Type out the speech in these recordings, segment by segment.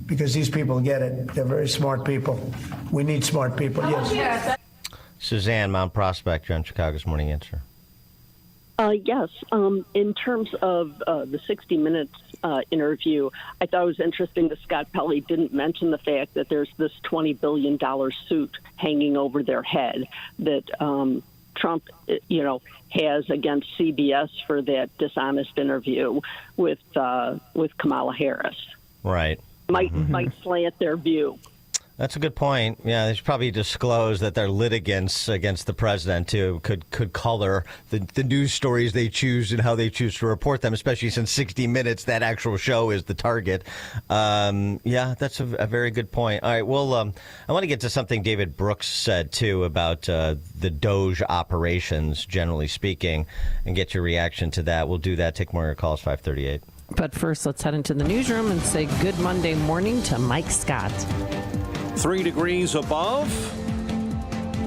because these people get it. They're very smart people. We need smart people, yes. Suzanne, Mount Prospect, you're on Chicago's Morning Answer. Yes. In terms of the 60 Minutes interview, I thought it was interesting that Scott Pelley didn't mention the fact that there's this $20 billion suit hanging over their head that Trump, has against CBS for that dishonest interview with Kamala Harris. Right. Might slant their view. That's a good point. Yeah, they should probably disclose that they're litigants against the president too. Could color the news stories they choose and how they choose to report them, especially since 60 Minutes, that actual show, is the target. Yeah, that's a very good point. All right, well, I want to get to something David Brooks said too about the DOJ operations, generally speaking, and get your reaction to that. We'll do that. Take more of your calls, 538. But first, let's head into the newsroom and say good Monday morning to Mike Scott. 3 degrees above.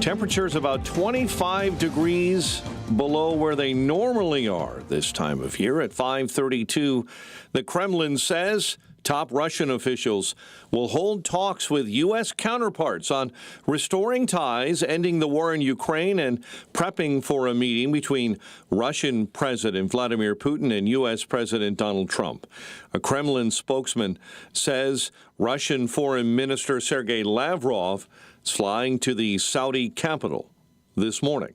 Temperatures about 25 degrees below where they normally are this time of year. At 5:32, the Kremlin says top Russian officials will hold talks with U.S. counterparts on restoring ties, ending the war in Ukraine, and prepping for a meeting between Russian President Vladimir Putin and U.S. President Donald Trump. A Kremlin spokesman says Russian Foreign Minister Sergei Lavrov is flying to the Saudi capital this morning.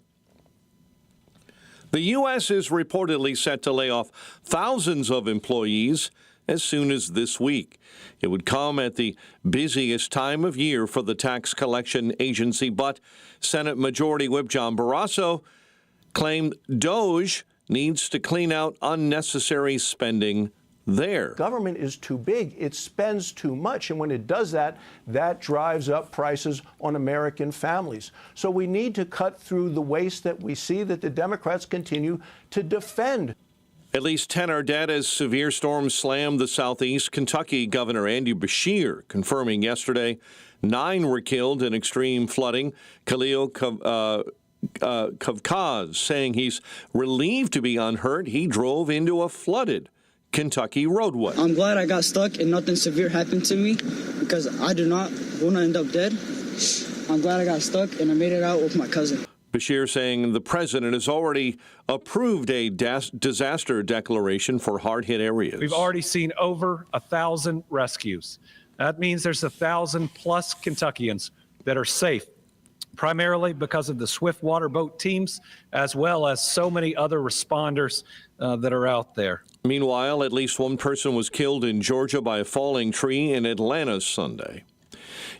The U.S. is reportedly set to lay off thousands of employees as soon as this week. It would come at the busiest time of year for the tax collection agency, but Senate Majority Whip John Barrasso claimed DOJ needs to clean out unnecessary spending there. Government is too big. It spends too much. And when it does that, that drives up prices on American families. So we need to cut through the waste that we see that the Democrats continue to defend. At least 10 are dead as severe storms slammed the southeast. Kentucky Governor Andy Beshear confirming yesterday 9 were killed in extreme flooding. Khalil Kavkaz saying he's relieved to be unhurt. He drove into a flooded Kentucky roadway. I'm glad I got stuck and nothing severe happened to me because I do not want to end up dead. I'm glad I got stuck and I made it out with my cousin. Beshear saying the president has already approved a disaster declaration for hard-hit areas. We've already seen over 1,000 rescues. That means there's 1,000 plus Kentuckians that are safe, primarily because of the swift water boat teams, as well as so many other responders that are out there. Meanwhile, at least one person was killed in Georgia by a falling tree in Atlanta Sunday.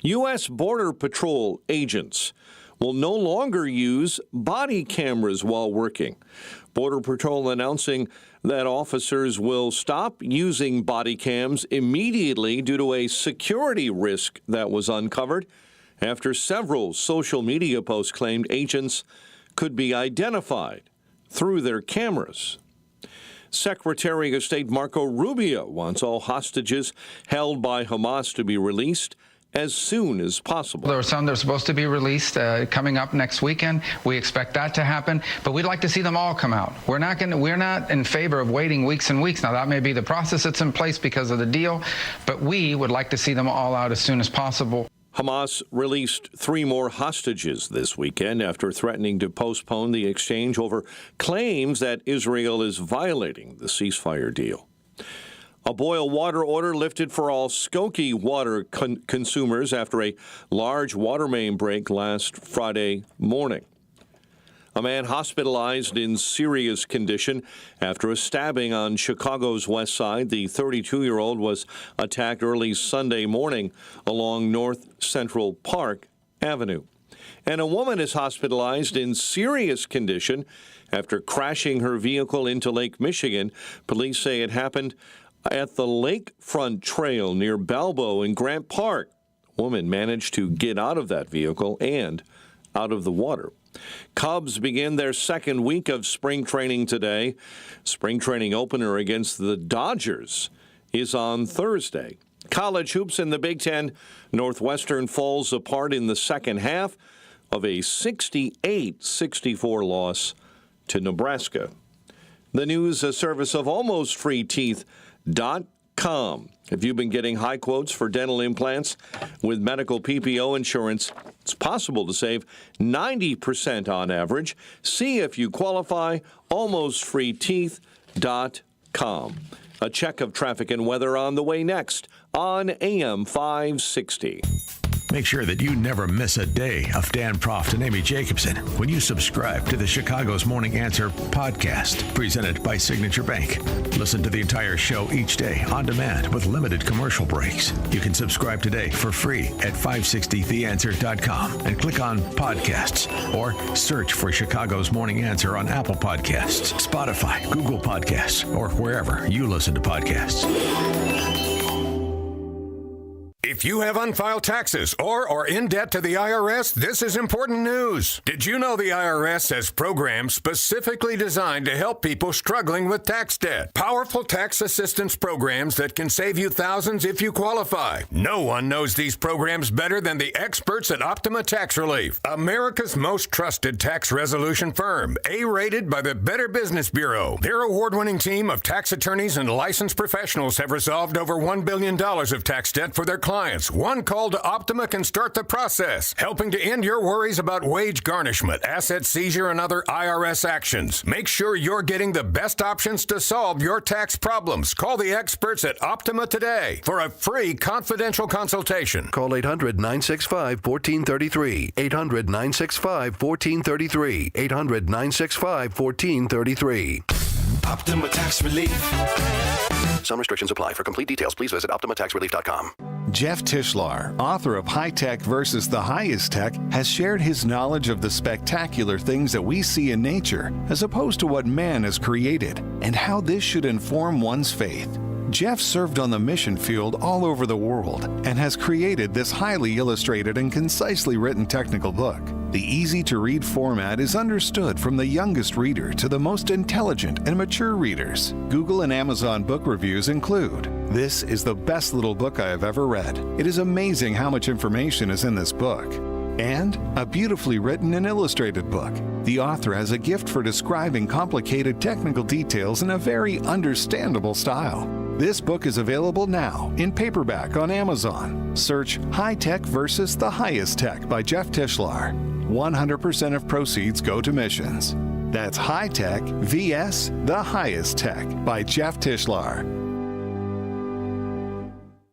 U.S. Border Patrol agents will no longer use body cameras while working. Border Patrol announcing that officers will stop using body cams immediately due to a security risk that was uncovered after several social media posts claimed agents could be identified through their cameras. Secretary of State Marco Rubio wants all hostages held by Hamas to be released as soon as possible. There are some that are supposed to be released coming up next weekend. We expect that to happen, but we'd like to see them all come out. We're not in favor of waiting weeks and weeks. Now, that may be the process that's in place because of the deal, but we would like to see them all out as soon as possible. Hamas released 3 more hostages this weekend after threatening to postpone the exchange over claims that Israel is violating the ceasefire deal. A boil water order lifted for all Skokie water consumers after a large water main break last Friday morning. A man hospitalized in serious condition after a stabbing on Chicago's west side. The 32-year-old was attacked early Sunday morning along North Central Park Avenue. And a woman is hospitalized in serious condition after crashing her vehicle into Lake Michigan. Police say it happened at the Lakefront Trail near Balbo in Grant Park. A woman managed to get out of that vehicle and out of the water. Cubs begin their second week of spring training today. Spring training opener against the Dodgers is on Thursday. College hoops in the Big Ten. Northwestern falls apart in the second half of a 68-64 loss to Nebraska. The news, a service of Almost Free Teeth. If you've been getting high quotes for dental implants with medical PPO insurance, it's possible to save 90% on average. See if you qualify. AlmostFreeTeeth.com. A check of traffic and weather on the way next on AM 560. Make sure that you never miss a day of Dan Proft and Amy Jacobson when you subscribe to the Chicago's Morning Answer podcast, presented by Signature Bank. Listen to the entire show each day on demand with limited commercial breaks. You can subscribe today for free at 560theanswer.com and click on podcasts or search for Chicago's Morning Answer on Apple Podcasts, Spotify, Google Podcasts, or wherever you listen to podcasts. If you have unfiled taxes or are in debt to the IRS, this is important news. Did you know the IRS has programs specifically designed to help people struggling with tax debt? Powerful tax assistance programs that can save you thousands if you qualify. No one knows these programs better than the experts at Optima Tax Relief, America's most trusted tax resolution firm, A-rated by the Better Business Bureau. Their award-winning team of tax attorneys and licensed professionals have resolved over $1 billion of tax debt for their clients. One call to Optima can start the process, helping to end your worries about wage garnishment, asset seizure, and other IRS actions. Make sure you're getting the best options to solve your tax problems. Call the experts at Optima today for a free confidential consultation. Call 800-965-1433. 800-965-1433. 800-965-1433. Optima Tax Relief. Some restrictions apply. For complete details, please visit OptimaTaxRelief.com. Jeff Tischlar, author of High Tech versus the Highest Tech, has shared his knowledge of the spectacular things that we see in nature, as opposed to what man has created, and how this should inform one's faith. Jeff served on the mission field all over the world and has created this highly illustrated and concisely written technical book. The easy-to-read format is understood from the youngest reader to the most intelligent and mature readers. Google and Amazon book reviews include, "This is the best little book I have ever read. It is amazing how much information is in this book." And a beautifully written and illustrated book. The author has a gift for describing complicated technical details in a very understandable style. This book is available now in paperback on Amazon. Search High Tech versus the Highest Tech by Jeff Tischlar. 100% of proceeds go to missions. That's High Tech vs. the Highest Tech by Jeff Tischlar.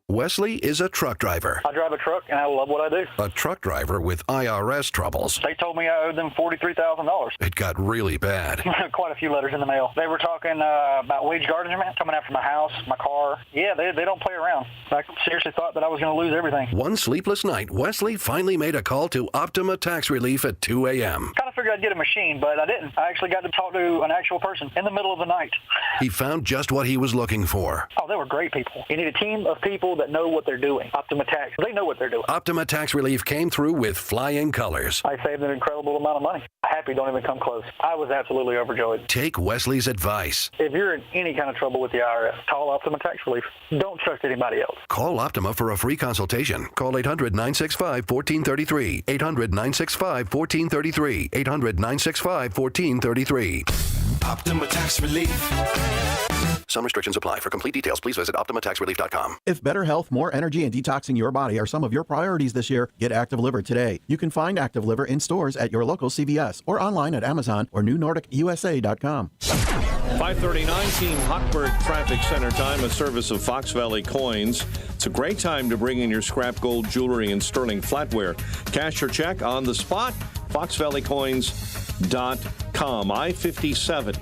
Wesley is a truck driver. I drive a truck, and I love what I do. A truck driver with IRS troubles. They told me I owed them $43,000. It got really bad. Quite a few letters in the mail. They were talking about wage garnishment, coming after my house, my car. Yeah, they don't play around. I seriously thought that I was going to lose everything. One sleepless night, Wesley finally made a call to Optima Tax Relief at 2 a.m. Kind of figured I'd get a machine, but I didn't. I actually got to talk to an actual person in the middle of the night. He found just what he was looking for. Oh, they were great people. You need a team of people that know what they're doing. Optima Tax, they know what they're doing. Optima Tax Relief came through with flying colors. I saved an incredible amount of money. Happy don't even come close. I was absolutely overjoyed. Take Wesley's advice. If you're in any kind of trouble with the IRS, call Optima Tax Relief. Don't trust anybody else. Call Optima for a free consultation. Call 800-965-1433. 800-965-1433. 800-965-1433. Optima Tax Relief. Some restrictions apply. For complete details, please visit OptimaTaxRelief.com. If better health, more energy, and detoxing your body are some of your priorities this year, get Active Liver today. You can find Active Liver in stores at your local CVS or online at Amazon or NewNordicUSA.com. 5:39 Team Hochberg Traffic Center time, a service of Fox Valley Coins. It's a great time to bring in your scrap gold jewelry and sterling flatware. Cash or check on the spot, foxvalleycoins.com. I-57.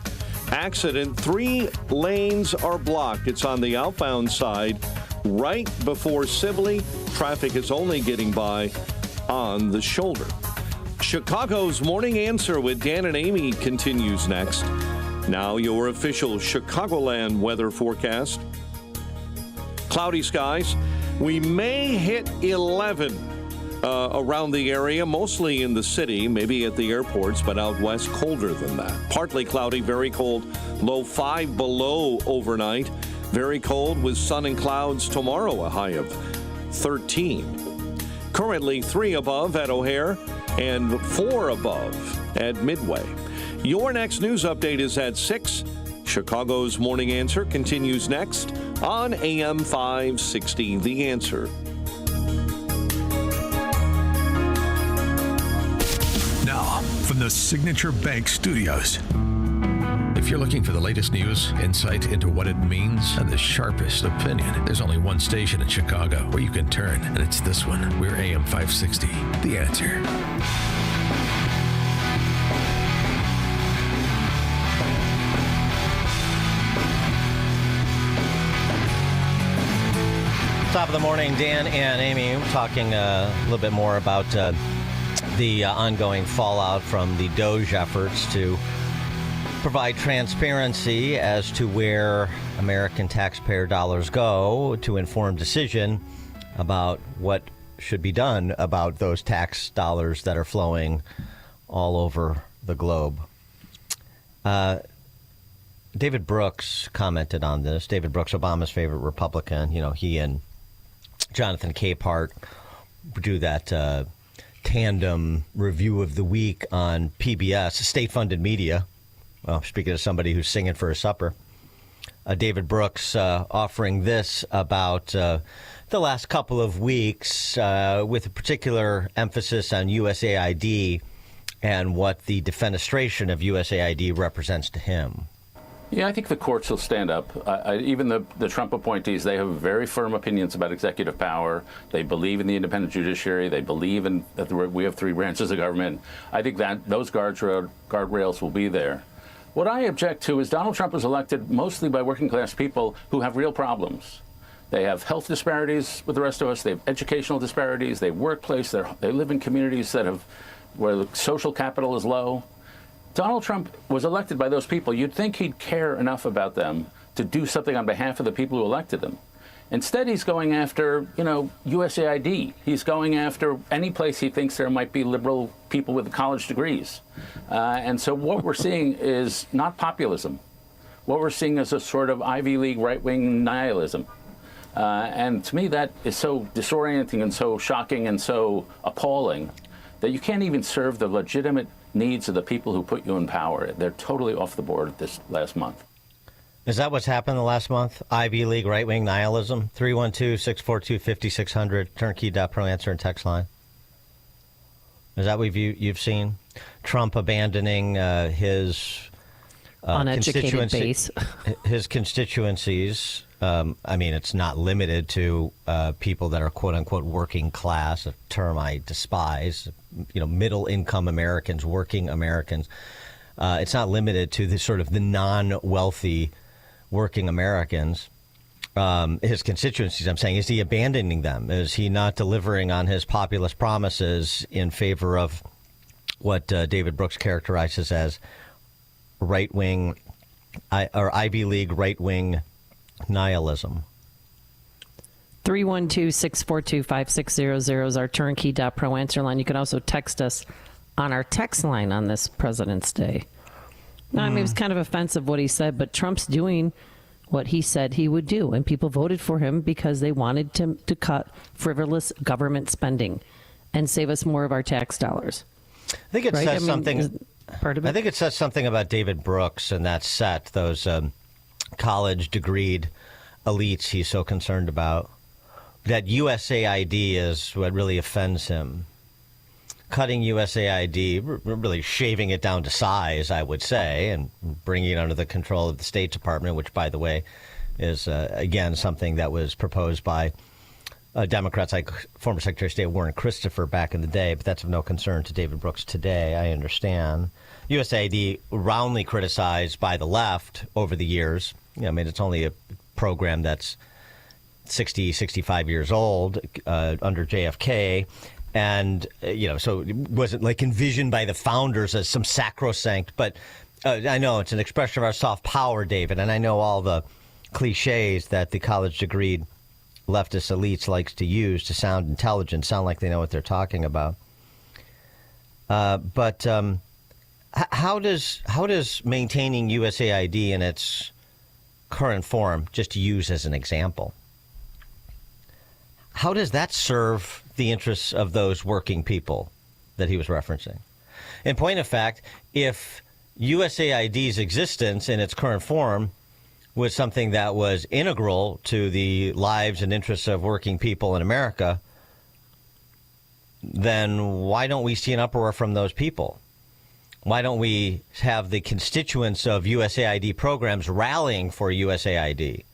Accident, 3 lanes are blocked. It's on the outbound side right before Sibley. Traffic is only getting by on the shoulder. Chicago's Morning Answer with Dan and Amy continues next. Now your official Chicagoland weather forecast. Cloudy skies. We may hit 11 around the area, mostly in the city, maybe at the airports, but out west colder than that. Partly cloudy, very cold, low 5 below overnight. Very cold with sun and clouds tomorrow, a high of 13. Currently 3 above at O'Hare and 4 above at Midway. Your next news update is at 6. Chicago's Morning Answer continues next on AM 560, The Answer. Now, from the Signature Bank Studios. If you're looking for the latest news, insight into what it means, and the sharpest opinion, there's only one station in Chicago where you can turn, and it's this one. We're AM 560, The Answer. Top of the morning, Dan and Amy talking a little bit more about the ongoing fallout from the DOGE efforts to provide transparency as to where American taxpayer dollars go to inform decision about what should be done about those tax dollars that are flowing all over the globe. David Brooks commented on this. David Brooks, Obama's favorite Republican, he and Jonathan Capehart do that tandem review of the week on PBS, state-funded media. Well, speaking of somebody who's singing for his supper, David Brooks offering this about the last couple of weeks with a particular emphasis on USAID and what the defenestration of USAID represents to him. Yeah, I think the courts will stand up. Even the Trump appointees, they have very firm opinions about executive power. They believe in the independent judiciary. They believe in that we have three branches of government. I think that those guardrails will be there. What I object to is Donald Trump was elected mostly by working class people who have real problems. They have health disparities with the rest of us. They have educational disparities. They have workplace. They live in communities where the social capital is low. Donald Trump was elected by those people. You'd think he'd care enough about them to do something on behalf of the people who elected him. Instead, he's going after, USAID. He's going after any place he thinks there might be liberal people with college degrees. And so what we're seeing is not populism. What we're seeing is a sort of Ivy League right-wing nihilism. And to me, that is so disorienting and so shocking and so appalling that you can't even serve the legitimate needs of the people who put you in power. They're totally off the board this last month. Is that what's happened the last month? Ivy League right-wing nihilism? 312-642-5600, turnkey.pro answer and text line. Is that what you've seen? Trump abandoning his uneducated base. His constituencies. It's not limited to people that are quote-unquote working class, a term I despise. Middle-income Americans, working Americans. It's not limited to the non-wealthy working Americans. His constituencies, I'm saying, is he abandoning them? Is he not delivering on his populist promises in favor of what David Brooks characterizes as right-wing or Ivy League right-wing nihilism? 312-642-5600 is our turnkey.pro answer line. You can also text us on our text line on this President's Day. Now, it was kind of offensive what he said, but Trump's doing what he said he would do, and people voted for him because they wanted to cut frivolous government spending and save us more of our tax dollars. I think it says something. Part of it? I think it says something about David Brooks and that set, those college degreed elites he's so concerned about. That USAID is what really offends him. Cutting USAID, really shaving it down to size, I would say, and bringing it under the control of the State Department, which, by the way, is, again, something that was proposed by Democrats like former Secretary of State Warren Christopher back in the day, but that's of no concern to David Brooks today, I understand. USAID roundly criticized by the left over the years. It's only a program that's 60, 65 years old under JFK. And, so it wasn't like envisioned by the founders as some sacrosanct. But I know it's an expression of our soft power, David. And I know all the cliches that the college degreed leftist elites likes to use to sound intelligent, sound like they know what they're talking about. But how does maintaining USAID in its current form, just to use as an example, how does that serve the interests of those working people that he was referencing? In point of fact, if USAID's existence in its current form was something that was integral to the lives and interests of working people in America, then why don't we see an uproar from those people? Why don't we have the constituents of USAID programs rallying for USAID?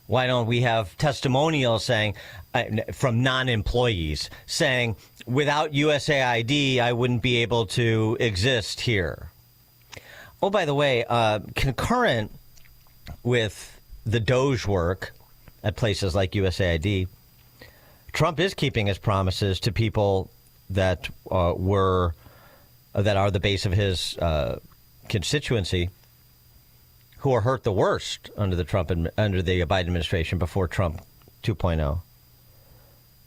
Why don't we have testimonials saying from non-employees saying, without USAID, I wouldn't be able to exist here? Oh, by the way, concurrent with the Doge work at places like USAID, Trump is keeping his promises to people that are the base of his constituency, who are hurt the worst under the Biden administration before Trump 2.0.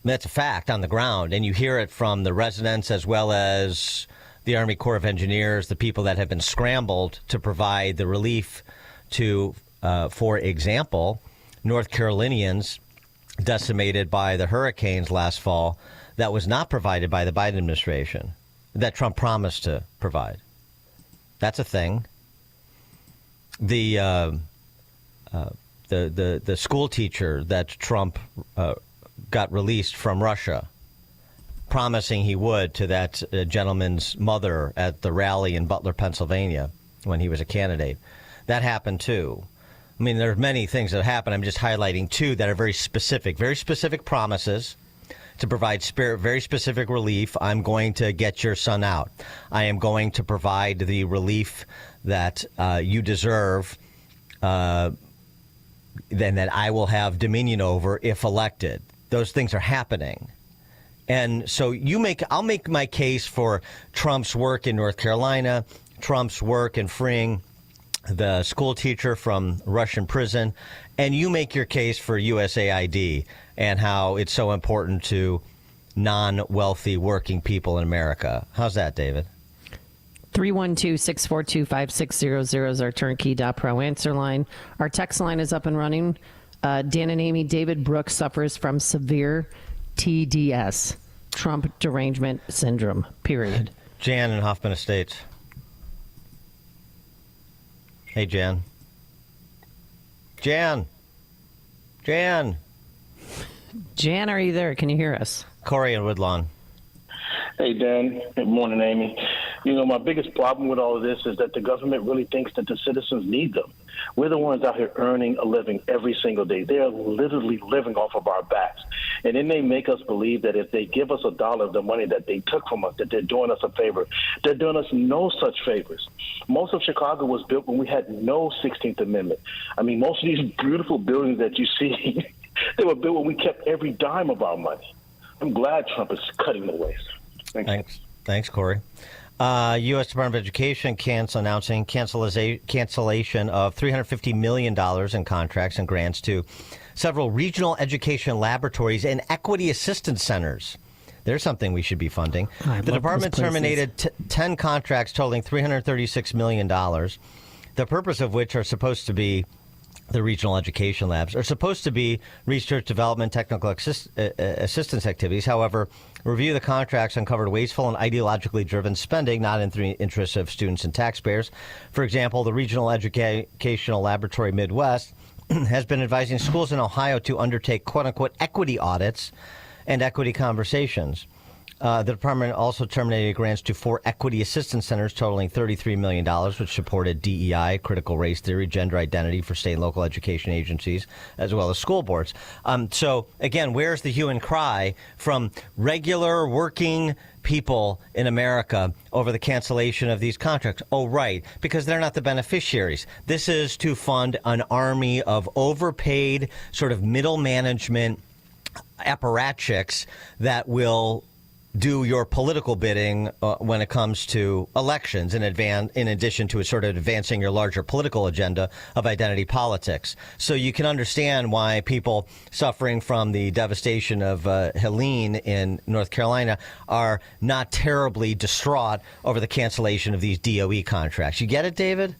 That's a fact on the ground, and you hear it from the residents as well as the Army Corps of Engineers, the people that have been scrambled to provide the relief to, for example, North Carolinians decimated by the hurricanes last fall that was not provided by the Biden administration, that Trump promised to provide. That's a thing. The school teacher that Trump got released from Russia, promising he would to that gentleman's mother at the rally in Butler, Pennsylvania, when he was a candidate. That happened too. I mean, there are many things that happen. I'm just highlighting two that are very specific promises to provide very specific relief. I'm going to get your son out. I am going to provide the relief that you deserve, then that I will have dominion over if elected. Those things are happening. And so I'll make my case for Trump's work in North Carolina, Trump's work in freeing the school teacher from Russian prison, and you make your case for USAID and how it's so important to non-wealthy working people in America. How's that, David? 312-642-5600 is our turnkey.pro answer line. Our text line is up and running. Dan and Amy, David Brooks suffers from severe TDS, Trump derangement syndrome, period. Jan in Hoffman Estates. Hey, Jan. Jan, are you there? Can you hear us? Corey in Woodlawn. Hey, Dan. Good morning, Amy. You know, my biggest problem with all of this is that the government really thinks that the citizens need them. We're the ones out here earning a living every single day. They are literally living off of our backs. And then they make us believe that if they give us $1 of the money that they took from us, that they're doing us a favor. They're doing us no such favors. Most of Chicago was built when we had no 16th Amendment. I mean, most of these beautiful buildings that you see, they were built when we kept every dime of our money. I'm glad Trump is cutting the waste. Thanks, Corey. U.S. Department of Education announcing cancellation of $350 million in contracts and grants to several regional education laboratories and equity assistance centers. There's something we should be funding. The department terminated 10 contracts totaling $336 million, the purpose of which are supposed to be the regional education labs, are supposed to be research, development, technical assistance activities. However, review of the contracts uncovered wasteful and ideologically driven spending, not in the interests of students and taxpayers. For example, the Regional Educational Laboratory Midwest has been advising schools in Ohio to undertake quote-unquote equity audits and equity conversations. The department also terminated grants to 4 equity assistance centers totaling $33 million, which supported DEI, critical race theory, gender identity for state and local education agencies, as well as school boards. So, again, where's the hue and cry from regular working people in America over the cancellation of these contracts? Oh, right, because they're not the beneficiaries. This is to fund an army of overpaid sort of middle management apparatchiks that will do your political bidding when it comes to elections in addition to sort of advancing your larger political agenda of identity politics. So you can understand why people suffering from the devastation of Helene in North Carolina are not terribly distraught over the cancellation of these DOE contracts. You get it, David?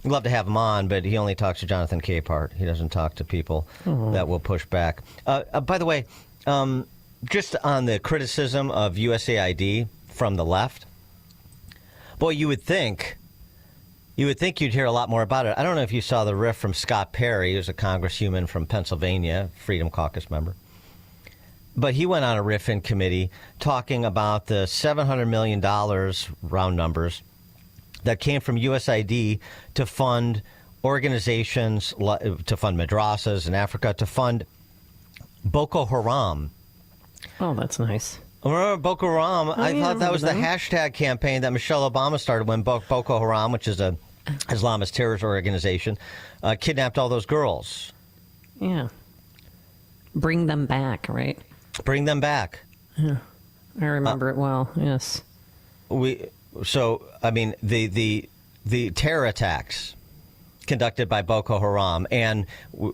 We'd love to have him on, but he only talks to Jonathan Capehart. He doesn't talk to people that will push back. By the way, just on the criticism of USAID from the left, boy, you would think You would think you'd hear a lot more about it. I don't know if you saw the riff from Scott Perry, who's a congresswoman from Pennsylvania, Freedom Caucus member. But he went on a riff in committee talking about the $700 million, round numbers, that came from USAID to fund organizations, to fund madrasas in Africa, to fund Boko Haram. Oh, that's nice. Remember Boko Haram? I thought that was the hashtag campaign that Michelle Obama started when Boko Haram, which is a Islamist terrorist organization, kidnapped all those girls. Yeah. Bring them back, right? Bring them back. Yeah. I remember it well, yes. The terror attacks conducted by Boko Haram and the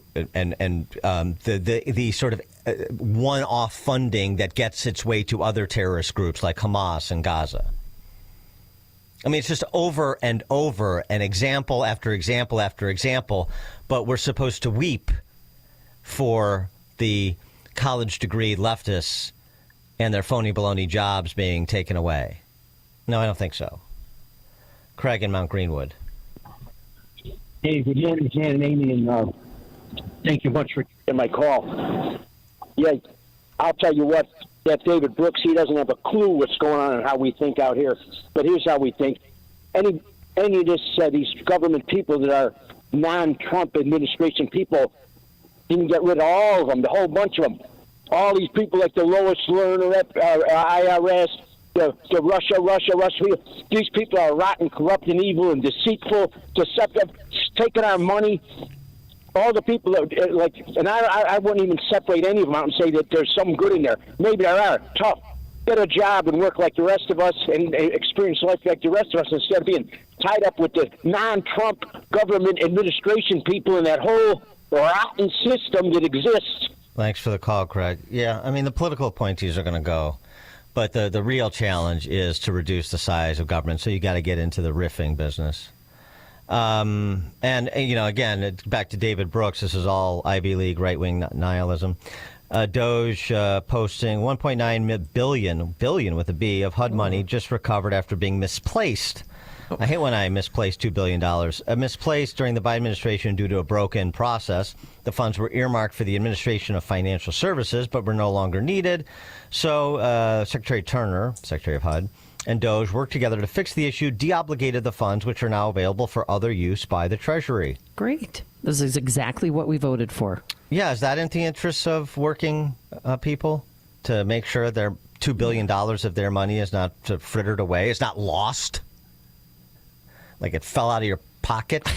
sort of one-off funding that gets its way to other terrorist groups like Hamas in Gaza. I mean, it's just over and over, an example after example after example, but we're supposed to weep for the college degree leftists and their phony baloney jobs being taken away. No, I don't think so. Craig in Mount Greenwood. Hey, good morning, Jan and Amy, and thank you much for taking my call. Yeah, I'll tell you what, that David Brooks, he doesn't have a clue what's going on and how we think out here. But here's how we think. Any of this, these government people that are non-Trump administration people, you can get rid of all of them, the whole bunch of them. All these people like the Lois Lerner, IRS, the Russia. These people are rotten, corrupt, and evil, and deceitful, deceptive, taking our money. All the people that, and I wouldn't even separate any of them out and say that there's some good in there. Maybe there are. Tough. Get a job and work like the rest of us and experience life like the rest of us instead of being tied up with the non-Trump government administration people in that whole rotten system that exists. Thanks for the call, Craig. Yeah, I mean, the political appointees are going to go. But the real challenge is to reduce the size of government. So you got to get into the riffing business. And, again, back to David Brooks. This is all Ivy League right-wing nihilism. Doge posting $1.9 billion with a B of HUD money just recovered after being misplaced. I hate when I misplace $2 billion. Misplaced during the Biden administration due to a broken process. The funds were earmarked for the administration of financial services, but were no longer needed. So Secretary Turner, Secretary of HUD, and Doge worked together to fix the issue, deobligated the funds, which are now available for other use by the Treasury. Great. This is exactly what we voted for. Yeah, is that in the interests of working people to make sure their $2 billion of their money is not frittered away, it's not lost? Like it fell out of your pocket?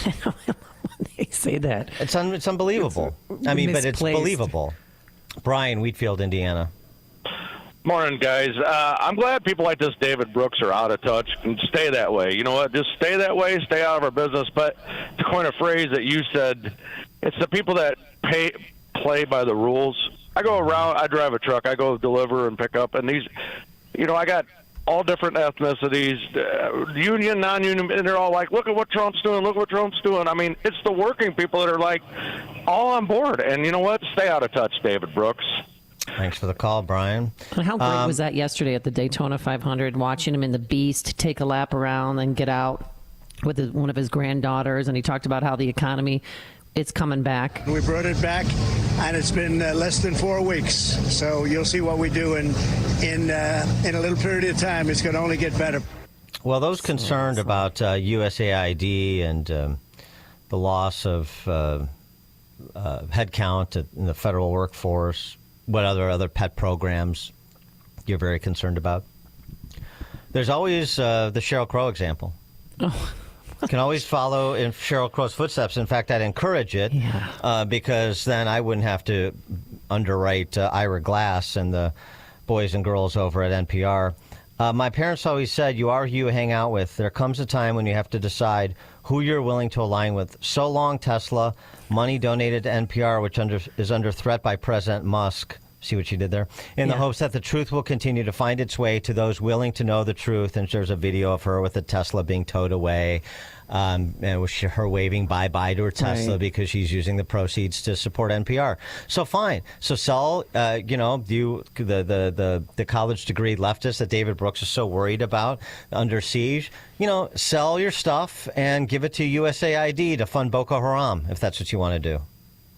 They say that. It's unbelievable. But it's believable. Brian, Wheatfield, Indiana. Morning, guys. I'm glad people like this David Brooks are out of touch and stay that way. You know what? Just stay that way, stay out of our business. But to coin a phrase that you said, it's the people that play by the rules. I go around, I drive a truck, I go deliver and pick up, and these, I got all different ethnicities, union, non-union, and they're all like, look at what Trump's doing, look what Trump's doing. I mean, it's the working people that are like all on board. And you know what? Stay out of touch, David Brooks. Thanks for the call, Brian. And how great was that yesterday at the Daytona 500, watching him in the Beast take a lap around and get out with one of his granddaughters, and he talked about how the economy, it's coming back. We brought it back, and it's been less than 4 weeks. So you'll see what we do in a little period of time. It's going to only get better. Well, those concerned about USAID and the loss of headcount in the federal workforce, what other pet programs you're very concerned about? There's always the Sheryl Crow example. Oh. You can always follow in Sheryl Crow's footsteps. In fact, I'd encourage it because then I wouldn't have to underwrite Ira Glass and the boys and girls over at NPR. My parents always said, you are who you hang out with. There comes a time when you have to decide who you're willing to align with. So long, Tesla. Money donated to NPR, which is under threat by President Musk. See what she did there? In the hopes that the truth will continue to find its way to those willing to know the truth. And there's a video of her with a Tesla being towed away. And with her waving bye-bye to her Tesla because she's using the proceeds to support NPR. So fine. So sell, the college degree leftist that David Brooks is so worried about under siege. Sell your stuff and give it to USAID to fund Boko Haram if that's what you want to do.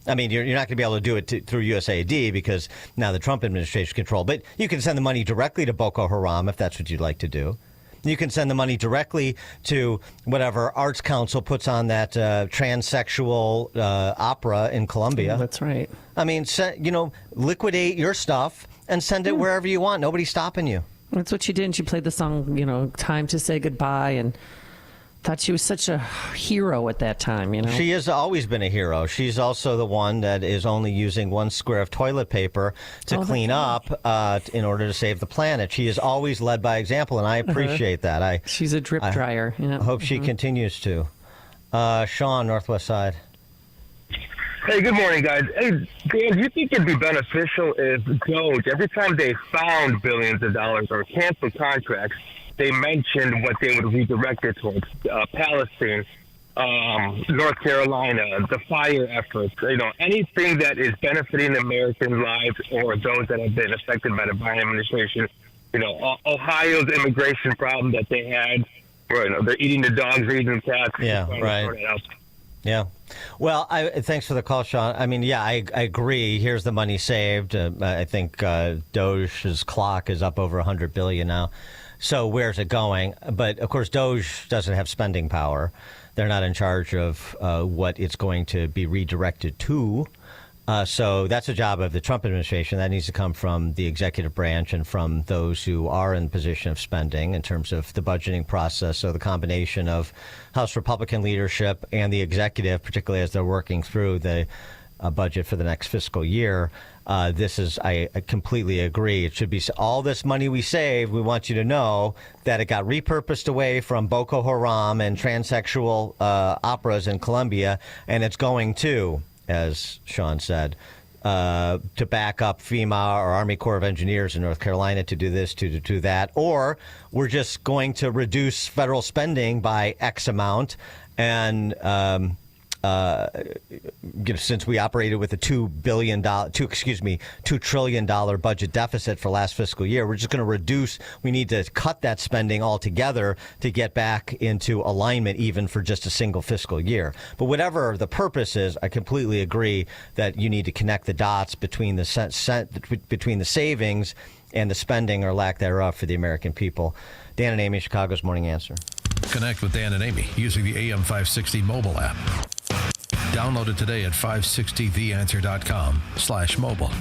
I mean, you're not going to be able to do it through USAID because now the Trump administration control. But you can send the money directly to Boko Haram if that's what you'd like to do. You can send the money directly to whatever Arts Council puts on that transsexual opera in Colombia. That's right. I mean, liquidate your stuff and send it wherever you want. Nobody's stopping you. That's what she did. And she played the song, Time to Say Goodbye, and thought she was such a hero at that time, She has always been a hero. She's also the one that is only using one square of toilet paper to clean up in order to save the planet. She is always led by example, and I appreciate that. She's a drip dryer. I hope she continues to. Sean, Northwest Side. Hey, good morning, guys. Hey, Dan, do you think it'd be beneficial if DOGE, every time they found billions of dollars or canceled contracts, they mentioned what they would redirect it towards? Palestine, North Carolina, the fire efforts, anything that is benefiting American lives or those that have been affected by the Biden administration. Ohio's immigration problem that they had, where they're eating the dogs, eating the cats. Yeah, right. Yeah. Well, thanks for the call, Sean. I mean, I agree. Here's the money saved. I think Doge's clock is up over $100 billion now. So where's it going? But, of course, Doge doesn't have spending power. They're not in charge of what it's going to be redirected to. So that's a job of the Trump administration. That needs to come from the executive branch and from those who are in position of spending in terms of the budgeting process. So the combination of House Republican leadership and the executive, particularly as they're working through the budget for the next fiscal year, I completely agree. It should be all this money we save. We want you to know that it got repurposed away from Boko Haram and transsexual operas in Colombia, and it's going to, as Sean said, to back up FEMA or Army Corps of Engineers in North Carolina to do this, to do that. Or we're just going to reduce federal spending by X amount and since we operated with a $2 trillion budget deficit for last fiscal year, we're just going to reduce. We need to cut that spending altogether to get back into alignment, even for just a single fiscal year. But whatever the purpose is, I completely agree that you need to connect the dots between the savings and the spending or lack thereof for the American people. Dan and Amy, Chicago's Morning Answer. Connect with Dan and Amy using the AM 560 mobile app. Download it today at 560theanswer.com/mobile.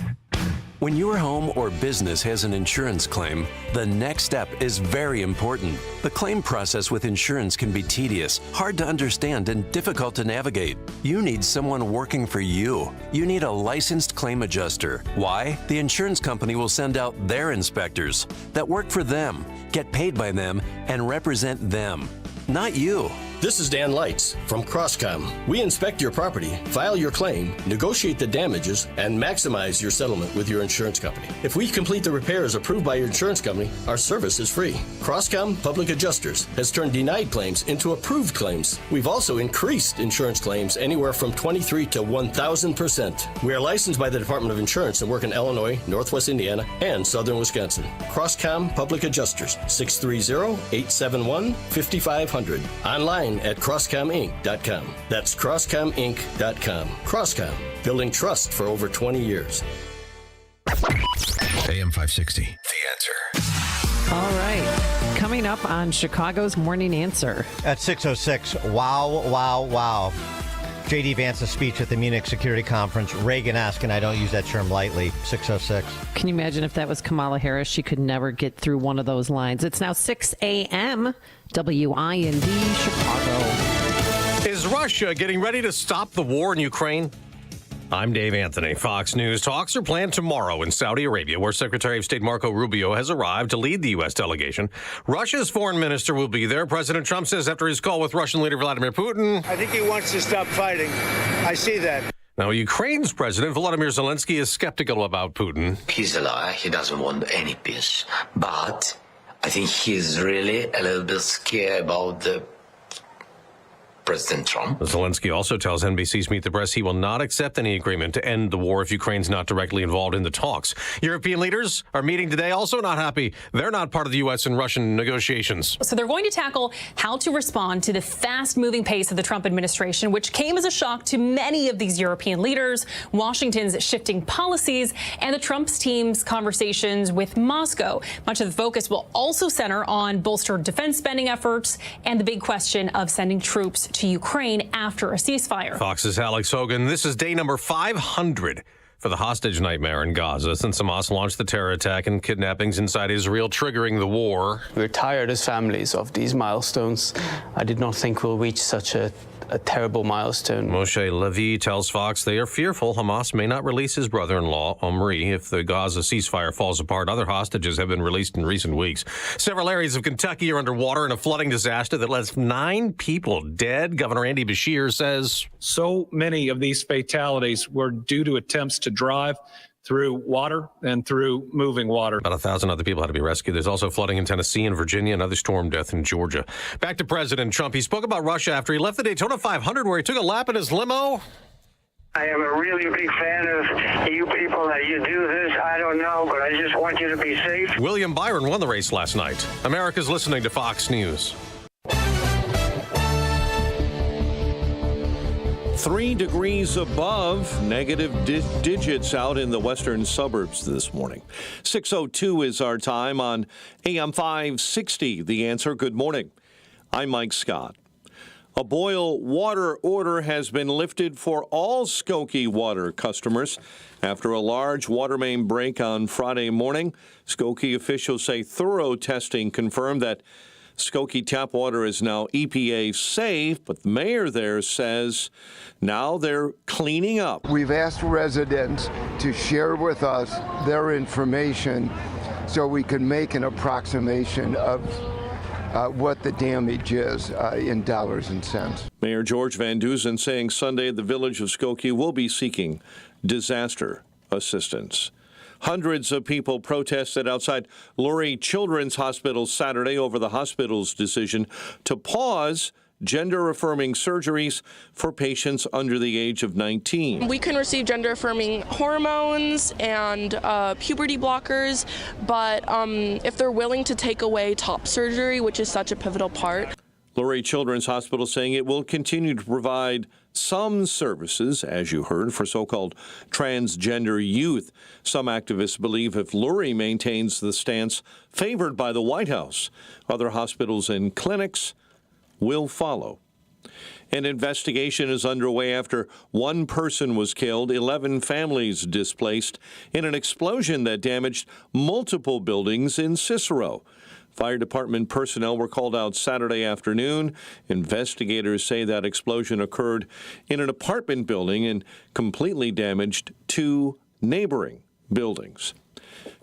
When your home or business has an insurance claim, the next step is very important. The claim process with insurance can be tedious, hard to understand, and difficult to navigate. You need someone working for you. You need a licensed claim adjuster. Why? The insurance company will send out their inspectors that work for them, get paid by them, and represent them, not you. This is Dan Lights from Crosscom. We inspect your property, file your claim, negotiate the damages, and maximize your settlement with your insurance company. If we complete the repairs approved by your insurance company, our service is free. Crosscom Public Adjusters has turned denied claims into approved claims. We've also increased insurance claims anywhere from 23 to 1,000%. We are licensed by the Department of Insurance and work in Illinois, Northwest Indiana, and Southern Wisconsin. Crosscom Public Adjusters, 630-871-5500. Online at CrosscomInc.com. That's CrosscomInc.com. Crosscom, building trust for over 20 years. AM 560, The Answer. All right. Coming up on Chicago's Morning Answer. At 6:06, wow. J.D. Vance's speech at the Munich Security Conference, Reagan-esque, and I don't use that term lightly, 6:06. Can you imagine if that was Kamala Harris? She could never get through one of those lines. It's now 6 a.m., WIND, Chicago. Is Russia getting ready to stop the war in Ukraine? I'm Dave Anthony. Fox News talks are planned tomorrow in Saudi Arabia, where Secretary of State Marco Rubio has arrived to lead the U.S. delegation. Russia's foreign minister will be there. President Trump says after his call with Russian leader Vladimir Putin, I think he wants to stop fighting. I see that. Now, Ukraine's President Volodymyr Zelensky is skeptical about Putin. He's a liar. He doesn't want any peace. But I think he's really a little bit scared about the President Trump. Zelensky also tells NBC's Meet the Press he will not accept any agreement to end the war if Ukraine's not directly involved in the talks. European leaders are meeting today, also not happy. They're not part of the U.S. and Russian negotiations. So they're going to tackle how to respond to the fast-moving pace of the Trump administration, which came as a shock to many of these European leaders, Washington's shifting policies, and the Trump's team's conversations with Moscow. Much of the focus will also center on bolstered defense spending efforts and the big question of sending troops to Ukraine after a ceasefire. Fox's Alex Hogan. This is day number 500 for the hostage nightmare in Gaza since Hamas launched the terror attack and kidnappings inside Israel, triggering the war. We're tired as families of these milestones. I did not think we'll reach such a terrible milestone. Moshe Levy tells Fox they are fearful Hamas may not release his brother-in-law, Omri, if the Gaza ceasefire falls apart. Other hostages have been released in recent weeks. Several areas of Kentucky are underwater in a flooding disaster that left 9 people dead. Governor Andy Beshear says so many of these fatalities were due to attempts to drive through water and through moving water. About 1,000 other people had to be rescued. There's also flooding in Tennessee and Virginia, another storm death in Georgia. Back to President Trump. He spoke about Russia after he left the Daytona 500 where he took a lap in his limo. I am a really big fan of you people that you do this. I don't know, but I just want you to be safe. William Byron won the race last night. America's listening to Fox News. 3 degrees above negative digits out in the western suburbs this morning. 6:02 is our time on AM 560. The Answer. Good morning. I'm Mike Scott. A boil water order has been lifted for all Skokie water customers after a large water main break on Friday morning. Skokie officials say thorough testing confirmed that Skokie tap water is now EPA safe, but the mayor there says now they're cleaning up. We've asked residents to share with us their information so we can make an approximation of what the damage is in dollars and cents. Mayor George Van Dusen saying Sunday the village of Skokie will be seeking disaster assistance. Hundreds of people protested outside Lurie Children's Hospital Saturday over the hospital's decision to pause gender-affirming surgeries for patients under the age of 19. We can receive gender-affirming hormones and puberty blockers, but if they're willing to take away top surgery, which is such a pivotal part. Lurie Children's Hospital saying it will continue to provide some services, as you heard, for so-called transgender youth. Some activists believe if Lurie maintains the stance favored by the White House, other hospitals and clinics will follow. An investigation is underway after 1 person was killed, 11 families displaced in an explosion that damaged multiple buildings in Cicero. Fire department personnel were called out Saturday afternoon. Investigators say that explosion occurred in an apartment building and completely damaged 2 neighboring buildings.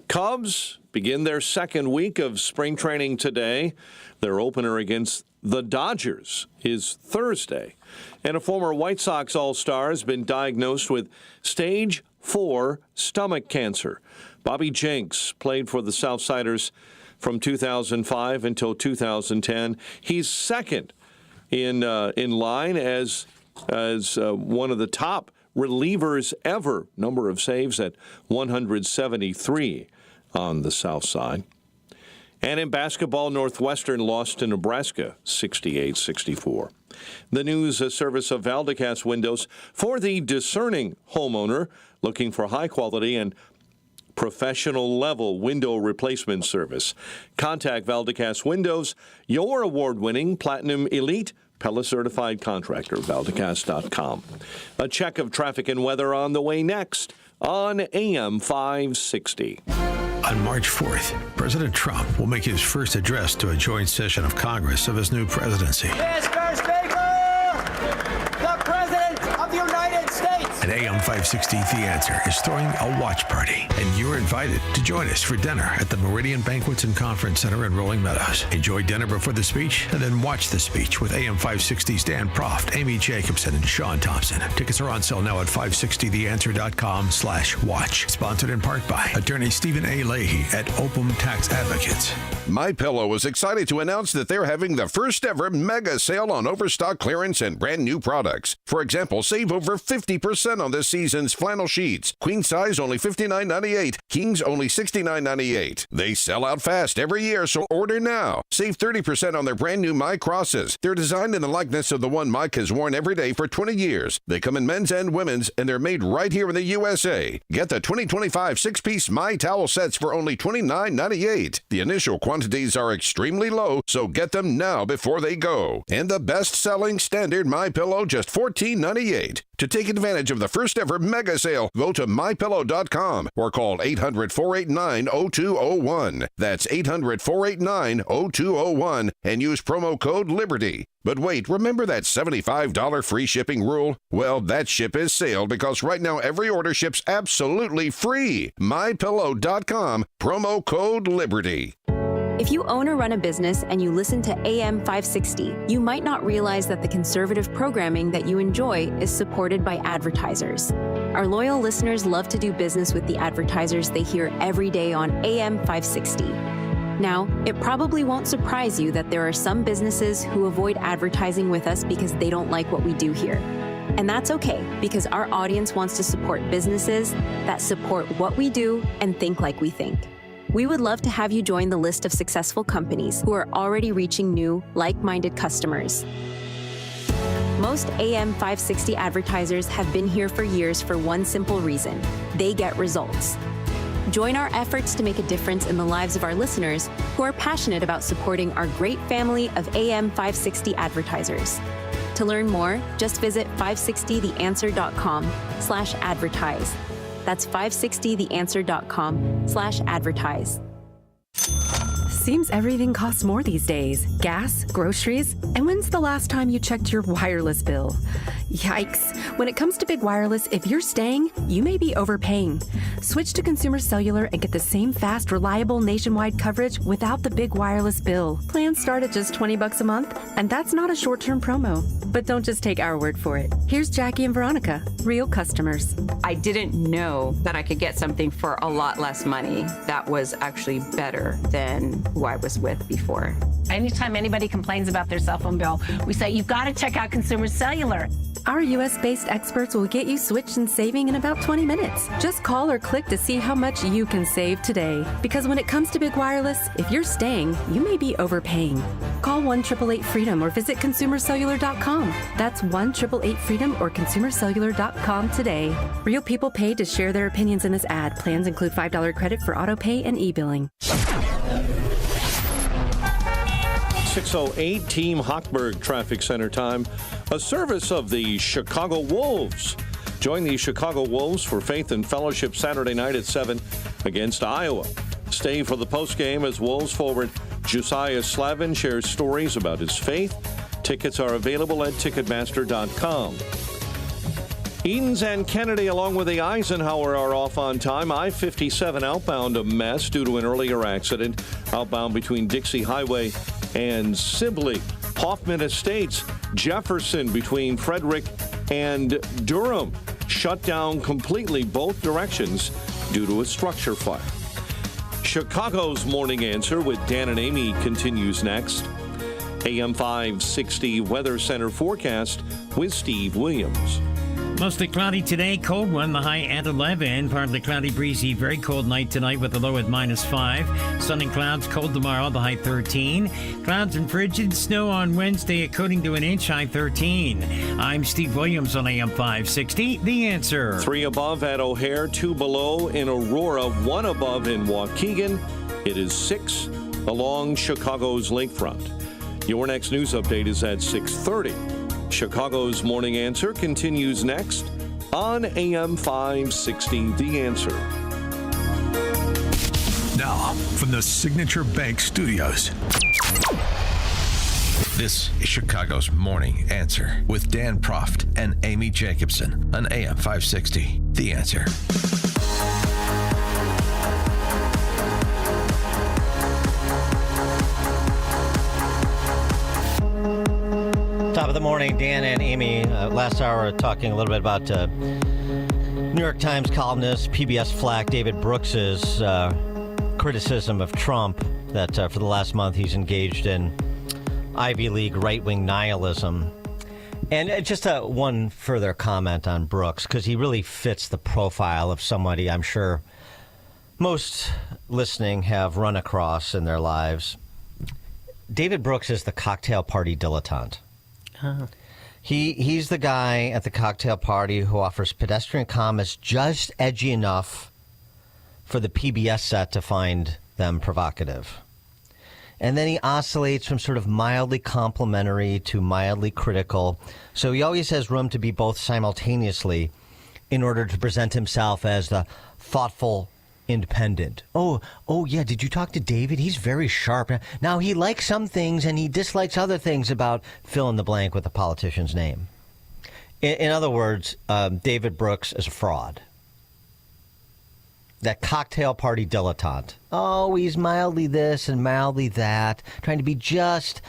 Cubs begin their second week of spring training today. Their opener against the Dodgers is Thursday. And a former White Sox All-Star has been diagnosed with stage 4 stomach cancer. Bobby Jenks played for the Southsiders from 2005 until 2010. He's second in line as one of the top relievers ever. Number of saves at 173 on the South Side. And in basketball, Northwestern lost to Nebraska 68-64. The news service of Valdecast Windows for the discerning homeowner looking for high quality and professional level window replacement service. Contact Valdecast Windows, your award-winning Platinum Elite Pella certified contractor, Valdecast.com. A check of traffic and weather on the way next on AM 560. On March 4th, President Trump will make his first address to a joint session of Congress of his new presidency. Mr. Speaker, the President of the United States. And AM 560, The Answer, is throwing a watch party. And you're invited to join us for dinner at the Meridian Banquets and Conference Center in Rolling Meadows. Enjoy dinner before the speech and then watch the speech with AM 560's Dan Proft, Amy Jacobson, and Sean Thompson. Tickets are on sale now at 560theanswer.com/watch. Sponsored in part by attorney Stephen A. Leahy at Opum Tax Advocates. MyPillow is excited to announce that they're having the first ever mega sale on overstock clearance and brand new products. For example, save over 50% on this season's flannel sheets. Queen size only $59.98. Kings only $69.98. They sell out fast every year, so order now. Save 30% on their brand new My Crosses. They're designed in the likeness of the one Mike has worn every day for 20 years. They come in men's and women's, and they're made right here in the USA. Get the 2025 six-piece My Towel sets for only $29.98. The initial quantities are extremely low, so get them now before they go. And the best-selling standard MyPillow, just $14.98. To take advantage of the first ever mega sale, go to MyPillow.com or call 800-489-0201. That's 800-489-0201 and use promo code LIBERTY. But wait, remember that $75 free shipping rule? Well, that ship has sailed because right now every order ships absolutely free. MyPillow.com, promo code LIBERTY. If you own or run a business and you listen to AM 560, you might not realize that the conservative programming that you enjoy is supported by advertisers. Our loyal listeners love to do business with the advertisers they hear every day on AM 560. Now, it probably won't surprise you that there are some businesses who avoid advertising with us because they don't like what we do here. And that's okay, because our audience wants to support businesses that support what we do and think like we think. We would love to have you join the list of successful companies who are already reaching new, like-minded customers. Most AM 560 advertisers have been here for years for one simple reason: they get results. Join our efforts to make a difference in the lives of our listeners who are passionate about supporting our great family of AM 560 advertisers. To learn more, just visit 560theanswer.com/advertise. That's 560theanswer.com/advertise. Seems everything costs more these days. Gas, groceries, and when's the last time you checked your wireless bill? Yikes. When it comes to Big Wireless, if you're staying, you may be overpaying. Switch to Consumer Cellular and get the same fast, reliable nationwide coverage without the big wireless bill. Plans start at just $20 a month, and that's not a short-term promo. But don't just take our word for it. Here's Jackie and Veronica, real customers. I didn't know that I could get something for a lot less money that was actually better than who I was with before. Anytime anybody complains about their cell phone bill, we say, you've got to check out Consumer Cellular. Our U.S.-based experts will get you switched and saving in about 20 minutes. Just call or click to see how much you can save today. Because when it comes to Big Wireless, if you're staying, you may be overpaying. Call 1-888-FREEDOM or visit ConsumerCellular.com. That's 1-888-FREEDOM or ConsumerCellular.com today. Real people paid to share their opinions in this ad. Plans include $5 credit for auto pay and e-billing. 6:08 Team Hochberg Traffic Center time. A service of the Chicago Wolves. Join the Chicago Wolves for Faith and Fellowship Saturday night at 7 against Iowa. Stay for the postgame as Wolves forward Josiah Slavin shares stories about his faith. Tickets are available at Ticketmaster.com. Edens and Kennedy, along with the Eisenhower, are off on time. I-57 outbound a mess due to an earlier accident outbound between Dixie Highway and Sibley. Hoffman Estates, Jefferson between Frederick and Durham shut down completely both directions due to a structure fire. Chicago's Morning Answer with Dan and Amy continues next. AM 560 Weather Center forecast with Steve Williams. Mostly cloudy today, cold one, the high at 11. Partly cloudy, breezy, very cold night tonight with the low at -5. Sun and clouds, cold tomorrow, the high 13. Clouds and frigid snow on Wednesday, according to an inch, high 13. I'm Steve Williams on AM 560, The Answer. 3 above at O'Hare, 2 below in Aurora, 1 above in Waukegan. It is 6 along Chicago's lakefront. Your next news update is at 6:30. Chicago's Morning Answer continues next on AM 560, The Answer. Now, from the Signature Bank Studios, this is Chicago's Morning Answer with Dan Proft and Amy Jacobson on AM 560, The Answer. Top of the morning, Dan and Amy. Last hour, talking a little bit about New York Times columnist, PBS flack David Brooks's criticism of Trump that for the last month he's engaged in Ivy League right-wing nihilism. And just one further comment on Brooks, because he really fits the profile of somebody I'm sure most listening have run across in their lives. David Brooks is the cocktail party dilettante. He's the guy at the cocktail party who offers pedestrian comments just edgy enough for the PBS set to find them provocative. And then he oscillates from sort of mildly complimentary to mildly critical. So he always has room to be both simultaneously in order to present himself as the thoughtful independent. Oh, yeah, did you talk to David? He's very sharp. Now, he likes some things and he dislikes other things about fill in the blank with a politician's name. In other words, David Brooks is a fraud. That cocktail party dilettante. Oh, he's mildly this and mildly that, trying to be just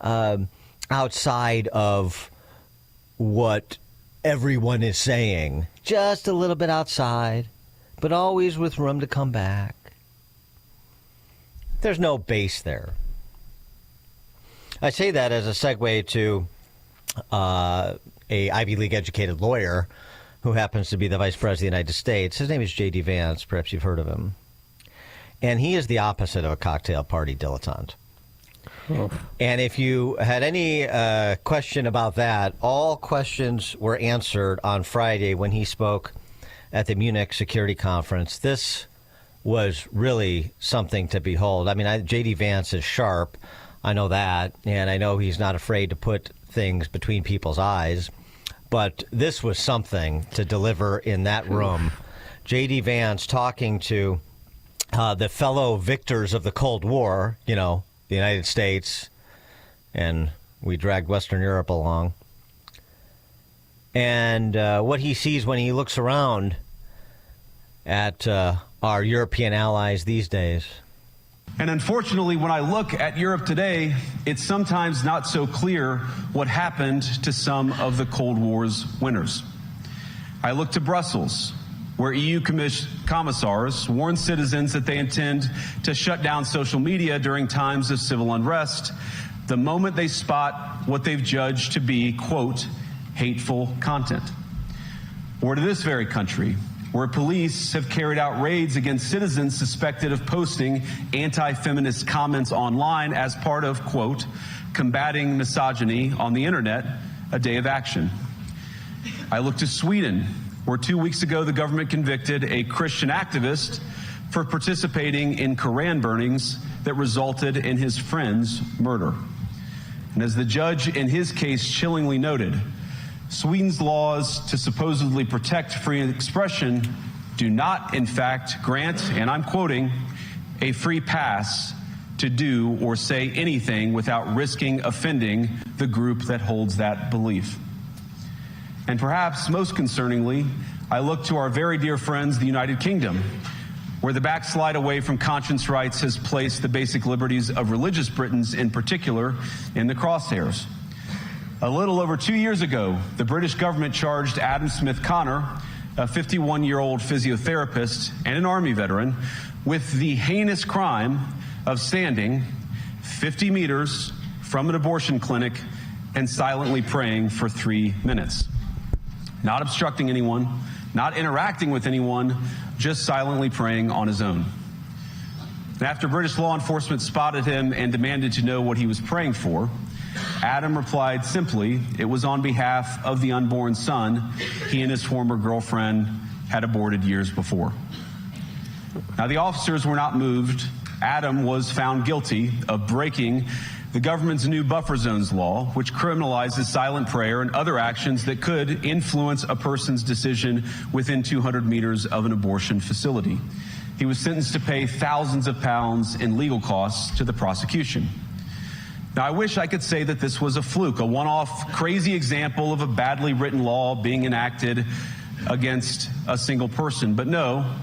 outside of what everyone is saying. Just a little bit outside, but always with room to come back. There's no base there. I say that as a segue to a Ivy League educated lawyer who happens to be the Vice President of the United States. His name is J.D. Vance. Perhaps you've heard of him. And he is the opposite of a cocktail party dilettante. Oh. And if you had any question about that, all questions were answered on Friday when he spoke at the Munich Security Conference. This was really something to behold. I mean, J.D. Vance is sharp. I know that. And I know he's not afraid to put things between people's eyes. But this was something to deliver in that room. J.D. Vance talking to the fellow victors of the Cold War, you know, the United States, and we dragged Western Europe along. And what he sees when he looks around at our European allies these days. And unfortunately, when I look at Europe today, it's sometimes not so clear what happened to some of the Cold War's winners. I look to Brussels, where EU commissars warn citizens that they intend to shut down social media during times of civil unrest the moment they spot what they've judged to be, quote, hateful content. Or to this very country, where police have carried out raids against citizens suspected of posting anti-feminist comments online as part of, quote, combating misogyny on the internet, a day of action. I look to Sweden, where 2 weeks ago the government convicted a Christian activist for participating in Koran burnings that resulted in his friend's murder. And as the judge in his case chillingly noted, Sweden's laws to supposedly protect free expression do not, in fact, grant, and I'm quoting, a free pass to do or say anything without risking offending the group that holds that belief. And perhaps most concerningly, I look to our very dear friends, the United Kingdom, where the backslide away from conscience rights has placed the basic liberties of religious Britons in particular in the crosshairs. A little over 2 years ago, the British government charged Adam Smith Connor, a 51-year-old physiotherapist and an Army veteran, with the heinous crime of standing 50 meters from an abortion clinic and silently praying for 3 minutes. Not obstructing anyone, not interacting with anyone, just silently praying on his own. And after British law enforcement spotted him and demanded to know what he was praying for, Adam replied simply, it was on behalf of the unborn son he and his former girlfriend had aborted years before. Now, the officers were not moved. Adam was found guilty of breaking the government's new buffer zones law, which criminalizes silent prayer and other actions that could influence a person's decision within 200 meters of an abortion facility. He was sentenced to pay thousands of pounds in legal costs to the prosecution. Now, I wish I could say that this was a fluke, a one-off crazy example of a badly written law being enacted against a single person. But no,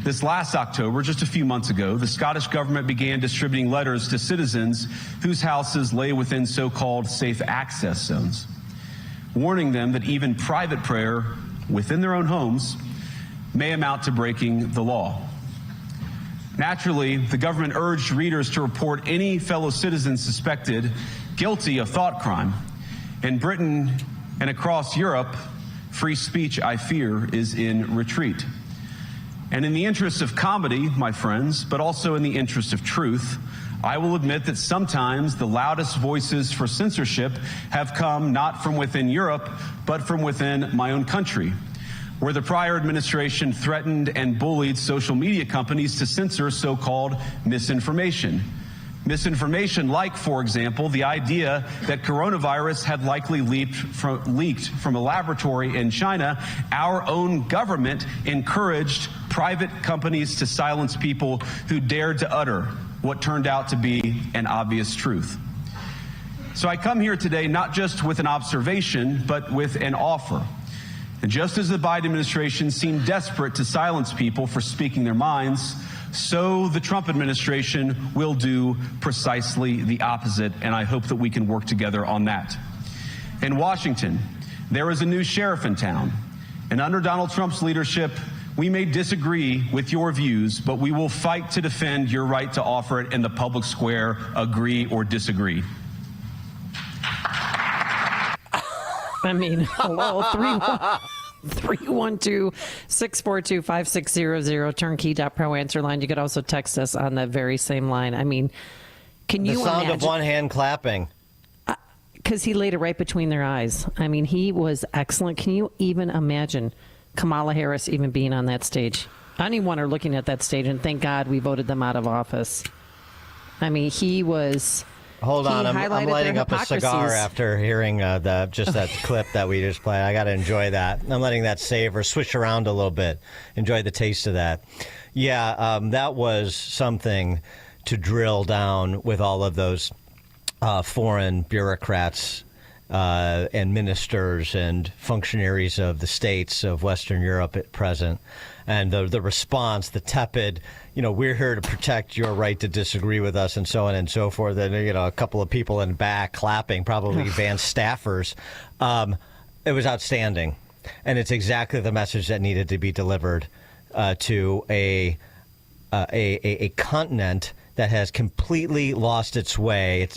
This last October, just a few months ago, the Scottish government began distributing letters to citizens whose houses lay within so-called safe access zones, warning them that even private prayer within their own homes may amount to breaking the law. Naturally, the government urged readers to report any fellow citizens suspected guilty of thought crime. In Britain and across Europe, free speech, I fear, is in retreat. And in the interest of comedy, my friends, but also in the interest of truth, I will admit that sometimes the loudest voices for censorship have come not from within Europe, but from within my own country, where the prior administration threatened and bullied social media companies to censor so-called misinformation. Misinformation like, for example, the idea that coronavirus had likely leaked from a laboratory in China. Our own government encouraged private companies to silence people who dared to utter what turned out to be an obvious truth. So I come here today not just with an observation, but with an offer. And just as the Biden administration seemed desperate to silence people for speaking their minds, so the Trump administration will do precisely the opposite, and I hope that we can work together on that. In Washington, there is a new sheriff in town, and under Donald Trump's leadership, we may disagree with your views, but we will fight to defend your right to offer it in the public square, agree or disagree. I mean, hello, 312-642-5600, turnkey.pro answer line. You could also text us on that very same line. I mean, can you imagine? The sound of one hand clapping. Because he laid it right between their eyes. I mean, he was excellent. Can you even imagine Kamala Harris even being on that stage? Anyone are looking at that stage, and thank God we voted them out of office. I mean, he was... Hold on, I'm lighting up a cigar after hearing that clip that we just played. I got to enjoy that. I'm letting that savor, switch around a little bit, enjoy the taste of that. Yeah, that was something to drill down with all of those foreign bureaucrats and ministers and functionaries of the states of Western Europe at present. And the response, the tepid, we're here to protect your right to disagree with us and so on and so forth. And, a couple of people in back clapping, probably Vance staffers. It was outstanding. And it's exactly the message that needed to be delivered to a continent that has completely lost its way.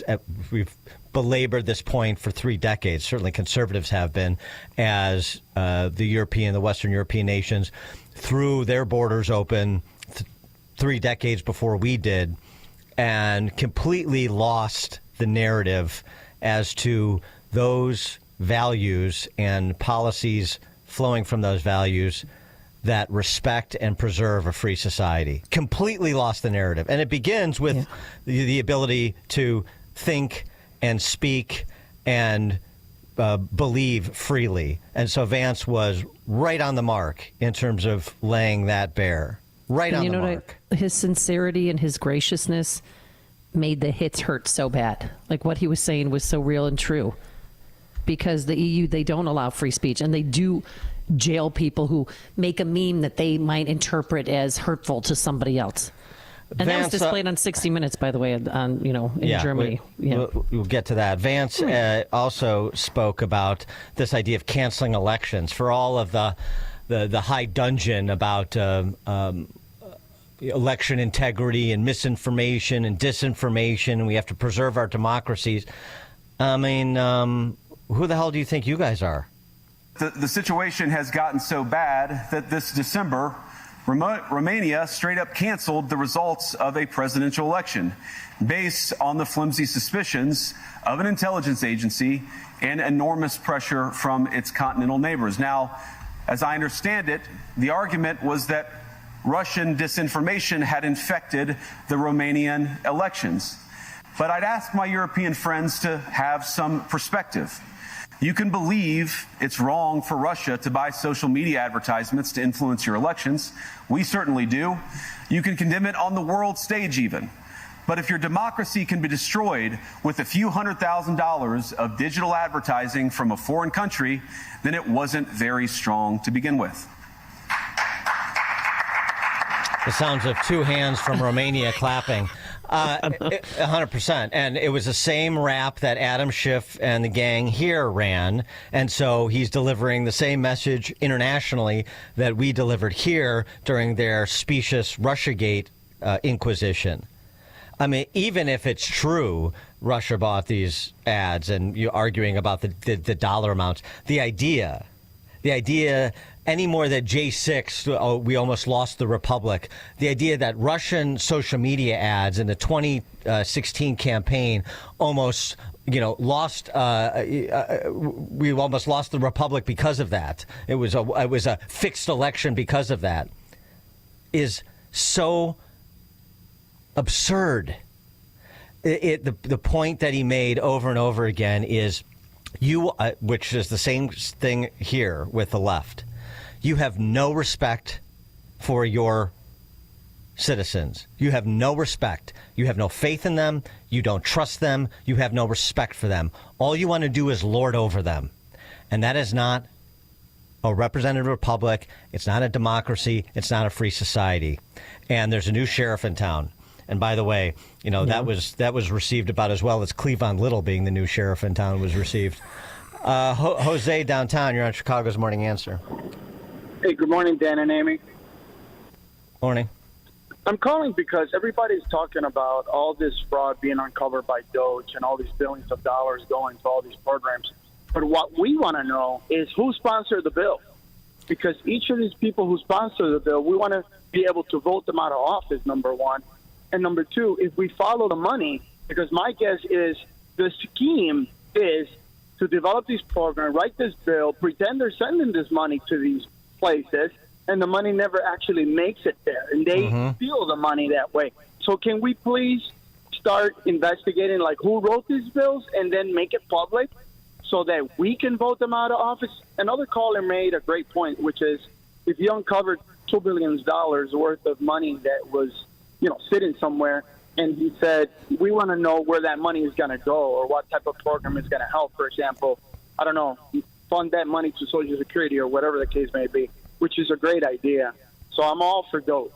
We've belabored this point for 3 decades. Certainly conservatives have been, as the Western European nations threw their borders open 3 decades before we did, and completely lost the narrative as to those values and policies flowing from those values that respect and preserve a free society. Completely lost the narrative. And it begins with the ability to think and speak and believe freely. And so Vance was right on the mark in terms of laying that bare. Right on the mark. His sincerity and his graciousness made the hits hurt so bad. Like what he was saying was so real and true. Because the EU, they don't allow free speech, and they do jail people who make a meme that they might interpret as hurtful to somebody else. And Vance, that was displayed on 60 Minutes, by the way, in Germany. We'll get to that. Vance also spoke about this idea of canceling elections for all of the high dudgeon about election integrity and misinformation and disinformation, and we have to preserve our democracies. I mean, who the hell do you think you guys are? The situation has gotten so bad that this December, Romania straight up canceled the results of a presidential election based on the flimsy suspicions of an intelligence agency and enormous pressure from its continental neighbors. Now, as I understand it, the argument was that Russian disinformation had infected the Romanian elections. But I'd ask my European friends to have some perspective. You can believe it's wrong for Russia to buy social media advertisements to influence your elections. We certainly do. You can condemn it on the world stage even. But if your democracy can be destroyed with a few $100,000 of digital advertising from a foreign country, then it wasn't very strong to begin with. The sounds of two hands from Romania clapping. 100%. And it was the same rap that Adam Schiff and the gang here ran. And so he's delivering the same message internationally that we delivered here during their specious Russiagate inquisition. I mean, even if it's true, Russia bought these ads and you're arguing about the dollar amounts, the idea any more that J6, we almost lost the republic. The idea that Russian social media ads in the 2016 campaign almost, lost. We almost lost the republic because of that. It was a fixed election because of that. Is so absurd. The point that he made over and over again is which is the same thing here with the left. You have no respect for your citizens. You have no respect. You have no faith in them. You don't trust them. You have no respect for them. All you want to do is lord over them. And that is not a representative republic. It's not a democracy. It's not a free society. And there's a new sheriff in town. And by the way, that was received about as well as Cleavon Little being the new sheriff in town was received. Jose downtown, you're on Chicago's Morning Answer. Hey, good morning, Dan and Amy. Morning. I'm calling because everybody's talking about all this fraud being uncovered by Doge and all these billions of dollars going to all these programs. But what we want to know is who sponsored the bill. Because each of these people who sponsor the bill, we want to be able to vote them out of office, number one. And number two, if we follow the money, because my guess is the scheme is to develop these programs, write this bill, pretend they're sending this money to these places, and the money never actually makes it there, and they steal the money that way. So can we please start investigating who wrote these bills and then make it public so that we can vote them out of office? Another caller made a great point, which is if you uncovered $2 billion worth of money that was sitting somewhere, and he said, we want to know where that money is going to go or what type of program is going to help. For example, I don't know, fund that money to Social Security or whatever the case may be, which is a great idea. So I'm all for Doge.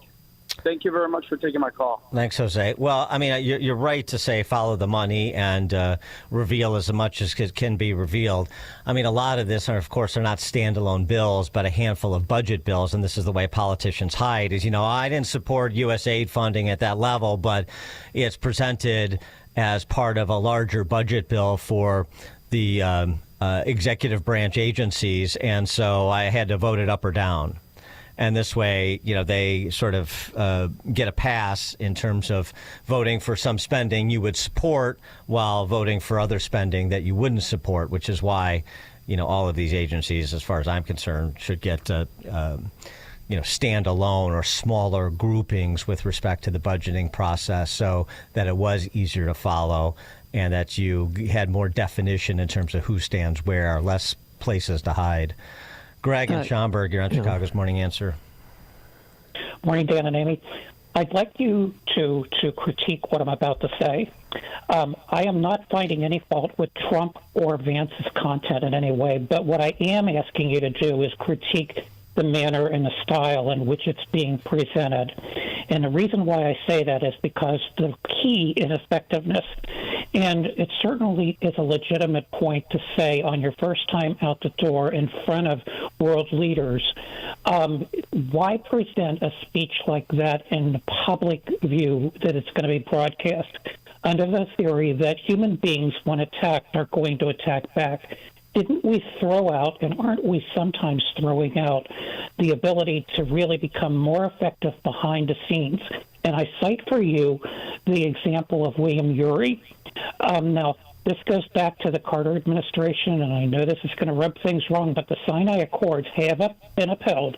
Thank you very much for taking my call. Thanks, Jose. Well, I mean, you're right to say follow the money and reveal as much as can be revealed. I mean, a lot of this, of course, are not standalone bills, but a handful of budget bills. And this is the way politicians hide is, I didn't support U.S. aid funding at that level, but it's presented as part of a larger budget bill for the executive branch agencies. And so I had to vote it up or down. And this way, they sort of get a pass in terms of voting for some spending you would support while voting for other spending that you wouldn't support, which is why, all of these agencies, as far as I'm concerned, should get, standalone or smaller groupings with respect to the budgeting process so that it was easier to follow and that you had more definition in terms of who stands where, less places to hide. Greg and Schaumburg, you're on Chicago's Morning Answer. Morning, Dan and Amy. I'd like you to critique what I'm about to say. I am not finding any fault with Trump or Vance's content in any way, but what I am asking you to do is critique the manner and the style in which it's being presented. And the reason why I say that is because the key is effectiveness. And it certainly is a legitimate point to say on your first time out the door in front of world leaders, why present a speech like that in the public view that it's going to be broadcast under the theory that human beings, when attacked, are going to attack back? Didn't we throw out, and aren't we sometimes throwing out, the ability to really become more effective behind the scenes? And I cite for you the example of William Ury. Now, this goes back to the Carter administration, and I know this is going to rub things wrong, but the Sinai Accords have been upheld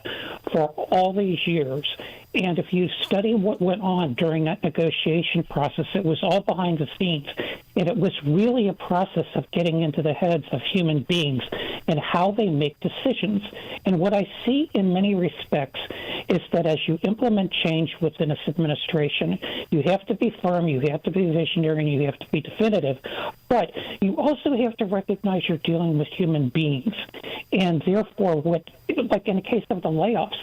for all these years. And if you study what went on during that negotiation process, it was all behind the scenes. And it was really a process of getting into the heads of human beings and how they make decisions. And what I see in many respects is that as you implement change within this administration, you have to be firm, you have to be visionary, and you have to be definitive. But you also have to recognize you're dealing with human beings. And therefore, like in the case of the layoffs,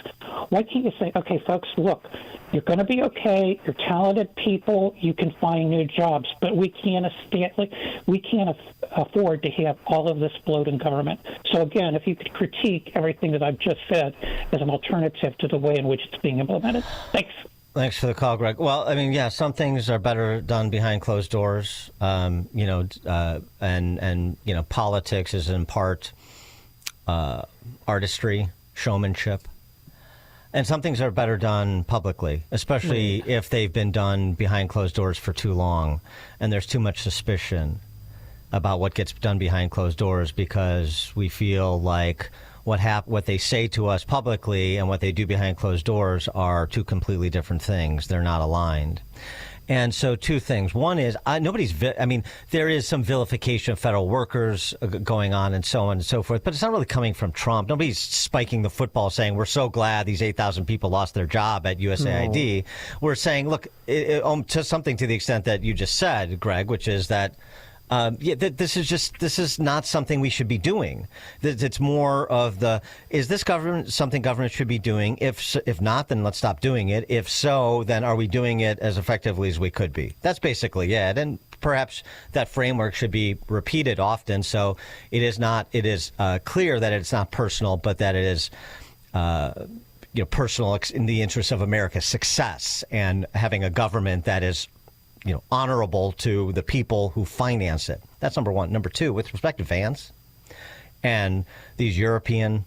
why can't you say, okay, folks, look, You're going to be okay. You're talented people. You can find new jobs, but we can't afford to have all of this bloat in government. So again, if you could critique everything that I've just said as an alternative to the way in which it's being implemented. Thanks. Thanks for the call, Greg. Well, I mean, yeah, some things are better done behind closed doors, and politics is in part artistry, showmanship. And some things are better done publicly, especially if they've been done behind closed doors for too long and there's too much suspicion about what gets done behind closed doors because we feel like what they say to us publicly and what they do behind closed doors are two completely different things. They're not aligned. And so two things. One is there is some vilification of federal workers going on and so on and so forth, but it's not really coming from Trump. Nobody's spiking the football saying we're so glad these 8,000 people lost their job at USAID. No. We're saying, look, to something to the extent that you just said, Greg, which is that this is not something we should be doing. It's more of is this something government should be doing? If not, then let's stop doing it. If so, then are we doing it as effectively as we could be? That's basically it. And perhaps that framework should be repeated often. So it is clear that it's not personal, but that it is personal in the interest of America's success and having a government that is honorable to the people who finance it. That's number one. Number two, with respect to Vance and these European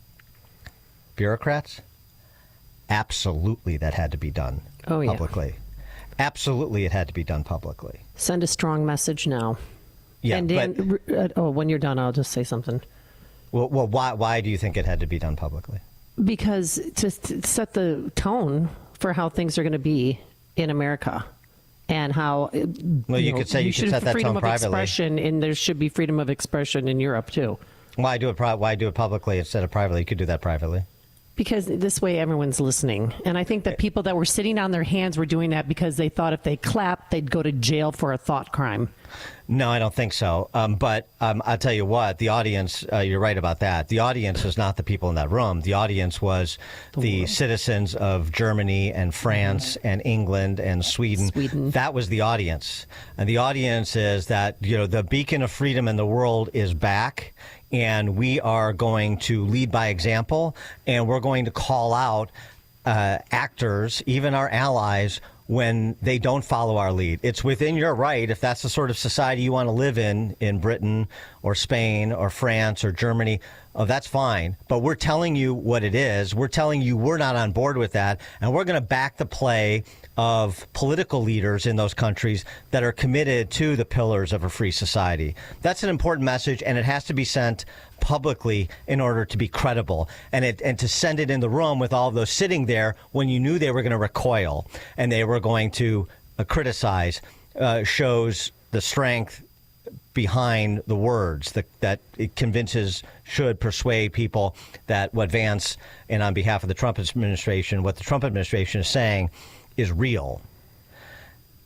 bureaucrats, absolutely that had to be done publicly. Absolutely it had to be done publicly. Send a strong message now. Yeah, and Dan, when you're done, I'll just say something. Well, why do you think it had to be done publicly? Because to set the tone for how things are going to be in America. And how you could say you should set that tone privately. Freedom of expression, and there should be freedom of expression in Europe too. Why do it publicly instead of privately? You could do that privately. Because this way everyone's listening. And I think that people that were sitting on their hands were doing that because they thought if they clapped, they'd go to jail for a thought crime. No, I don't think so. But I'll tell you what, the audience, you're right about that. The audience is not the people in that room. The audience was the citizens of Germany and France and England and Sweden. That was the audience. And the audience is that, the beacon of freedom in the world is back. And we are going to lead by example, and we're going to call out actors, even our allies, when they don't follow our lead. It's within your right, if that's the sort of society you want to live in Britain or Spain or France or Germany, that's fine. But we're telling you what it is. We're telling you we're not on board with that, and we're going to back the play of political leaders in those countries that are committed to the pillars of a free society. That's an important message, and it has to be sent publicly in order to be credible, and to send it in the room with all of those sitting there when you knew they were going to recoil and they were going to criticize shows the strength behind the words that it should persuade people that what Vance and on behalf of the Trump administration, what the Trump administration is saying is real.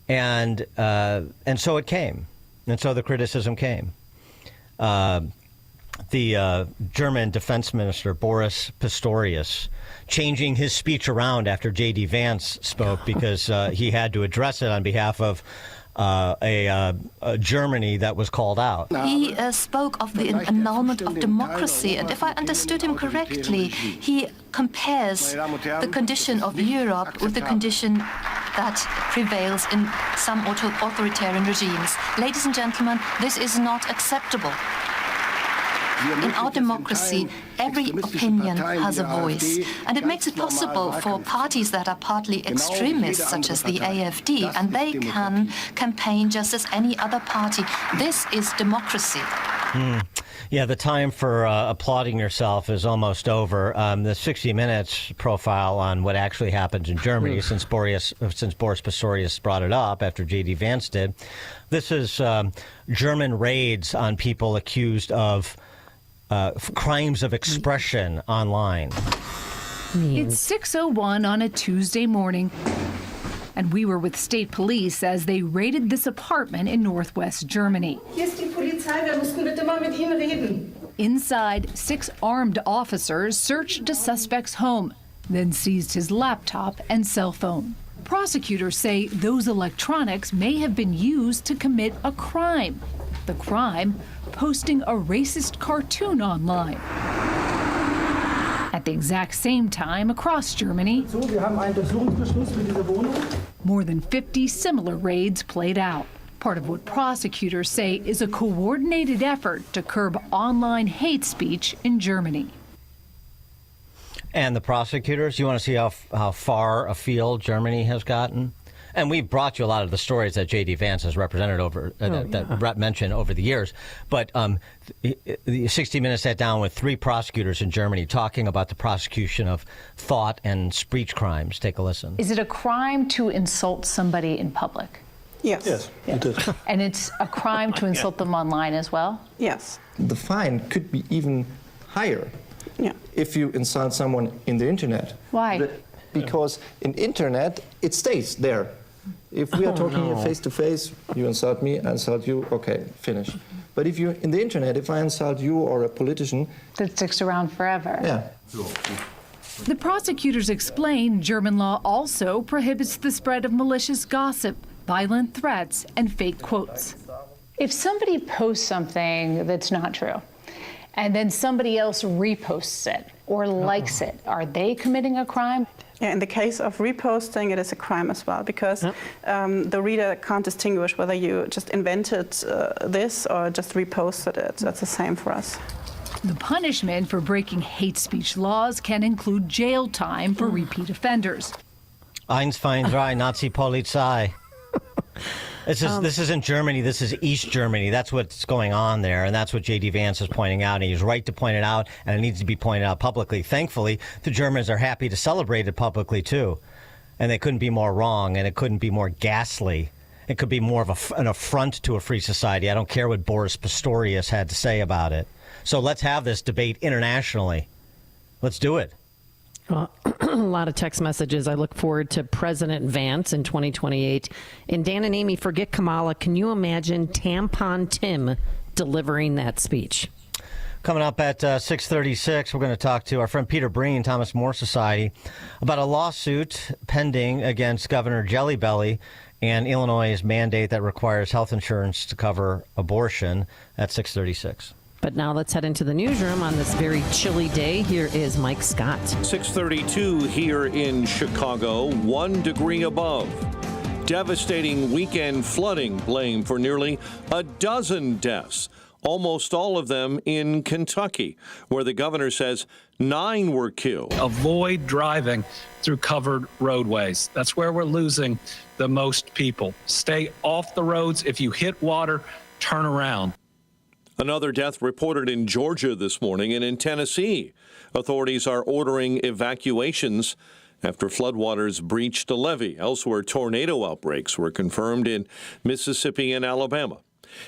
And so it came. And so the criticism came. The German defense minister, Boris Pistorius, changing his speech around after J.D. Vance spoke because he had to address it on behalf of a Germany that was called out. He spoke of the annulment of democracy, and if I understood him correctly, he compares the condition of Europe with the condition that prevails in some authoritarian regimes. Ladies and gentlemen, this is not acceptable. In our democracy, every opinion has a voice, and it makes it possible for parties that are partly extremist, such as the AfD, and they can campaign just as any other party. This is democracy. Yeah, the time for applauding yourself is almost over. The 60 Minutes profile on what actually happened in Germany, since Boris Pistorius brought it up after J.D. Vance did, this is German raids on people accused of crimes of expression online. It's 6:01 on a Tuesday morning, and we were with state police as they raided this apartment in northwest Germany. Inside, 6 armed officers searched a suspect's home, then seized his laptop and cell phone. Prosecutors say those electronics may have been used to commit a crime. The crime, posting a racist cartoon online. At the exact same time across Germany, more than 50 similar raids played out. Part of what prosecutors say is a coordinated effort to curb online hate speech in Germany. And the prosecutors, you want to see how far afield Germany has gotten? And we've brought you a lot of the stories that J.D. Vance has represented that Brett mentioned over the years. But the 60 Minutes sat down with 3 prosecutors in Germany talking about the prosecution of thought and speech crimes. Take a listen. Is it a crime to insult somebody in public? Yes. Yes, it is. And it's a crime to insult them online as well? Yes. The fine could be even higher if you insult someone in the internet. Why? Because in internet, it stays there. If we are talking face to face, you insult me, I insult you, okay, finish. But if you're in the internet, if I insult you or a politician, that sticks around forever. Yeah. The prosecutors explain German law also prohibits the spread of malicious gossip, violent threats, and fake quotes. If somebody posts something that's not true, and then somebody else reposts it or likes it, are they committing a crime? Yeah, in the case of reposting, it is a crime as well, because the reader can't distinguish whether you just invented this or just reposted it. That's the same for us. The punishment for breaking hate speech laws can include jail time for repeat offenders. Eins, fein, drei, Nazi Polizei. This isn't Germany. This is East Germany. That's what's going on there, and that's what J.D. Vance is pointing out, and he's right to point it out, and it needs to be pointed out publicly. Thankfully, the Germans are happy to celebrate it publicly, too, and they couldn't be more wrong, and it couldn't be more ghastly. It could be more of an affront to a free society. I don't care what Boris Pistorius had to say about it. So let's have this debate internationally. Let's do it. A lot of text messages. I look forward to President Vance in 2028. And Dan and Amy, forget Kamala. Can you imagine Tampon Tim delivering that speech? Coming up at 6:36, we're going to talk to our friend Peter Breen, Thomas More Society, about a lawsuit pending against Governor Jelly Belly and Illinois' mandate that requires health insurance to cover abortion at 6:36. But now let's head into the newsroom on this very chilly day. Here is Mike Scott. 6:32 here in Chicago, 1 degree above. Devastating weekend flooding blamed for nearly a dozen deaths, almost all of them in Kentucky, where the governor says 9 were killed. Avoid driving through covered roadways. That's where we're losing the most people. Stay off the roads. If you hit water, turn around. Another death reported in Georgia this morning and in Tennessee. Authorities are ordering evacuations after floodwaters breached a levee. Elsewhere, tornado outbreaks were confirmed in Mississippi and Alabama.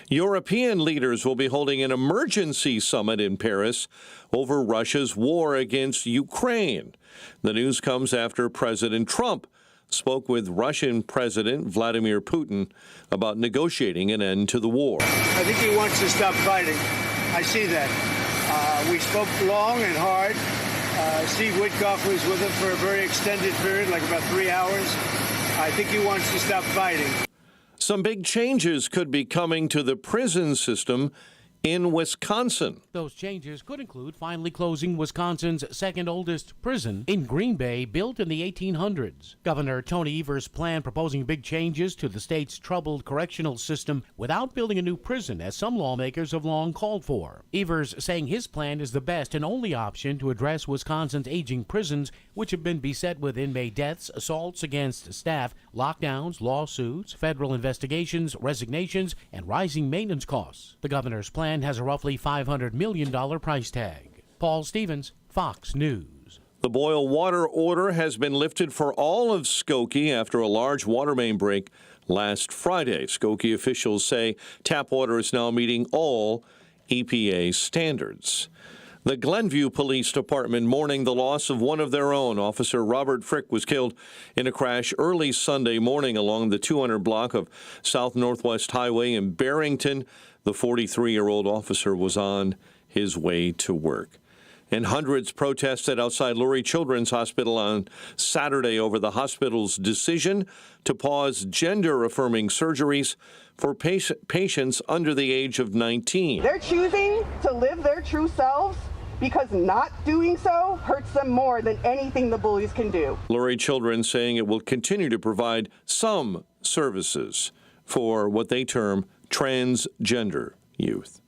European leaders will be holding an emergency summit in Paris over Russia's war against Ukraine. The news comes after President Trump spoke with Russian President Vladimir Putin about negotiating an end to the war. I think he wants to stop fighting. I see that. We spoke long and hard. Steve Witkoff was with him for a very extended period, like about 3 hours. I think he wants to stop fighting. Some big changes could be coming to the prison system in Wisconsin. Those changes could include finally closing Wisconsin's second oldest prison in Green Bay, built in the 1800s. Governor Tony Evers' plan proposing big changes to the state's troubled correctional system without building a new prison, as some lawmakers have long called for. Evers saying his plan is the best and only option to address Wisconsin's aging prisons, which have been beset with inmate deaths, assaults against staff, lockdowns, lawsuits, federal investigations, resignations, and rising maintenance costs. The governor's plan has a roughly $500 million price tag. Paul Stevens, Fox News. The boil water order has been lifted for all of Skokie after a large water main break last Friday. Skokie officials say tap water is now meeting all EPA standards. The Glenview Police Department mourning the loss of one of their own. Officer Robert Frick was killed in a crash early Sunday morning along the 200 block of South Northwest Highway in Barrington. The 43-year-old officer was on his way to work. And hundreds protested outside Lurie Children's Hospital on Saturday over the hospital's decision to pause gender-affirming surgeries for patients under the age of 19. They're choosing to live their true selves because not doing so hurts them more than anything the bullies can do. Lurie Children's saying it will continue to provide some services for what they term transgender youth.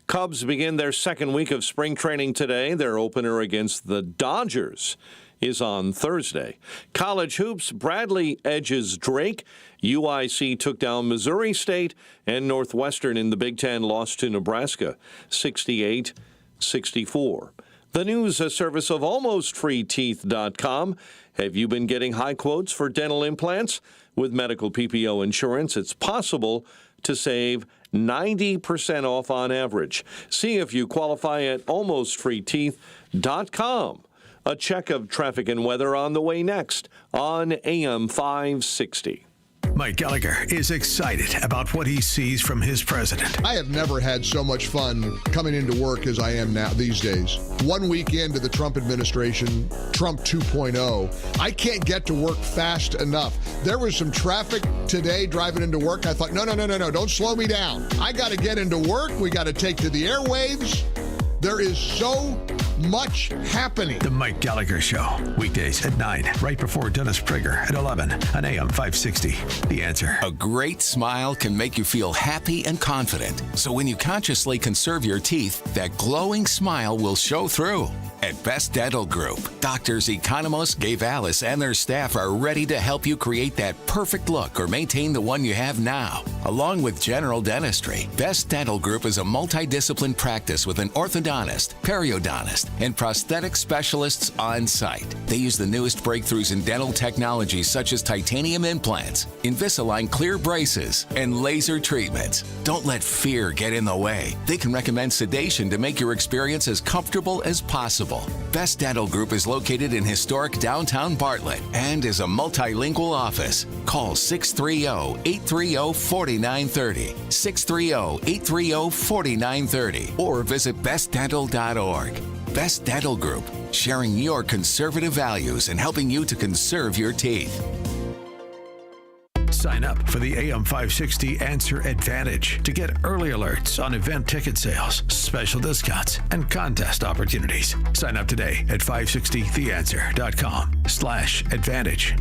Cubs begin their second week of spring training today. Their opener against the Dodgers is on Thursday. College hoops, Bradley edges Drake. UIC took down Missouri State, and Northwestern in the Big Ten lost to Nebraska 68-64. The news, a service of AlmostFreeTeeth.com. Have you been getting high quotes for dental implants? With medical PPO insurance, it's possible to save 90% off on average. See if you qualify at AlmostFreeTeeth.com. A check of traffic and weather on the way next on AM 560. Mike Gallagher is excited about what he sees from his president. I have never had so much fun coming into work as I am now these days. 1 week into the Trump administration, Trump 2.0, I can't get to work fast enough. There was some traffic today driving into work. I thought, no, don't slow me down. I got to get into work. We got to take to the airwaves. There is so much happening. The Mike Gallagher Show, weekdays at 9, right before Dennis Prager at 11 on AM 560. The Answer. A great smile can make you feel happy and confident. So when you consciously conserve your teeth, that glowing smile will show through. At Best Dental Group, doctors Economos, Gavalis, and their staff are ready to help you create that perfect look or maintain the one you have now. Along with general dentistry, Best Dental Group is a multidiscipline practice with an orthodontist, periodontist, and prosthetic specialists on site. They use the newest breakthroughs in dental technology such as titanium implants, Invisalign clear braces, and laser treatments. Don't let fear get in the way. They can recommend sedation to make your experience as comfortable as possible. Best Dental Group is located in historic downtown Bartlett and is a multilingual office. Call 630-830-4930, 630-830-4930, or visit bestdental.org. Best Dental Group, sharing your conservative values and helping you to conserve your teeth. Sign up for the AM 560 Answer Advantage to get early alerts on event ticket sales, special discounts, and contest opportunities. Sign up today at 560theanswer.com/advantage.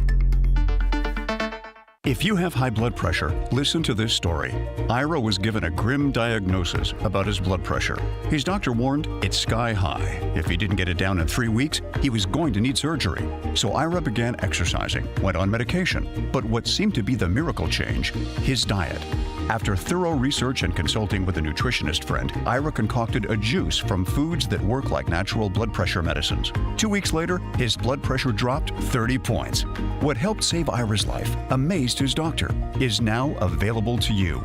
If you have high blood pressure, listen to this story. Ira was given a grim diagnosis about his blood pressure. His doctor warned it's sky high. If he didn't get it down in 3 weeks, he was going to need surgery. So Ira began exercising, went on medication. But what seemed to be the miracle change, his diet. After thorough research and consulting with a nutritionist friend, Ira concocted a juice from foods that work like natural blood pressure medicines. 2 weeks later, his blood pressure dropped 30 points. What helped save Ira's life, amazed his doctor, is now available to you.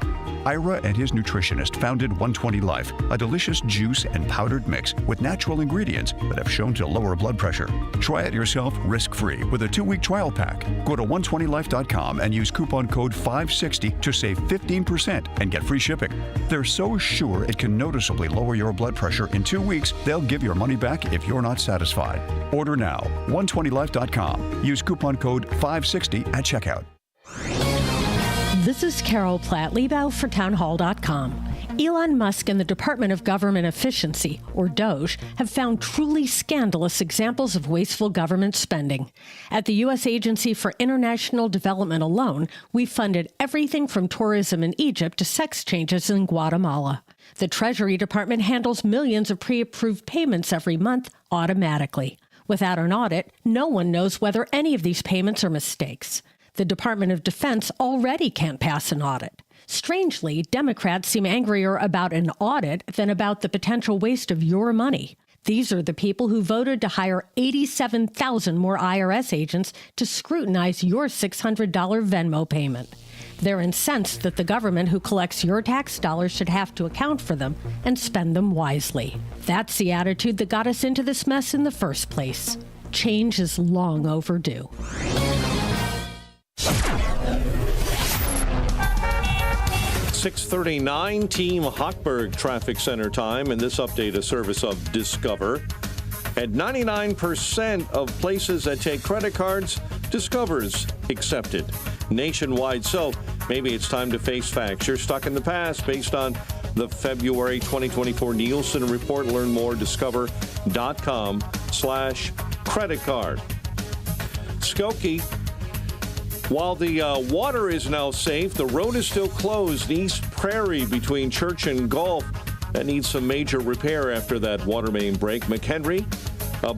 Ira and his nutritionist founded 120 Life, a delicious juice and powdered mix with natural ingredients that have shown to lower blood pressure. Try it yourself risk-free with a 2-week trial pack. Go to 120life.com and use coupon code 560 to save 15% and get free shipping. They're so sure it can noticeably lower your blood pressure in 2 weeks, they'll give your money back if you're not satisfied. Order now, 120life.com. Use coupon code 560 at checkout. This is Carol Platt-Liebau for townhall.com. Elon Musk and the Department of Government Efficiency, or DOGE, have found truly scandalous examples of wasteful government spending. At the U.S. Agency for International Development alone, we funded everything from tourism in Egypt to sex changes in Guatemala. The Treasury Department handles millions of pre-approved payments every month automatically. Without an audit, no one knows whether any of these payments are mistakes. The Department of Defense already can't pass an audit. Strangely, Democrats seem angrier about an audit than about the potential waste of your money. These are the people who voted to hire 87,000 more IRS agents to scrutinize your $600 Venmo payment. They're incensed that the government who collects your tax dollars should have to account for them and spend them wisely. That's the attitude that got us into this mess in the first place. Change is long overdue. 6:39 Team Hochberg Traffic Center time, and this update a service of Discover. At 99% of places that take credit cards, Discover's accepted nationwide. So maybe it's time to face facts. You're stuck in the past based on the February 2024 Nielsen report. Learn more, discover.com/credit card. Skokie, while the water is now safe, the road is still closed in East Prairie between Church and Gulf. That needs some major repair after that water main break. McHenry,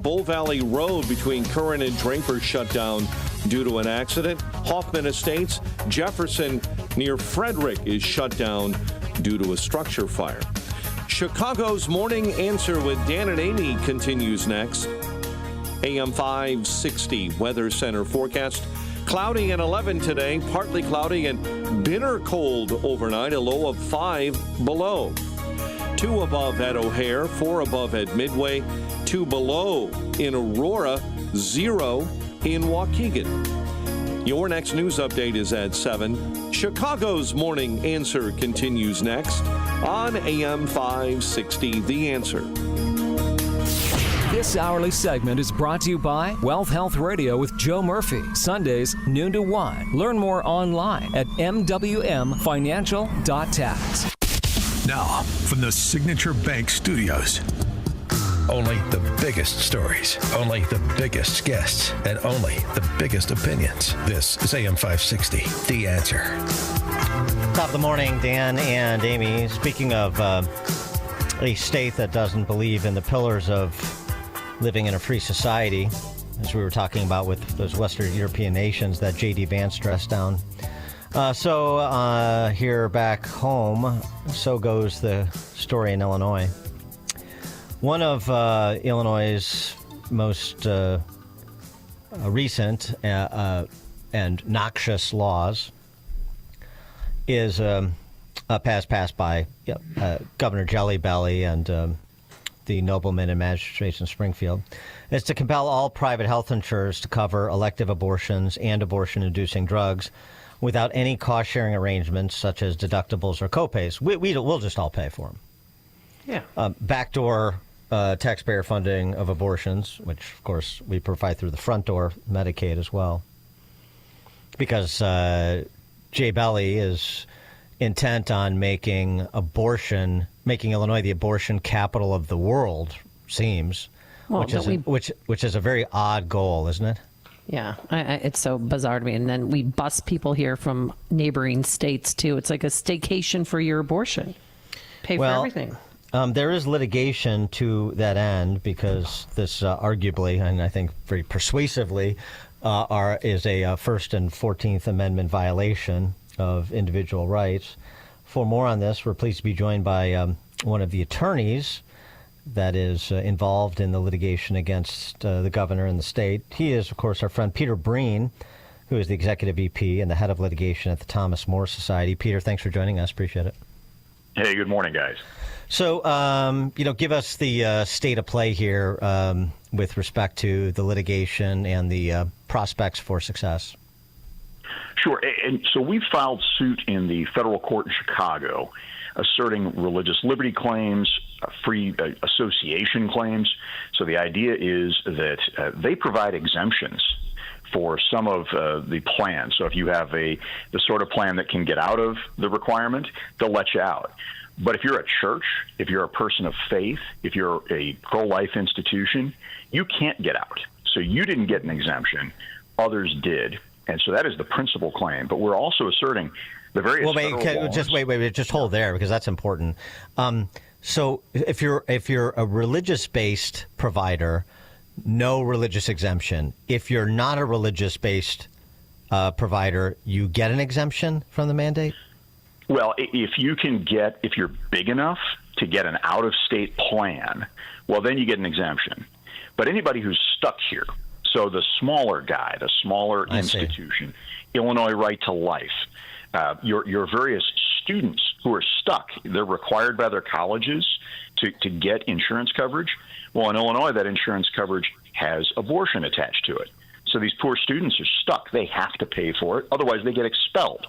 Bull Valley Road between Curran and Draper shut down due to an accident. Hoffman Estates, Jefferson near Frederick is shut down due to a structure fire. Chicago's Morning Answer with Dan and Amy continues next. AM 560 Weather Center forecast. Cloudy at 11 today, partly cloudy and bitter cold overnight, a low of 5 below. 2 above at O'Hare, 4 above at Midway, 2 below in Aurora, 0 in Waukegan. Your next news update is at 7. Chicago's Morning Answer continues next on AM 560, The Answer. This hourly segment is brought to you by Wealth Health Radio with Joe Murphy, Sundays, noon to 1. Learn more online at mwmfinancial.tax. Now, from the Signature Bank Studios. Only the biggest stories, only the biggest guests, and only the biggest opinions. This is AM 560, The Answer. Top of the morning, Dan and Amy. Speaking of a state that doesn't believe in the pillars of living in a free society, as we were talking about with those Western European nations that J.D. Vance dressed down. So here back home, so goes the story in Illinois. One of Illinois' most recent and noxious laws is passed by Governor Jelly Belly and the noblemen and magistrates in Springfield. It's to compel all private health insurers to cover elective abortions and abortion-inducing drugs without any cost-sharing arrangements such as deductibles or copays. We'll just all pay for them. Yeah. Backdoor taxpayer funding of abortions, which, of course, we provide through the front door, Medicaid as well. Because Jay Belly is intent on making Illinois the abortion capital of the world, seems, well, which is a very odd goal, isn't it? Yeah, it's so bizarre to me. And then we bus people here from neighboring states, too. It's like a staycation for your abortion. Pay for everything. There is litigation to that end because this arguably, and I think very persuasively, is a First and 14th Amendment violation of individual rights. For more on this, we're pleased to be joined by one of the attorneys that is involved in the litigation against the governor and the state. He is, of course, our friend Peter Breen, who is the executive VP and the head of litigation at the Thomas More Society. Peter, thanks for joining us. Appreciate it. Hey, good morning, guys. So, give us the state of play here with respect to the litigation and the prospects for success. Sure. And so we filed suit in the federal court in Chicago asserting religious liberty claims, free association claims. So the idea is that they provide exemptions for some of the plans. So if you have the sort of plan that can get out of the requirement, they'll let you out. But if you're a church, if you're a person of faith, if you're a pro-life institution, you can't get out. So you didn't get an exemption, others did. And so that is the principal claim. But we're also asserting the various just hold there because that's important. So if you're a religious-based provider, no religious exemption. If you're not a religious-based provider, you get an exemption from the mandate? Well, if you're big enough to get an out-of-state plan, well, then you get an exemption. But anybody who's stuck here, so the smaller guy, the smaller institution, Illinois Right to Life, your various students who are stuck, they're required by their colleges to get insurance coverage. Well, in Illinois, that insurance coverage has abortion attached to it. So these poor students are stuck. They have to pay for it. Otherwise, they get expelled.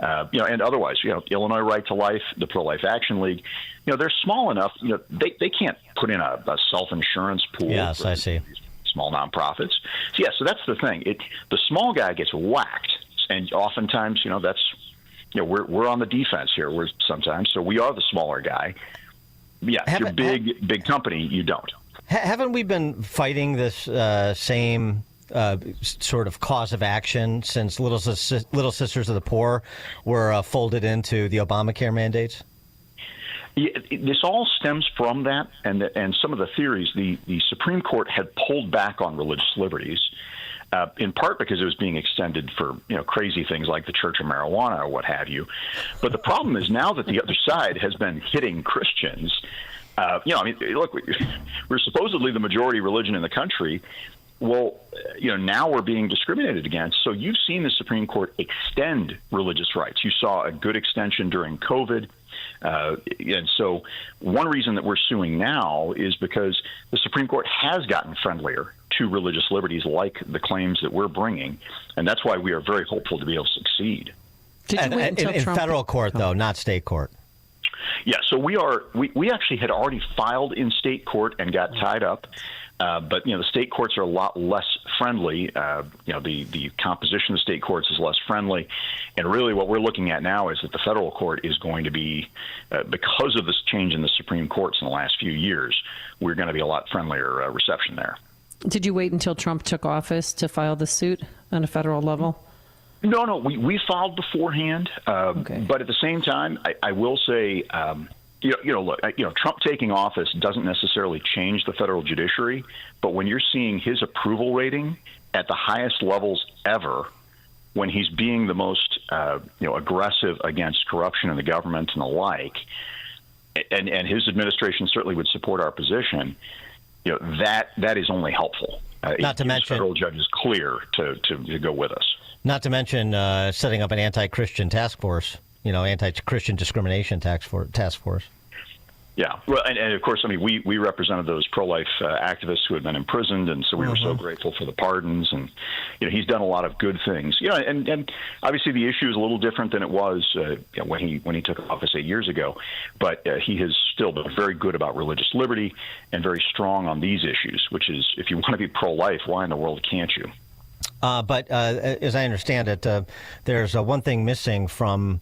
and otherwise, Illinois Right to Life, the Pro-Life Action League, they're small enough, they can't put in a self-insurance pool. Yes, I see. Small nonprofits. So that's the thing. The small guy gets whacked, and oftentimes, that's, we're on the defense here. So we are the smaller guy. Yeah, if you're big company, you don't. Haven't we been fighting this same sort of cause of action since Little Sisters of the Poor were folded into the Obamacare mandates? Yeah, this all stems from that, and some of the theories. The Supreme Court had pulled back on religious liberties, in part because it was being extended for crazy things like the Church of Marijuana or what have you. But the problem is now that the other side has been hitting Christians. Look, we're supposedly the majority religion in the country. Well, now we're being discriminated against. So you've seen the Supreme Court extend religious rights. You saw a good extension during COVID. And so one reason that we're suing now is because the Supreme Court has gotten friendlier to religious liberties like the claims that we're bringing. And that's why we are very hopeful to be able to succeed. In federal court, though, not state court. Yeah, so we actually had already filed in state court and got tied up. But the state courts are a lot less friendly. The composition of state courts is less friendly, and really what we're looking at now is that the federal court is going to be, because of this change in the Supreme Courts in the last few years, we're going to be a lot friendlier reception there. Did you wait until Trump took office to file the suit on a federal level? No, we filed beforehand, but at the same time, I will say. Trump taking office doesn't necessarily change the federal judiciary, but when you're seeing his approval rating at the highest levels ever, when he's being the most, aggressive against corruption in the government and the like, and his administration certainly would support our position, that is only helpful. Not to mention, federal judges clear to go with us. Not to mention setting up an anti-Christian task force. Anti-Christian discrimination task force. Yeah, well, and of course, we represented those pro-life activists who had been imprisoned, and so we were so grateful for the pardons. And he's done a lot of good things. And obviously the issue is a little different than it was when he took office 8 years ago. But he has still been very good about religious liberty and very strong on these issues. Which is, if you want to be pro-life, why in the world can't you? But as I understand it, there's one thing missing from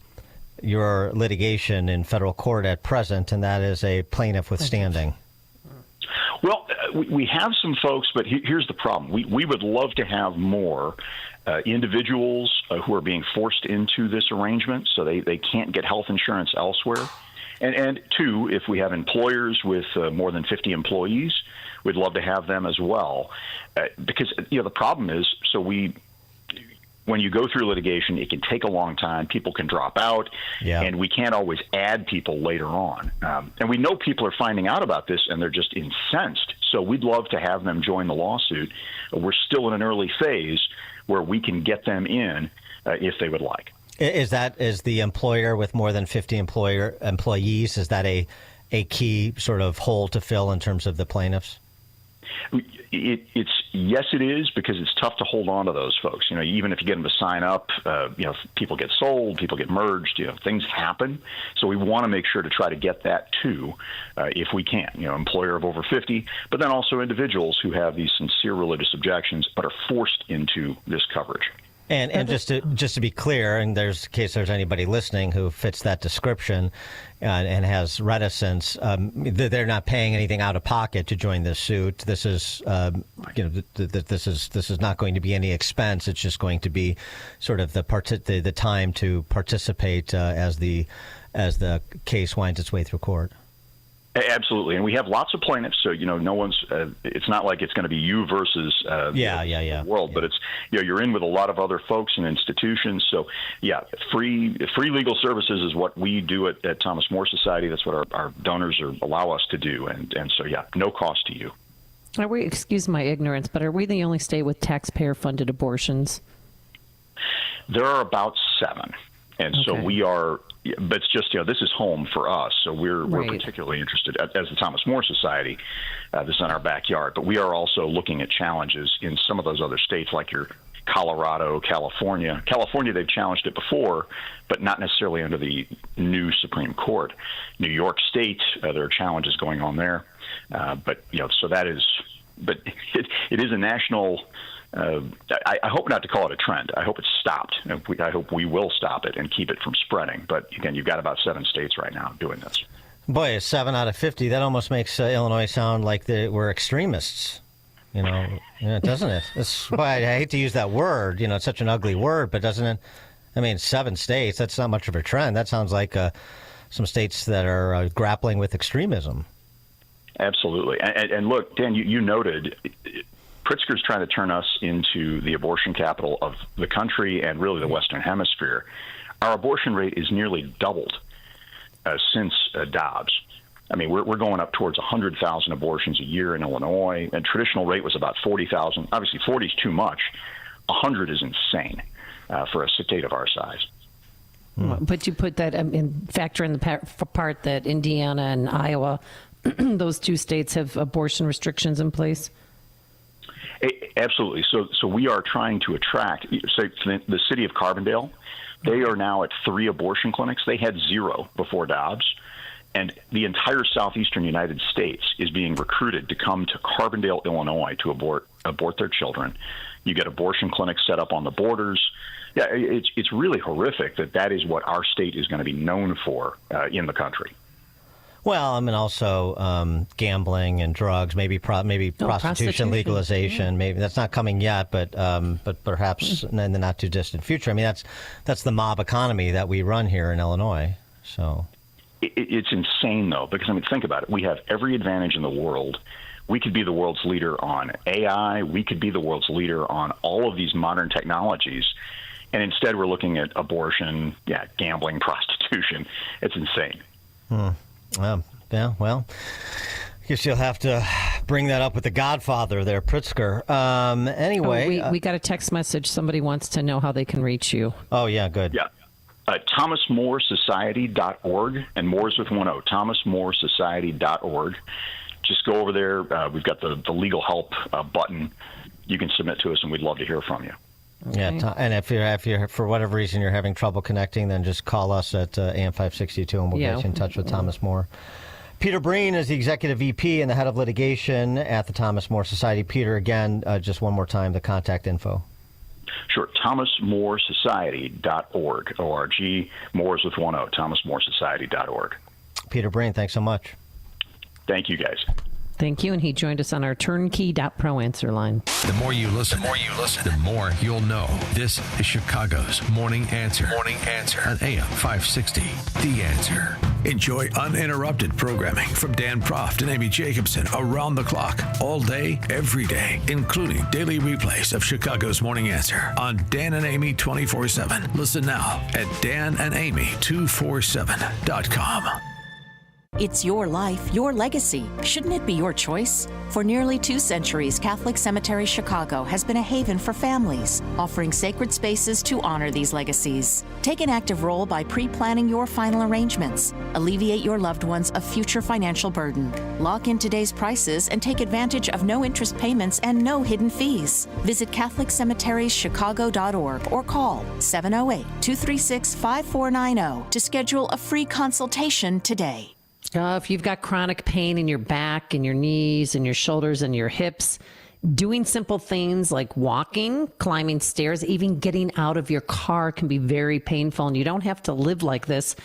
your litigation in federal court at present, and that is a plaintiff with standing. Well, we have some folks, but here's the problem. We would love to have more individuals who are being forced into this arrangement, so they can't get health insurance elsewhere. And two, if we have employers with more than 50 employees, we'd love to have them as well. Because the problem is, when you go through litigation, it can take a long time. People can drop out, and we can't always add people later on. And we know people are finding out about this, and they're just incensed. So we'd love to have them join the lawsuit. We're still in an early phase where we can get them in if they would like. Is the employer with more than 50 employees, is that a key sort of hole to fill in terms of the plaintiffs? Yes, it is, because it's tough to hold on to those folks. Even if you get them to sign up, people get sold, people get merged, things happen. So we want to make sure to try to get that too, if we can. Employer of over 50, but then also individuals who have these sincere religious objections but are forced into this coverage. And just to be clear, in case there's anybody listening who fits that description and has reticence, they're not paying anything out of pocket to join this suit. This is, this is not going to be any expense. It's just going to be sort of the time to participate as the case winds its way through court. Absolutely, and we have lots of plaintiffs, so no one's. It's not like it's going to be you versus the world, but it's you're in with a lot of other folks and institutions. So free legal services is what we do at Thomas More Society. That's what our donors allow us to do, and so no cost to you. Excuse my ignorance, but are we the only state with taxpayer-funded abortions? There are about 7, and so we are. But it's just, this is home for us, so we're particularly interested, as the Thomas More Society, this is in our backyard. But we are also looking at challenges in some of those other states, like your Colorado, California. California, they've challenged it before, but not necessarily under the new Supreme Court. New York State, there are challenges going on there. But it is a national. I hope not to call it a trend. I hope it's stopped. I hope we will stop it and keep it from spreading. But again, you've got about 7 states right now doing this. Boy, 7 out of 50. That almost makes Illinois sound like we're extremists. Doesn't it? That's why I hate to use that word. It's such an ugly word, but doesn't it? I mean, 7 states. That's not much of a trend. That sounds like some states that are grappling with extremism. Absolutely. And look, Dan, you noted Pritzker's trying to turn us into the abortion capital of the country and really the Western Hemisphere. Our abortion rate is nearly doubled since Dobbs. I mean, we're going up towards 100,000 abortions a year in Illinois. And traditional rate was about 40,000. Obviously, 40 is too much. 100 is insane for a state of our size. But you put that factor in the part that Indiana and Iowa, those 2 states have abortion restrictions in place. Absolutely. So we are trying to attract, say, the city of Carbondale. They are now at 3 abortion clinics. They had 0 before Dobbs. And the entire southeastern United States is being recruited to come to Carbondale, Illinois, to abort their children. You get abortion clinics set up on the borders. Yeah, it's really horrific that is what our state is going to be known for in the country. Well, I mean, also gambling and drugs, maybe prostitution legalization. Maybe that's not coming yet, but perhaps in the not too distant future. I mean, that's the mob economy that we run here in Illinois. So it's insane, though, because I mean, think about it. We have every advantage in the world. We could be the world's leader on AI. We could be the world's leader on all of these modern technologies. And instead, we're looking at abortion, gambling, prostitution. It's insane. Yeah, well, I guess you'll have to bring that up with the Godfather there, Pritzker. Anyway. We got a text message. Somebody wants to know how they can reach you. Oh, yeah, good. Yeah. ThomasMoreSociety.org, and Moore's with 1 O, ThomasMoreSociety.org. Just go over there. We've got the legal help button. You can submit to us, and we'd love to hear from you. Okay. Yeah, and if you're for whatever reason you're having trouble connecting, then just call us at AM 562, and we'll get you in touch with Thomas More. Peter Breen is the Executive VP and the Head of Litigation at the Thomas More Society. Peter, again, just one more time, the contact info. Sure, ThomasMoreSociety.org, O-R-G, Moore's with 1 O, ThomasMoreSociety.org. Peter Breen, thanks so much. Thank you, guys. Thank you, and he joined us on our turnkey.pro answer line. The more you listen, the more you'll know. This is Chicago's Morning Answer. Morning Answer on AM 560. The Answer. Enjoy uninterrupted programming from Dan Proft and Amy Jacobson around the clock, all day, every day, including daily replays of Chicago's Morning Answer on Dan and Amy 24/7. Listen now at danandamy247.com. It's your life, your legacy. Shouldn't it be your choice? For nearly 2 centuries, Catholic Cemetery Chicago has been a haven for families, offering sacred spaces to honor these legacies. Take an active role by pre-planning your final arrangements. Alleviate your loved ones a future financial burden. Lock in today's prices and take advantage of no interest payments and no hidden fees. Visit CatholicCemeteriesChicago.org or call 708-236-5490 to schedule a free consultation today. If you've got chronic pain in your back and your knees and your shoulders and your hips, doing simple things like walking, climbing stairs, even getting out of your car can be very painful. And you don't have to live like this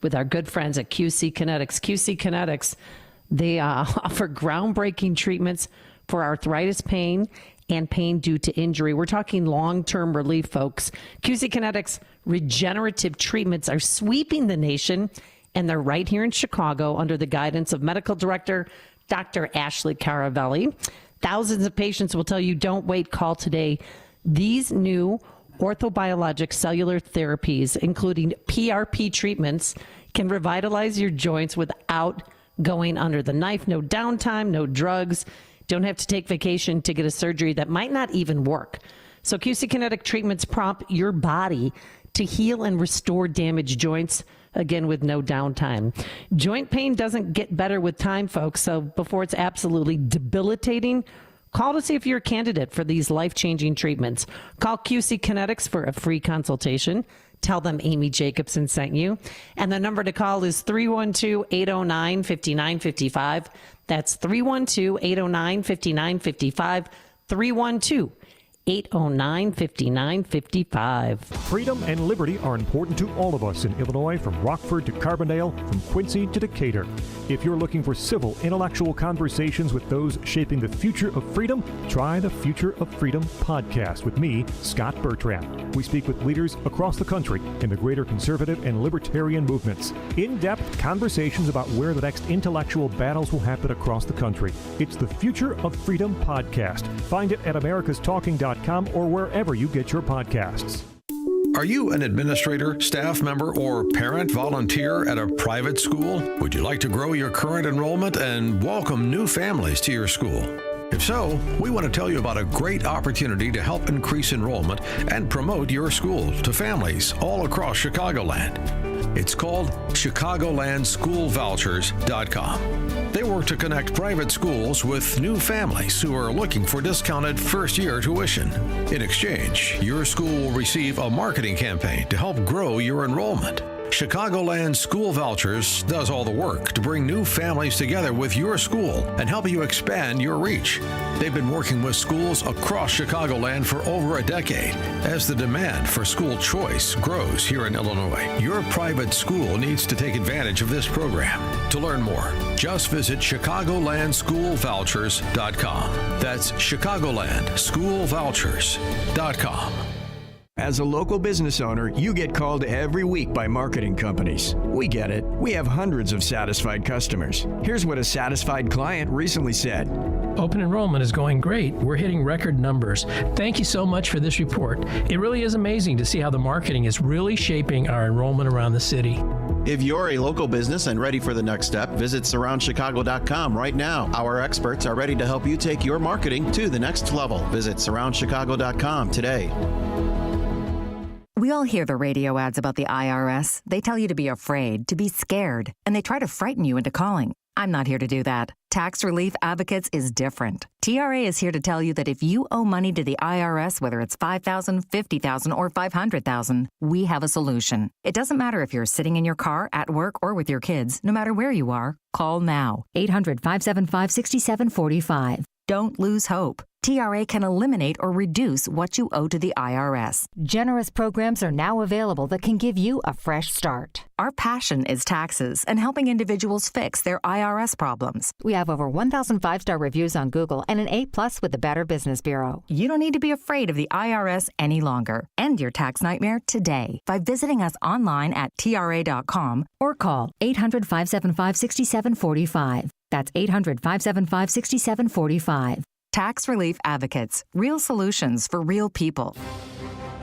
with our good friends at QC Kinetics. QC Kinetics, they offer groundbreaking treatments for arthritis pain and pain due to injury. We're talking long-term relief, folks. QC Kinetics regenerative treatments are sweeping the nation, and they're right here in Chicago under the guidance of Medical Director Dr. Ashley Caravelli. Thousands of patients will tell you, don't wait, call today. These new orthobiologic cellular therapies, including PRP treatments, can revitalize your joints without going under the knife. No downtime, no drugs. Don't have to take vacation to get a surgery that might not even work. So QC Kinetic treatments prompt your body to heal and restore damaged joints, again, with no downtime. Joint pain doesn't get better with time, folks, so before it's absolutely debilitating, Call to see if you're a candidate for these life-changing treatments. Call QC Kinetics for a free consultation. Tell them Amy Jacobson sent you. And the number to call is 312-809-5955. That's 312-809-5955. 312-809-5955. Freedom and liberty are important to all of us in Illinois, from Rockford to Carbondale, from Quincy to Decatur. If you're looking for civil, intellectual conversations with those shaping the future of freedom, try the Future of Freedom podcast with me, Scott Bertrand. We speak with leaders across the country in the greater conservative and libertarian movements. In-depth conversations about where the next intellectual battles will happen across the country. It's the Future of Freedom podcast. Find it at americastalking.com or wherever you get your podcasts. Are you an administrator, staff member, or parent volunteer at a private school? Would you like to grow your current enrollment and welcome new families to your school? If so, we want to tell you about a great opportunity to help increase enrollment and promote your school to families all across Chicagoland. It's called ChicagolandSchoolVouchers.com. They work to connect private schools with new families who are looking for discounted first-year tuition. In exchange, your school will receive a marketing campaign to help grow your enrollment. Chicagoland School Vouchers does all the work to bring new families together with your school and help you expand your reach. They've been working with schools across Chicagoland for over a decade. As the demand for school choice grows here in Illinois, your private school needs to take advantage of this program. To learn more, just visit ChicagolandSchoolVouchers.com. That's ChicagolandSchoolVouchers.com. As a local business owner, you get called every week by marketing companies. We get it. We have hundreds of satisfied customers. Here's what a satisfied client recently said. Open enrollment is going great. We're hitting record numbers. Thank you so much for this report. It really is amazing to see how the marketing is really shaping our enrollment around the city. If you're a local business and ready for the next step, visit SurroundChicago.com right now. Our experts are ready to help you take your marketing to the next level. Visit SurroundChicago.com today. We all hear the radio ads about the IRS. They tell you to be afraid, to be scared, and they try to frighten you into calling. I'm not here to do that. Tax Relief Advocates is different. TRA is here to tell you that if you owe money to the IRS, whether it's $5,000, $50,000, or $500,000, we have a solution. It doesn't matter if you're sitting in your car, at work, or with your kids. No matter where you are, call now. 800-575-6745. Don't lose hope. TRA can eliminate or reduce what you owe to the IRS. Generous programs are now available that can give you a fresh start. Our passion is taxes and helping individuals fix their IRS problems. We have over 1,000 5-star reviews on Google and an A+ with the Better Business Bureau. You don't need to be afraid of the IRS any longer. End your tax nightmare today by visiting us online at TRA.com or call 800-575-6745. That's 800-575-6745. Tax Relief Advocates. Real solutions for real people.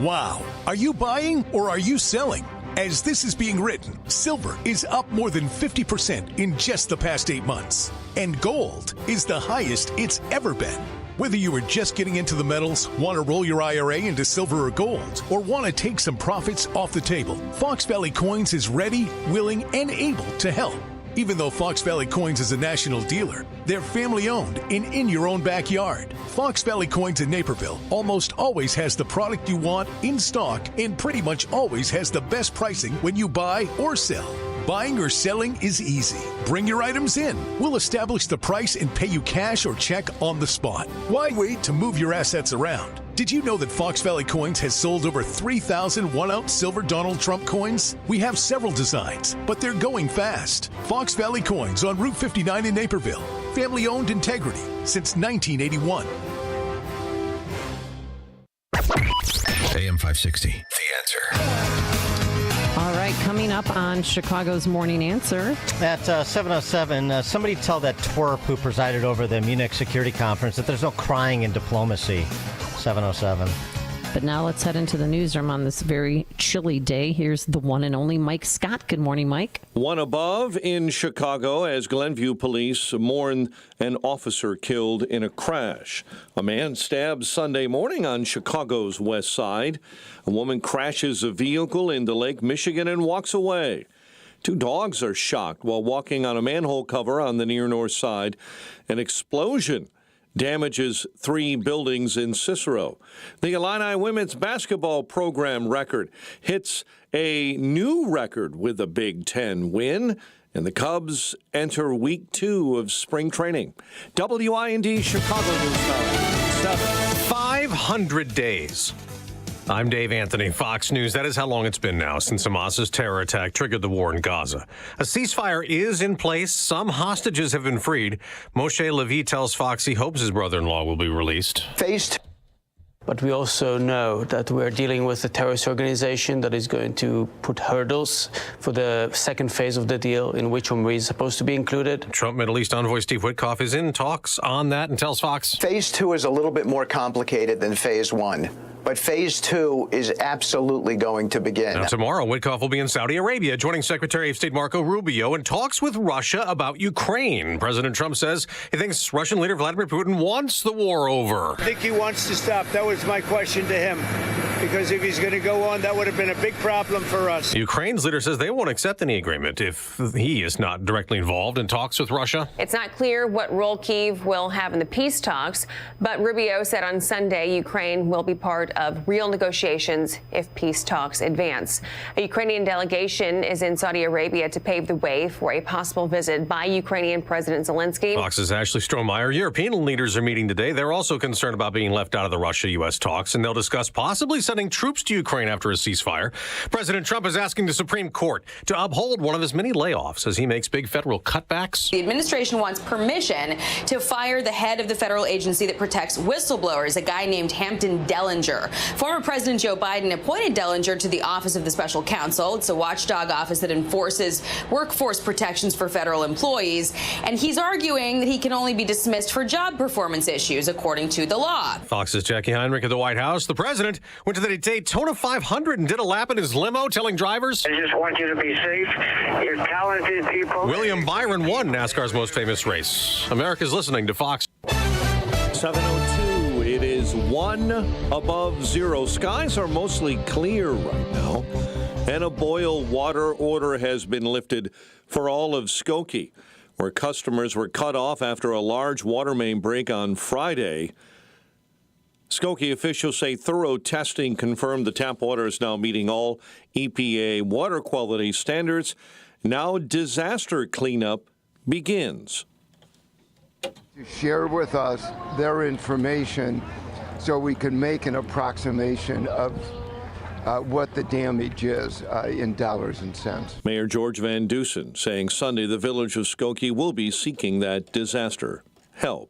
Wow. Are you buying or are you selling? As this is being written, silver is up more than 50% in just the past 8 months. And gold is the highest it's ever been. Whether you are just getting into the metals, want to roll your IRA into silver or gold, or want to take some profits off the table, Fox Valley Coins is ready, willing, and able to help. Even though Fox Valley Coins is a national dealer, they're family-owned and in your own backyard. Fox Valley Coins in Naperville almost always has the product you want in stock and pretty much always has the best pricing when you buy or sell. Buying or selling is easy. Bring your items in. We'll establish the price and pay you cash or check on the spot. Why wait to move your assets around? Did you know that Fox Valley Coins has sold over 3,000 1-ounce silver Donald Trump coins? We have several designs, but they're going fast. Fox Valley Coins on Route 59 in Naperville. Family-owned integrity since 1981. AM 560, The Answer. All right, coming up on Chicago's Morning Answer. At 7:07, somebody tell that twerp who presided over the Munich Security Conference that there's no crying in diplomacy. 7:07. But now let's head into the newsroom on this very chilly day. Here's the one and only Mike Scott. Good morning, Mike. One above in Chicago as Glenview police mourn an officer killed in a crash. A man stabbed Sunday morning on Chicago's west side. A woman crashes a vehicle into Lake Michigan and walks away. 2 dogs are shocked while walking on a manhole cover on the near north side. An explosion damages 3 buildings in Cicero. The Illini women's basketball program record hits a new record with a Big Ten win, and the Cubs enter week 2 of spring training. WIND Chicago News Time, 500 days. I'm Dave Anthony, Fox News. That is how long it's been now since Hamas's terror attack triggered the war in Gaza. A ceasefire is in place. Some hostages have been freed. Moshe Levi tells Fox he hopes his brother-in-law will be released. But we also know that we're dealing with a terrorist organization that is going to put hurdles for the second phase of the deal, in which Omri is supposed to be included. Trump Middle East envoy Steve Witkoff is in talks on that and tells Fox. Phase 2 is a little bit more complicated than Phase 1. But Phase 2 is absolutely going to begin. Now, tomorrow, Witkoff will be in Saudi Arabia, joining Secretary of State Marco Rubio in talks with Russia about Ukraine. President Trump says he thinks Russian leader Vladimir Putin wants the war over. I think he wants to stop. That was my question to him. Because if he's going to go on, that would have been a big problem for us. Ukraine's leader says they won't accept any agreement if he is not directly involved in talks with Russia. It's not clear what role Kyiv will have in the peace talks, but Rubio said on Sunday Ukraine will be part of real negotiations if peace talks advance. A Ukrainian delegation is in Saudi Arabia to pave the way for a possible visit by Ukrainian President Zelensky. Fox's Ashley Strohmeyer. European leaders are meeting today. They're also concerned about being left out of the Russia-U.S. talks, and they'll discuss possibly sending troops to Ukraine after a ceasefire. President Trump is asking the Supreme Court to uphold one of his many layoffs as he makes big federal cutbacks. The administration wants permission to fire the head of the federal agency that protects whistleblowers, a guy named Hampton Dellinger. Former President Joe Biden appointed Dellinger to the Office of the Special Counsel. It's a watchdog office that enforces workforce protections for federal employees. And he's arguing that he can only be dismissed for job performance issues, according to the law. Fox's Jackie Heinrich at the White House. The president went to the Daytona 500 and did a lap in his limo, telling drivers, I just want you to be safe. You're talented people. William Byron won NASCAR's most famous race. America's listening to Fox. 7:02. It is 1 above 0. Skies are mostly clear right now, and a boil water order has been lifted for all of Skokie, where customers were cut off after a large water main break on Friday. Skokie officials say thorough testing confirmed the tap water is now meeting all EPA water quality standards. Now disaster cleanup begins. To share with us their information so we can make an approximation of what the damage is in dollars and cents. Mayor George Van Dusen saying Sunday the village of Skokie will be seeking that disaster help.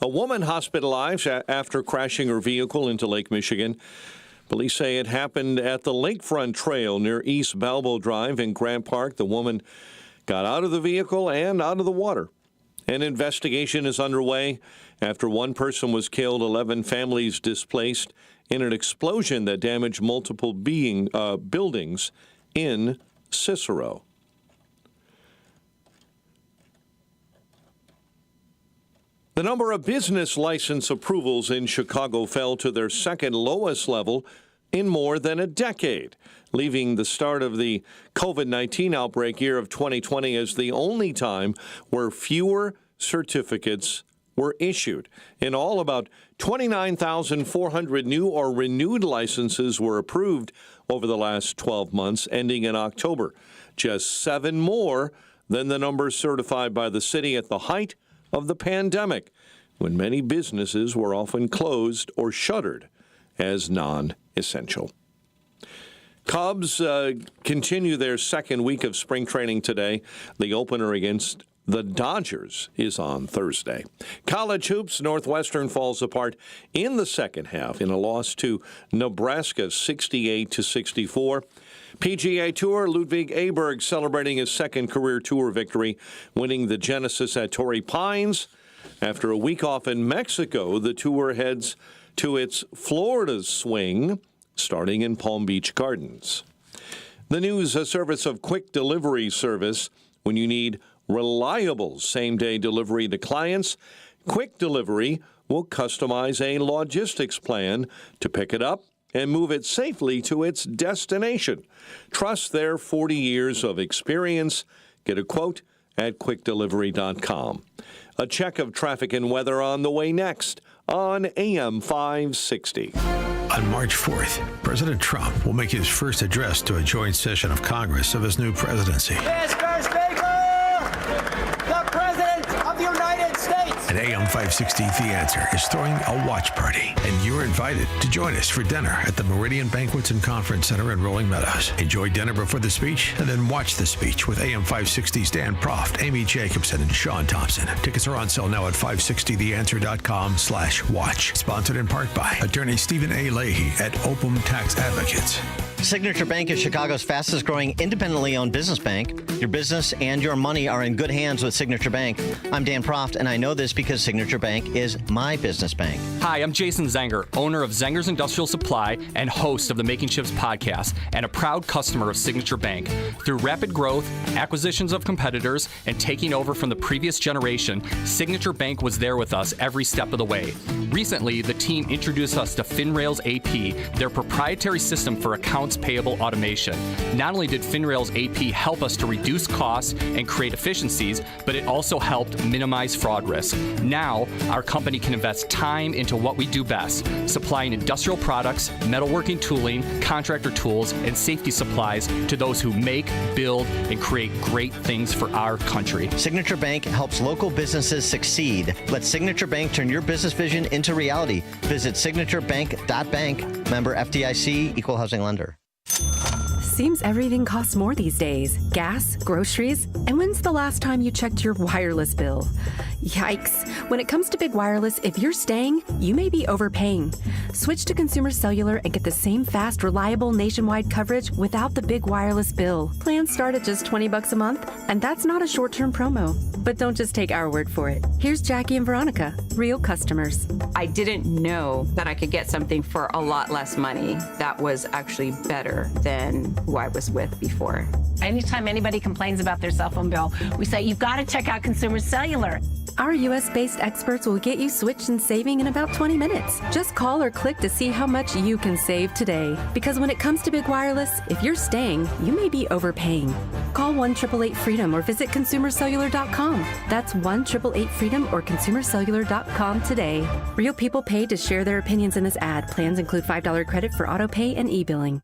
A woman hospitalized after crashing her vehicle into Lake Michigan. Police say it happened at the Lakefront Trail near East Balbo Drive in Grant Park. The woman got out of the vehicle and out of the water. An investigation is underway after one person was killed, 11 families displaced in an explosion that damaged multiple buildings in Cicero. The number of business license approvals in Chicago fell to their second lowest level in more than a decade, leaving the start of the COVID-19 outbreak year of 2020 as the only time where fewer certificates were issued. In all, about 29,400 new or renewed licenses were approved over the last 12 months, ending in October. Just 7 more than the number certified by the city at the height of the pandemic, when many businesses were often closed or shuttered as non-essential. Cubs continue their second week of spring training today. The opener against the Dodgers is on Thursday. College hoops, Northwestern falls apart in the second half in a loss to Nebraska 68-64. PGA Tour, Ludwig Aberg celebrating his second career tour victory, winning the Genesis at Torrey Pines. After a week off in Mexico, the tour heads to its Florida swing, starting in Palm Beach Gardens. The news, a service of quick delivery service. When you need reliable same-day delivery to clients, Quick Delivery will customize a logistics plan to pick it up and move it safely to its destination. Trust their 40 years of experience. Get a quote at quickdelivery.com. A check of traffic and weather on the way next on AM 560. On March 4th, President Trump will make his first address to a joint session of Congress of his new presidency. Mr. Speaker, the President of the United States. And AM 560 The Answer is throwing a watch party, and you're invited to join us for dinner at the Meridian Banquets and Conference Center in Rolling Meadows. Enjoy dinner before the speech, and then watch the speech with AM 560's Dan Proft, Amy Jacobson, and Sean Thompson. Tickets are on sale now at 560theanswer.com/watch. Sponsored in part by attorney Stephen A. Leahy at Opum Tax Advocates. Signature Bank is Chicago's fastest growing independently owned business bank. Your business and your money are in good hands with Signature Bank. I'm Dan Proft, and I know this because Signature Bank is my business bank. Hi, I'm Jason Zenger, owner of Zenger's Industrial Supply and host of the Making Chips podcast, and a proud customer of Signature Bank. Through rapid growth, acquisitions of competitors, and taking over from the previous generation, Signature Bank was there with us every step of the way. Recently, the team introduced us to FinRails AP, their proprietary system for accounts payable automation. Not only did FinRails AP help us to reduce costs and create efficiencies, but it also helped minimize fraud risk. Now, our company can invest time into what we do best, supplying industrial products, metalworking tooling, contractor tools, and safety supplies to those who make, build, and create great things for our country. Signature Bank helps local businesses succeed. Let Signature Bank turn your business vision into reality. Visit signaturebank.bank. Member FDIC, Equal Housing Lender. Seems everything costs more these days. Gas, groceries, and when's the last time you checked your wireless bill? Yikes. When it comes to big wireless, if you're staying, you may be overpaying. Switch to Consumer Cellular and get the same fast, reliable nationwide coverage without the big wireless bill. Plans start at just $20 a month, and that's not a short-term promo. But don't just take our word for it. Here's Jackie and Veronica, real customers. I didn't know that I could get something for a lot less money that was actually better than who I was with before. Anytime anybody complains about their cell phone bill, we say, you've got to check out Consumer Cellular. Our U.S.-based experts will get you switched and saving in about 20 minutes. Just call or click to see how much you can save today. Because when it comes to big wireless, if you're staying, you may be overpaying. Call 1-888-FREEDOM or visit ConsumerCellular.com. That's 1-888-FREEDOM or ConsumerCellular.com today. Real people pay to share their opinions in this ad. Plans include $5 credit for auto pay and e-billing.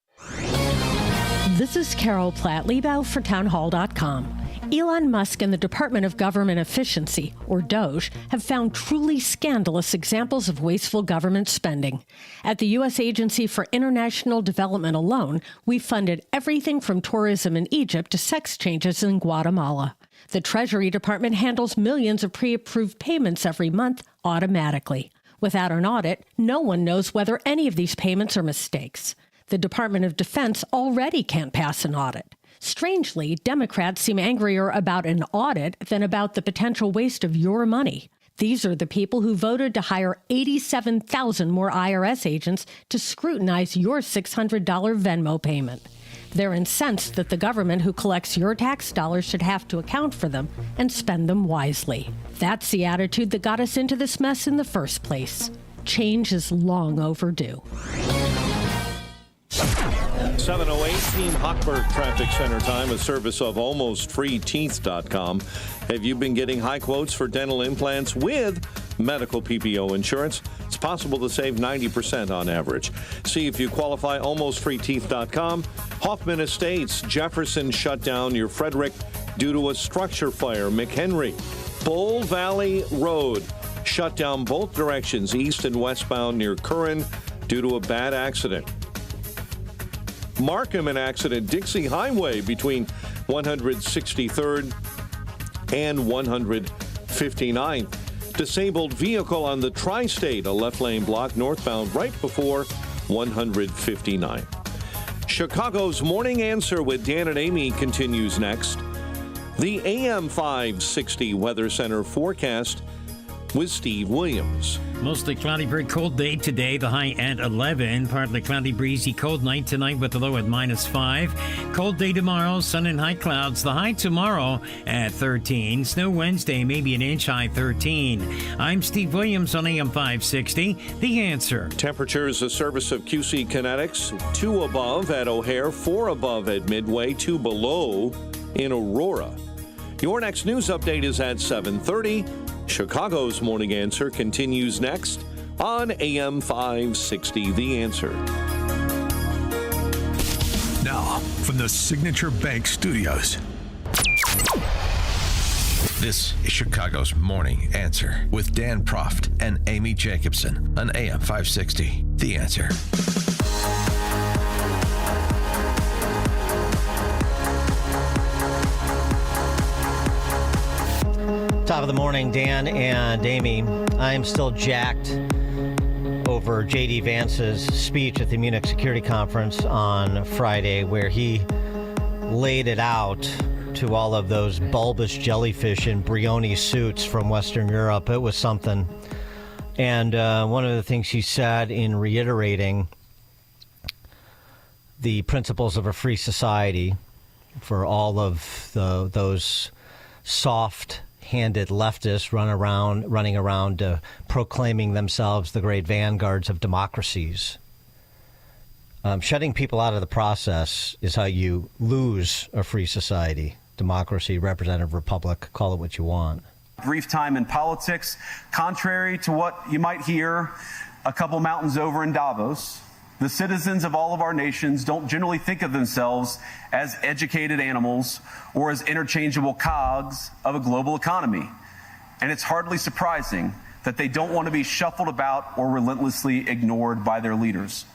This is Carol Platt-Liebau for townhall.com. Elon Musk and the Department of Government Efficiency, or DOGE, have found truly scandalous examples of wasteful government spending. At the U.S. Agency for International Development alone, we funded everything from tourism in Egypt to sex changes in Guatemala. The Treasury Department handles millions of pre-approved payments every month automatically. Without an audit, no one knows whether any of these payments are mistakes. The Department of Defense already can't pass an audit. Strangely, Democrats seem angrier about an audit than about the potential waste of your money. These are the people who voted to hire 87,000 more IRS agents to scrutinize your $600 Venmo payment. They're incensed that the government who collects your tax dollars should have to account for them and spend them wisely. That's the attitude that got us into this mess in the first place. Change is long overdue. 7:08 Team Hochberg Traffic Center time, a service of AlmostFreeTeeth.com. Have you been getting high quotes for dental implants with medical PPO insurance? It's possible to save 90% on average. See if you qualify. AlmostFreeTeeth.com. Hoffman Estates, Jefferson shut down near Frederick due to a structure fire. McHenry, Bull Valley Road shut down both directions, east and westbound near Curran due to a bad accident. Markham, an accident, Dixie Highway between 163rd and 159th. Disabled vehicle on the Tri-State, a left lane block northbound right before 159. Chicago's Morning Answer with Dan and Amy continues next. The AM 560 Weather Center forecast with Steve Williams. Mostly cloudy, very cold day today. The high at 11. Partly cloudy, breezy, cold night tonight with the low at -5. Cold day tomorrow, sun and high clouds. The high tomorrow at 13. Snow Wednesday, maybe an inch, high 13. I'm Steve Williams on AM 560. The Answer. Temperatures, a service of QC Kinetics. 2 above at O'Hare, 4 above at Midway, 2 below in Aurora. Your next news update is at 7:30. Chicago's Morning Answer continues next on AM 560, The Answer. Now, from the Signature Bank Studios, this is Chicago's Morning Answer with Dan Proft and Amy Jacobson on AM 560, The Answer. Top of the morning, Dan and Amy. I am still jacked over J.D. Vance's speech at the Munich Security Conference on Friday, where he laid it out to all of those bulbous jellyfish in Brioni suits from Western Europe. It was something. And one of the things he said in reiterating the principles of a free society for all of those soft-handed leftists running around proclaiming themselves the great vanguards of democracies. Shutting people out of the process is how you lose a free society. Democracy, representative republic, call it what you want. Brief time in politics. Contrary to what you might hear a couple mountains over in Davos, the citizens of all of our nations don't generally think of themselves as educated animals or as interchangeable cogs of a global economy. And it's hardly surprising that they don't want to be shuffled about or relentlessly ignored by their leaders.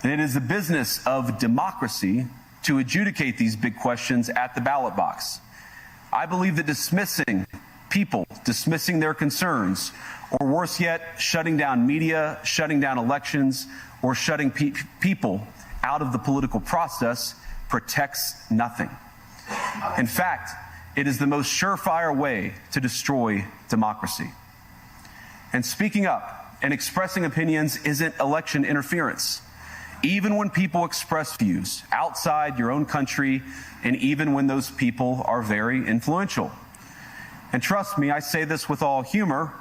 And it is the business of democracy to adjudicate these big questions at the ballot box. I believe that dismissing people, dismissing their concerns, or worse yet, shutting down media, shutting down elections, or shutting people out of the political process protects nothing. In fact, it is the most surefire way to destroy democracy. And speaking up and expressing opinions isn't election interference. Even when people express views outside your own country, and even when those people are very influential. And trust me, I say this with all humor,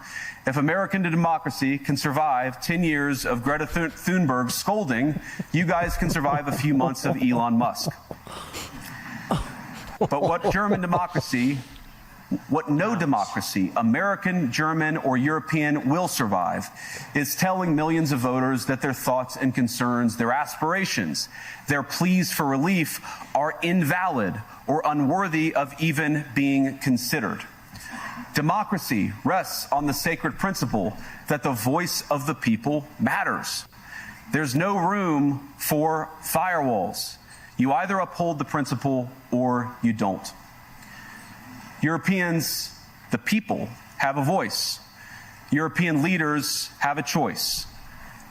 if American democracy can survive 10 years of Greta Thunberg scolding, you guys can survive a few months of Elon Musk. But what German democracy, what no democracy, American, German, or European, will survive is telling millions of voters that their thoughts and concerns, their aspirations, their pleas for relief are invalid or unworthy of even being considered. Democracy rests on the sacred principle that the voice of the people matters. There's no room for firewalls. You either uphold the principle or you don't. Europeans, the people, have a voice. European leaders have a choice.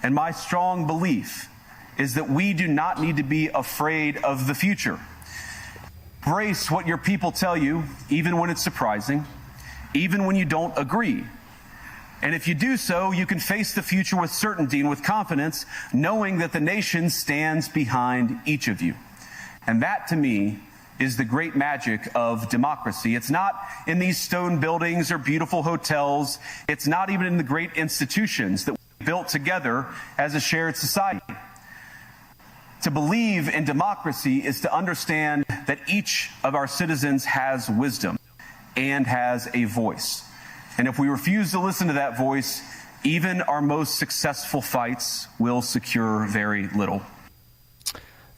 And my strong belief is that we do not need to be afraid of the future. Embrace what your people tell you, even when it's surprising, even when you don't agree. And if you do so, you can face the future with certainty and with confidence, knowing that the nation stands behind each of you. And that, to me, is the great magic of democracy. It's not in these stone buildings or beautiful hotels. It's not even in the great institutions that we built together as a shared society. To believe in democracy is to understand that each of our citizens has wisdom and has a voice. And if we refuse to listen to that voice, even our most successful fights will secure very little.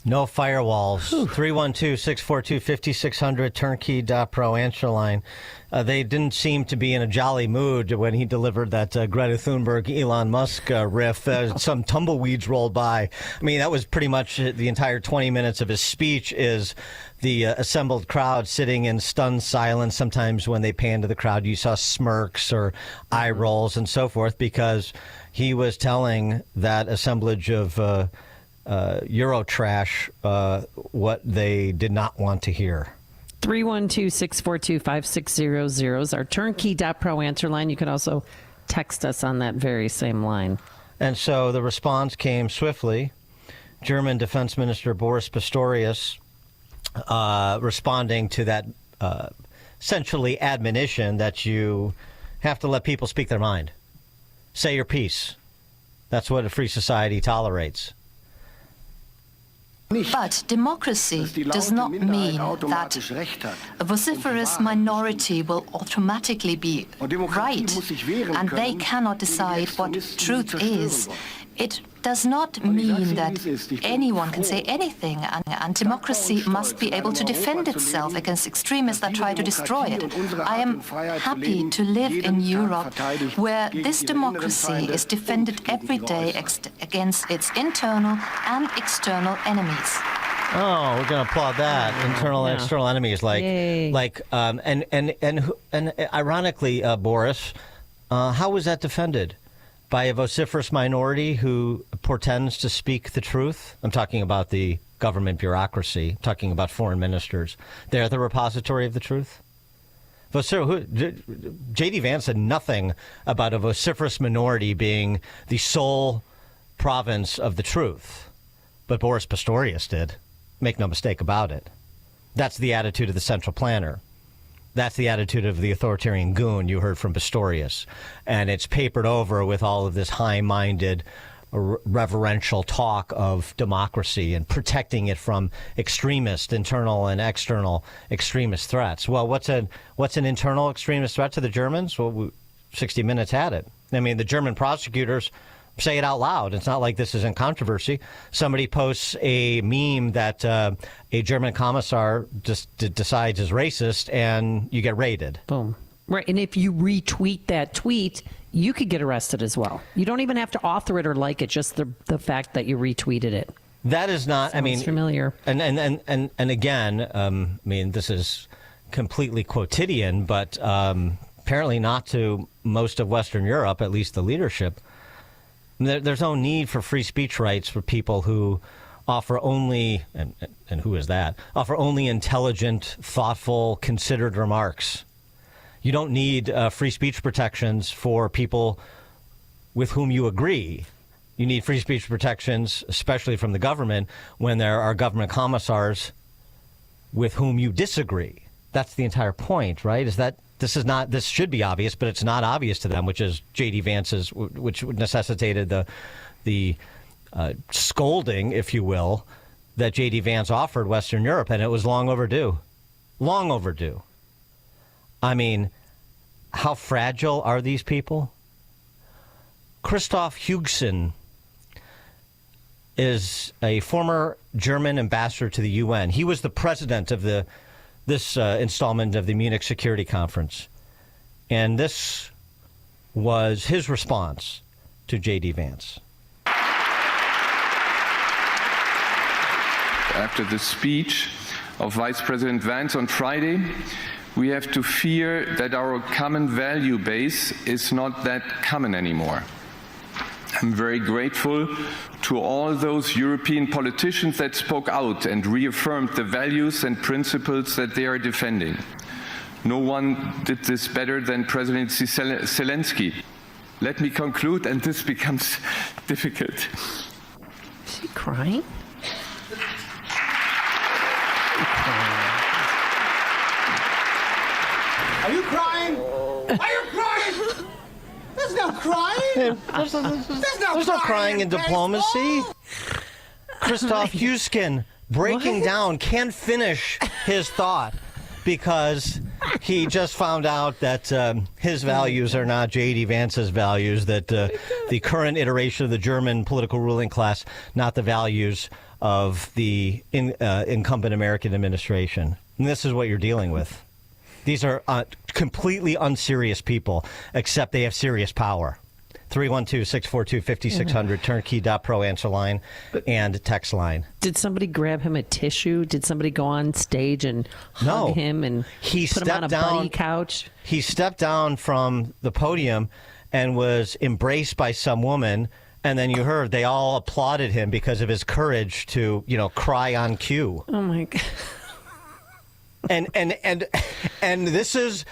No firewalls. 312-642-5600, turnkey.pro answer line. They didn't seem to be in a jolly mood when he delivered that Greta Thunberg, Elon Musk riff. Some tumbleweeds rolled by. I mean, that was pretty much the entire 20 minutes of his speech is the assembled crowd sitting in stunned silence. Sometimes when they panned to the crowd, you saw smirks or eye rolls and so forth because he was telling that assemblage of Eurotrash what they did not want to hear. 312-642-5600 is our turnkey.pro answer line. You can also text us on that very same line. And so the response came swiftly. German Defense Minister Boris Pistorius responding to that essentially admonition that you have to let people speak their mind. Say your piece. That's what a free society tolerates. But democracy does not mean that a vociferous minority will automatically be right, and they cannot decide what truth is. It does not mean that anyone can say anything, and democracy must be able to defend itself against extremists that try to destroy it. I am happy to live in Europe, where this democracy is defended every day against its internal and external enemies. Oh, we're going to applaud that. Internal and external enemies, and ironically, Boris, how was that defended? By a vociferous minority who portends to speak the truth? I'm talking about the government bureaucracy, talking about foreign ministers. They're the repository of the truth? J.D. Vance said nothing about a vociferous minority being the sole province of the truth. But Boris Pistorius did. Make no mistake about it. That's the attitude of the central planner. That's the attitude of the authoritarian goon you heard from Pistorius. And it's papered over with all of this high-minded, reverential talk of democracy and protecting it from extremist, internal and external extremist threats. Well, what's an internal extremist threat to the Germans? Well, 60 Minutes had it. I mean, the German prosecutors say it out loud. It's not like this is in controversy. Somebody posts a meme that a German commissar just decides is racist, and you get raided. Boom. Right. And if you retweet that tweet, you could get arrested as well. You don't even have to author it or like it, just the fact that you retweeted it. That is not, Sounds familiar. And again, I mean, this is completely quotidian, but apparently not to most of Western Europe, at least the leadership. There's no need for free speech rights for people who offer only, and who is that, offer only intelligent, thoughtful, considered remarks. You don't need free speech protections for people with whom you agree. You need free speech protections, especially from the government, when there are government commissars with whom you disagree. That's the entire point, right? Is that this should be obvious, but it's not obvious to them, which is J.D. Vance's, which necessitated the scolding, if you will, that J.D. Vance offered Western Europe, and it was long overdue. Long overdue. I mean, how fragile are these people? Christoph Hugsen is a former German ambassador to the UN. He was the president of this installment of the Munich Security Conference. And this was his response to J.D. Vance. After the speech of Vice President Vance on Friday, we have to fear that our common value base is not that common anymore. I'm very grateful to all those European politicians that spoke out and reaffirmed the values and principles that they are defending. No one did this better than President Zelensky. Let me conclude, and this becomes difficult. Is he crying? Are you crying? Are you crying? There's no crying. There's no crying in diplomacy. Christoph Huskin breaking down, can't finish his thought because he just found out that his values are not J.D. Vance's values, that the current iteration of the German political ruling class, not the values of the incumbent American administration. And this is what you're dealing with. These are completely unserious people, except they have serious power. 312-642-5600, turnkey.pro answer line and text line. Did somebody grab him a tissue? Did somebody go on stage and hug him and put him on a buddy couch? He stepped down from the podium and was embraced by some woman, and then you heard they all applauded him because of his courage to, cry on cue. Oh, my God. And this is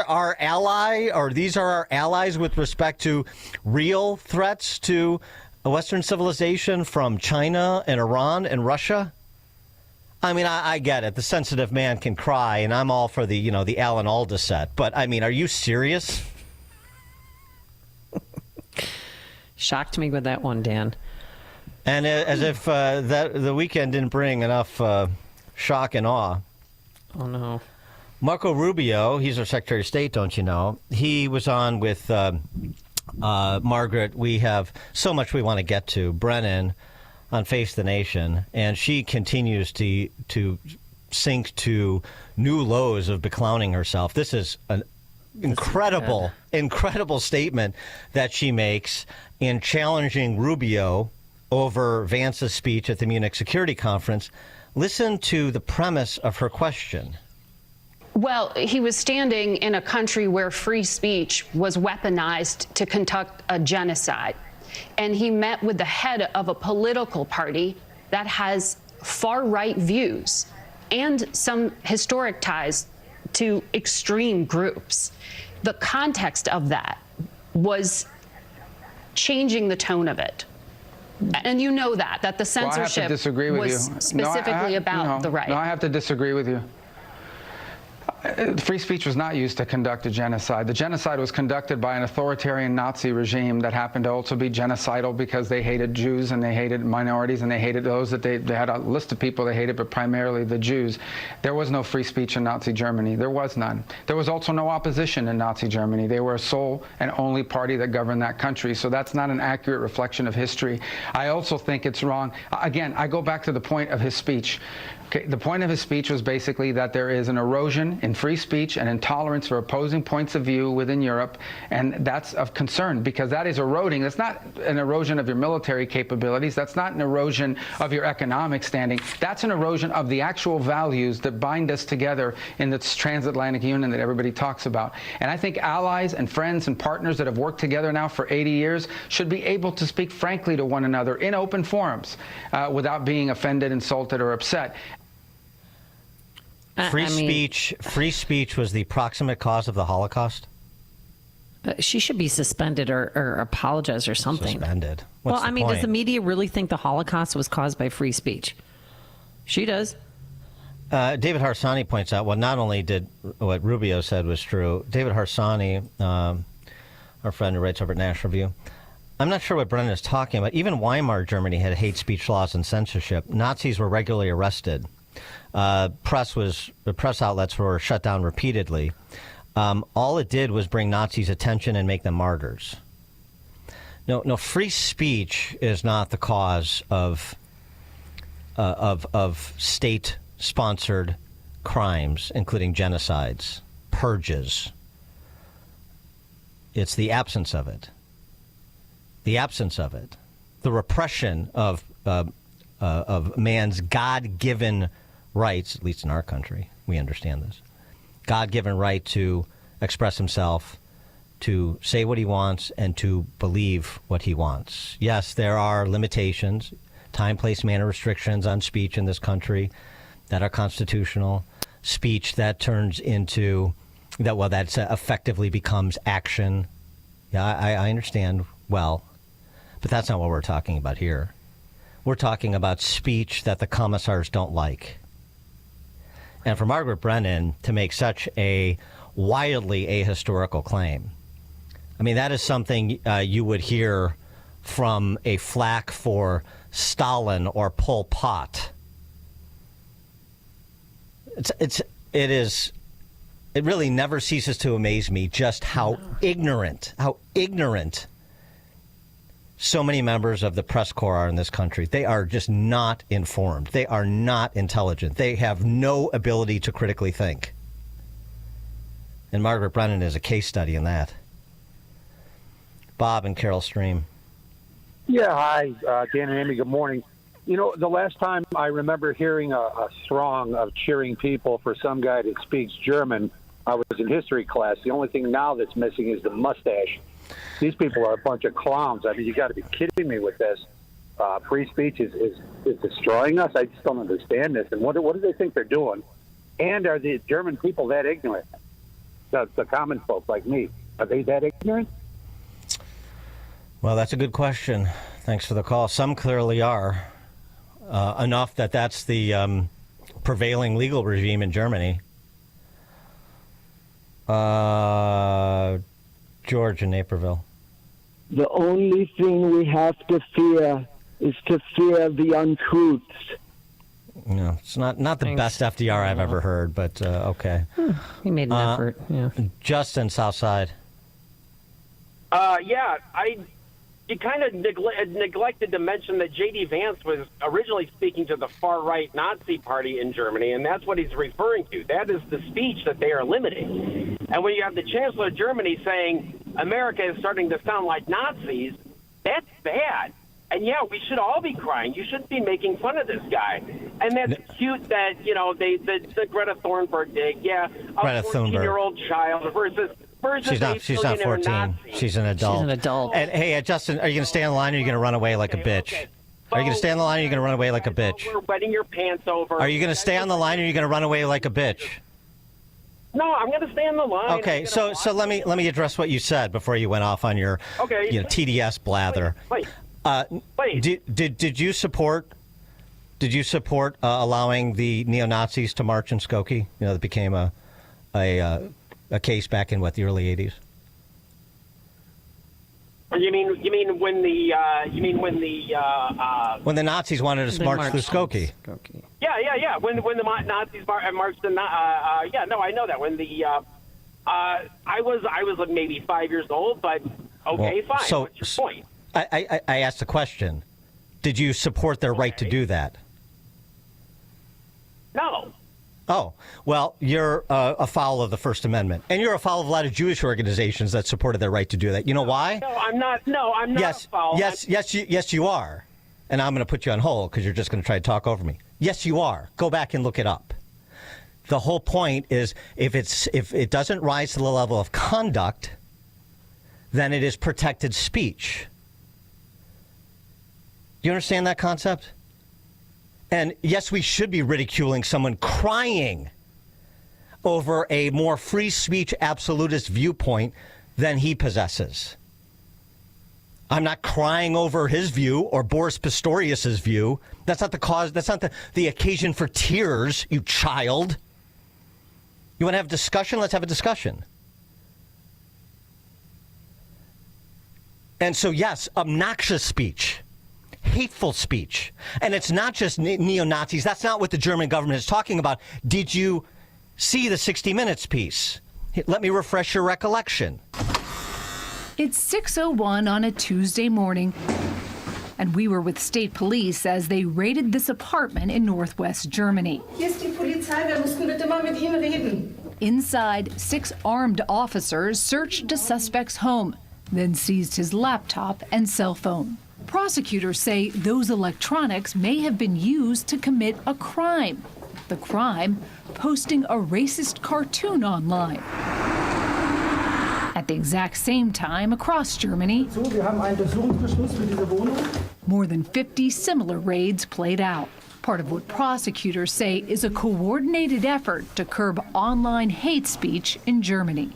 our ally, or these are our allies with respect to real threats to Western civilization from China and Iran and Russia. I mean, I get it. The sensitive man can cry, and I'm all for the Alan Alda set. But I mean, are you serious? Shocked me with that one, Dan. And as if that the weekend didn't bring enough shock and awe. Oh, no. Marco Rubio, he's our Secretary of State, don't you know? He was on with Margaret. We have so much we want to get to. Brennan on Face the Nation, and she continues to sink to new lows of beclowning herself. This is an incredible statement that she makes in challenging Rubio over Vance's speech at the Munich Security Conference. Listen to the premise of her question. Well, he was standing in a country where free speech was weaponized to conduct a genocide. And he met with the head of a political party that has far-right views and some historic ties to extreme groups. The context of that was changing the tone of it. And you know that the censorship was specifically about the right. No, I have to disagree with you. Free speech was not used to conduct a genocide. The genocide was conducted by an authoritarian Nazi regime that happened to also be genocidal because they hated Jews and they hated minorities and they hated those that they had a list of people they hated, but primarily the Jews. There was no free speech in Nazi Germany. There was none. There was also no opposition in Nazi Germany. They were a sole and only party that governed that country. So that's not an accurate reflection of history. I also think it's wrong. Again, I go back to the point of his speech. Okay, the point of his speech was basically that there is an erosion in free speech and intolerance for opposing points of view within Europe, and that's of concern because that is eroding. That's not an erosion of your military capabilities. That's not an erosion of your economic standing. That's an erosion of the actual values that bind us together in this transatlantic union that everybody talks about. And I think allies and friends and partners that have worked together now for 80 years should be able to speak frankly to one another in open forums without being offended, insulted, or upset. Free speech was the proximate cause of the Holocaust? She should be suspended or apologize or something. Suspended. Does the media really think the Holocaust was caused by free speech? She does. David Harsanyi points out, well, not only did what Rubio said was true, David Harsanyi, our friend who writes over at National Review, I'm not sure what Brennan is talking about. Even Weimar Germany had hate speech laws and censorship. Nazis were regularly arrested. Press outlets were shut down repeatedly. All it did was bring Nazis attention and make them martyrs. No, free speech is not the cause of state-sponsored crimes, including genocides, purges. It's the absence of it. The absence of it. The repression of man's God-given rights, at least in our country, we understand this. God-given right to express himself, to say what he wants, and to believe what he wants. Yes, there are limitations, time, place, manner restrictions on speech in this country that are constitutional. Speech that turns into, that effectively becomes action. Yeah, I understand well, but that's not what we're talking about here. We're talking about speech that the commissars don't like. And for Margaret Brennan to make such a wildly ahistorical claim, I mean, that is something you would hear from a flack for Stalin or Pol Pot. It really never ceases to amaze me just how ignorant so many members of the press corps are in this country. They are just not informed. They are not intelligent. They have no ability to critically think. And Margaret Brennan is a case study in that. Bob and Carol Stream. Yeah, hi, Dan and Amy, good morning. You know, the last time I remember hearing a throng of cheering people for some guy that speaks German, I was in history class. The only thing now that's missing is the mustache. These people are a bunch of clowns. I mean, you got to be kidding me with this. Free speech is destroying us. I just don't understand this. And what do they think they're doing? And are the German people that ignorant? The common folk like me, are they that ignorant? Well, that's a good question. Thanks for the call. Some clearly are. Enough that that's the prevailing legal regime in Germany. George in Naperville. The only thing we have to fear is to fear the untruths. No, it's not the best FDR I've ever heard, but okay. He made an effort. Yeah. Justin, Southside. You kind of neglected to mention that J.D. Vance was originally speaking to the far-right Nazi party in Germany, and that's what he's referring to. That is the speech that they are limiting. And when you have the Chancellor of Germany saying America is starting to sound like Nazis, that's bad. And, yeah, we should all be crying. You shouldn't be making fun of this guy. And that's cute that, the Greta Thunberg did. Yeah, a 14-year-old child versus She's not 14. Nazi. She's an adult. She's an adult. And hey, Justin, are you going to stay on the line or are you going to run away like a bitch? Are you going to stay on the line or are you going to run away like a bitch? We're wetting your pants over. Are you going to stay on the line or are you going to run away like a bitch? No, I'm going to stay on the line. Okay, so let me address what you said before you went off on your TDS blather. Did you support allowing the neo-Nazis to march in Skokie? That became a case back in the early 80s. You mean when the when the Nazis wanted to march through Skokie? Yeah. When the Nazis marched in no, I know that. When the I was maybe 5 years old, but okay, fine. So, what's your point? I asked the question: did you support their right to do that? No. Oh, well, you're afoul of the First Amendment, and you're afoul of a lot of Jewish organizations that supported their right to do that. You know why? No, I'm not. No, I'm not afoul. Yes, you are. And I'm going to put you on hold because you're just going to try to talk over me. Yes, you are. Go back and look it up. The whole point is if it doesn't rise to the level of conduct, then it is protected speech. Do you understand that concept? And yes, we should be ridiculing someone crying over a more free speech absolutist viewpoint than he possesses. I'm not crying over his view or Boris Pistorius's view. That's not the cause. That's not the occasion for tears, you child. You want to have a discussion? Let's have a discussion. And so, yes, obnoxious speech. Hateful speech. And it's not just neo-Nazis. That's not what the German government is talking about. Did you see the 60 Minutes piece? Let me refresh your recollection. It's 6:01 on a Tuesday morning, and we were with state police as they raided this apartment in northwest Germany. Hier ist die Polizei, wir müssen bitte mal mit Ihnen reden. Inside, 6 armed officers searched a suspect's home, then seized his laptop and cell phone. Prosecutors say those electronics may have been used to commit a crime. The crime, posting a racist cartoon online. At the exact same time, across Germany, more than 50 similar raids played out. Part of what prosecutors say is a coordinated effort to curb online hate speech in Germany.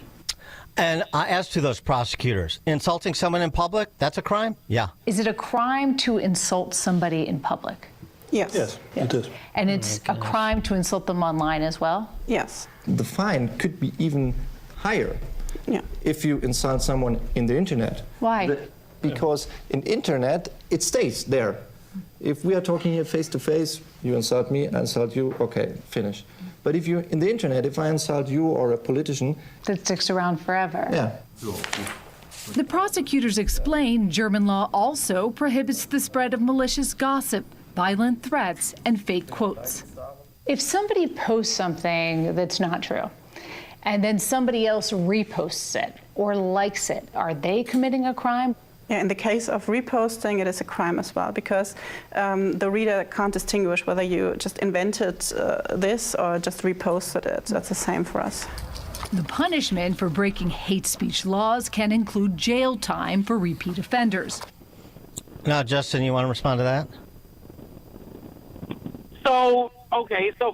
And as to those prosecutors, insulting someone in public, that's a crime? Yeah. Is it a crime to insult somebody in public? Yes. Yes, it is. And it's a crime to insult them online as well? Yes. The fine could be even higher if you insult someone in the internet. Why? Because in internet, it stays there. If we are talking here face to face, you insult me, I insult you, okay, finish. But if you're in the internet, if I insult you or a politician, that sticks around forever. Yeah. The prosecutors explain German law also prohibits the spread of malicious gossip, violent threats, and fake quotes. If somebody posts something that's not true, and then somebody else reposts it or likes it, are they committing a crime? Yeah, in the case of reposting, it is a crime as well, because the reader can't distinguish whether you just invented this or just reposted it. That's the same for us. The punishment for breaking hate speech laws can include jail time for repeat offenders. Now, Justin, you want to respond to that? So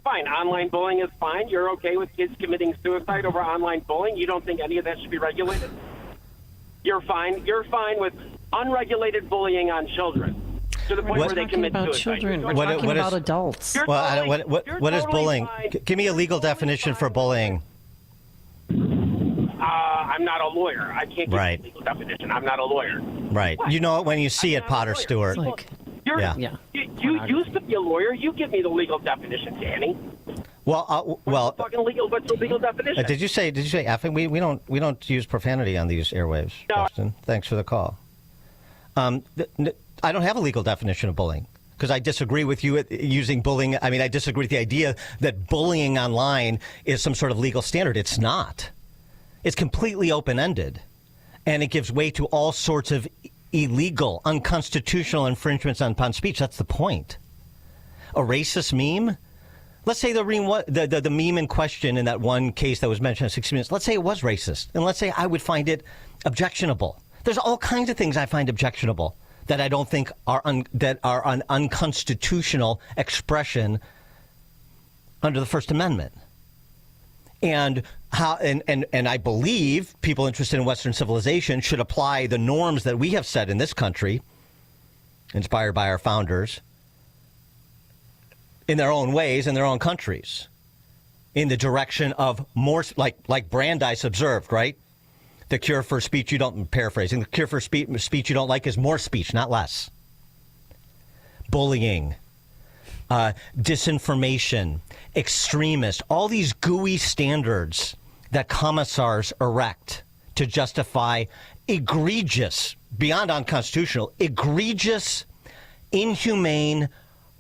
fine. Online bullying is fine. You're okay with kids committing suicide over online bullying? You don't think any of that should be regulated? You're fine with unregulated bullying on children to the point where they commit suicide. Children. We're talking about adults. What is bullying? Give me a legal definition for bullying. I'm not a lawyer. I can't give you a legal definition. I'm not a lawyer. Right. You know it when you see it, Potter Stewart. You used to be a lawyer. You give me the legal definition, Danny. Well, Fucking legal. What's the legal definition? Did you say effing? We don't use profanity on these airwaves, Justin. Thanks for the call. I don't have a legal definition of bullying because I disagree with you using bullying. I mean, I disagree with the idea that bullying online is some sort of legal standard. It's not. It's completely open-ended, and it gives way to all sorts of illegal, unconstitutional infringements upon speech. That's the point. A racist meme? Let's say the meme in question in that one case that was mentioned in 60 Minutes, let's say it was racist. And let's say I would find it objectionable. There's all kinds of things I find objectionable that I don't think are an unconstitutional expression under the First Amendment. And I believe people interested in Western civilization should apply the norms that we have set in this country, inspired by our founders, in their own ways, in their own countries, in the direction of more, like Brandeis observed, right? The cure for speech you don't, paraphrasing, the cure for speech you don't like is more speech, not less. Bullying, disinformation, extremist, all these gooey standards that commissars erect to justify egregious, beyond unconstitutional, egregious, inhumane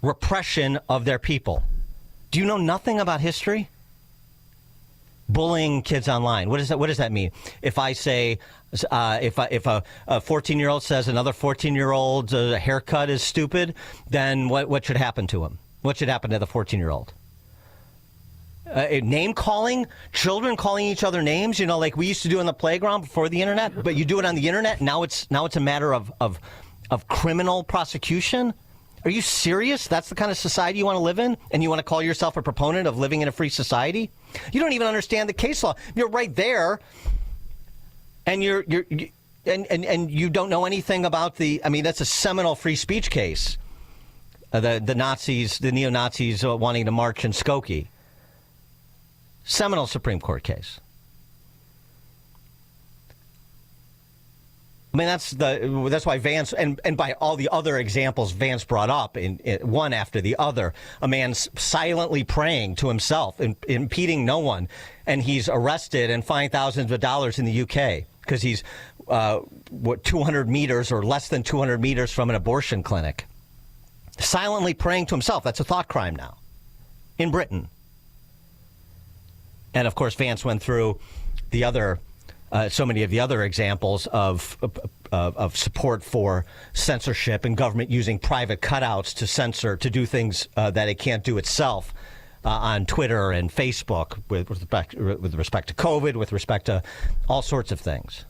repression of their people. Do you know nothing about history? Bullying kids online. What does that mean? If I say, if a 14-year-old says another 14-year-old's haircut is stupid, then what should happen to him? What should happen to the 14-year-old? Name calling, children calling each other names, like we used to do in the playground before the internet. But you do it on the internet. Now it's a matter of criminal prosecution. Are you serious? That's the kind of society you want to live in? And you want to call yourself a proponent of living in a free society? You don't even understand the case law. You're right there, and you don't know anything about that's a seminal free speech case. The Nazis, the neo-Nazis wanting to march in Skokie. Seminal Supreme Court case. I mean, that's why Vance, and by all the other examples Vance brought up, in one after the other, a man silently praying to himself, impeding no one, and he's arrested and fined thousands of dollars in the UK because he's 200 meters or less than 200 meters from an abortion clinic. Silently praying to himself. That's a thought crime now in Britain. And of course, Vance went through the other. So many of the other examples of support for censorship and government using private cutouts to censor, to do things that it can't do itself on Twitter and Facebook with respect to COVID, with respect to all sorts of things.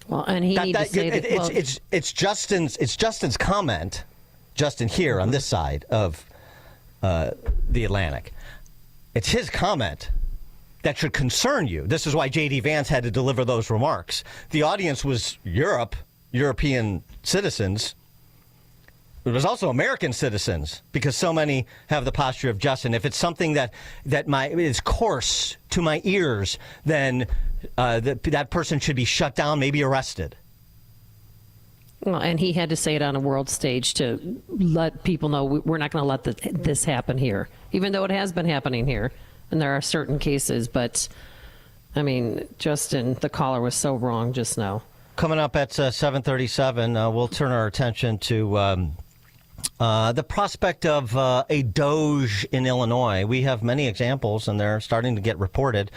Well, and he needs to say that. It's Justin's comment, Justin here on this side of the Atlantic. It's his comment that should concern you. This is why J.D. Vance had to deliver those remarks. The audience was European citizens. It was also American citizens, because so many have the posture of Justin. If it's something that is coarse to my ears, then that person should be shut down, maybe arrested. Well, and he had to say it on a world stage to let people know we're not going to let this happen here, even though it has been happening here. And there are certain cases, but, I mean, Justin, the caller was so wrong just now. Coming up at 7:37, we'll turn our attention to the prospect of a Doge in Illinois. We have many examples, and they're starting to get reported,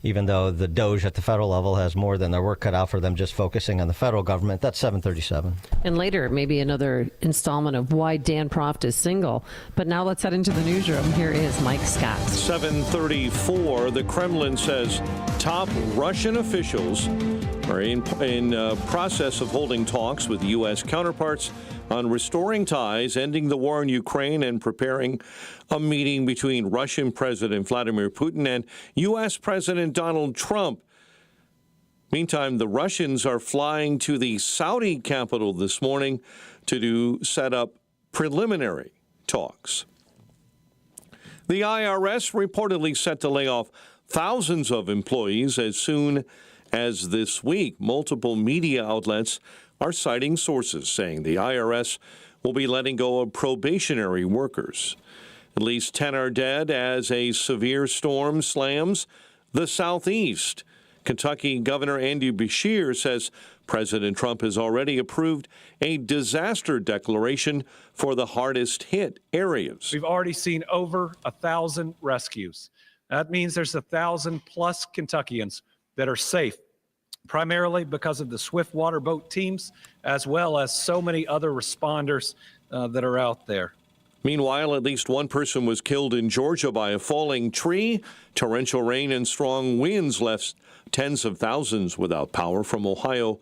even though the Doge at the federal level has more than their work cut out for them just focusing on the federal government. That's 7:37. And later, maybe another installment of why Dan Proft is single. But now let's head into the newsroom. Here is Mike Scott. 7:34. The Kremlin says top Russian officials are in process of holding talks with U.S. counterparts on restoring ties, ending the war in Ukraine, and preparing a meeting between Russian President Vladimir Putin and U.S. President Donald Trump. Meantime, the Russians are flying to the Saudi capital this morning to set up preliminary talks. The IRS reportedly set to lay off thousands of employees as soon as this week. Multiple media outlets are citing sources saying the IRS will be letting go of probationary workers. At least 10 are dead as a severe storm slams the southeast. Kentucky Governor Andy Beshear says President Trump has already approved a disaster declaration for the hardest hit areas. We've already seen over 1,000 rescues. That means there's 1,000 plus Kentuckians that are safe, primarily because of the swift water boat teams, as well as so many other responders that are out there. Meanwhile, at least one person was killed in Georgia by a falling tree. Torrential rain and strong winds left tens of thousands without power from Ohio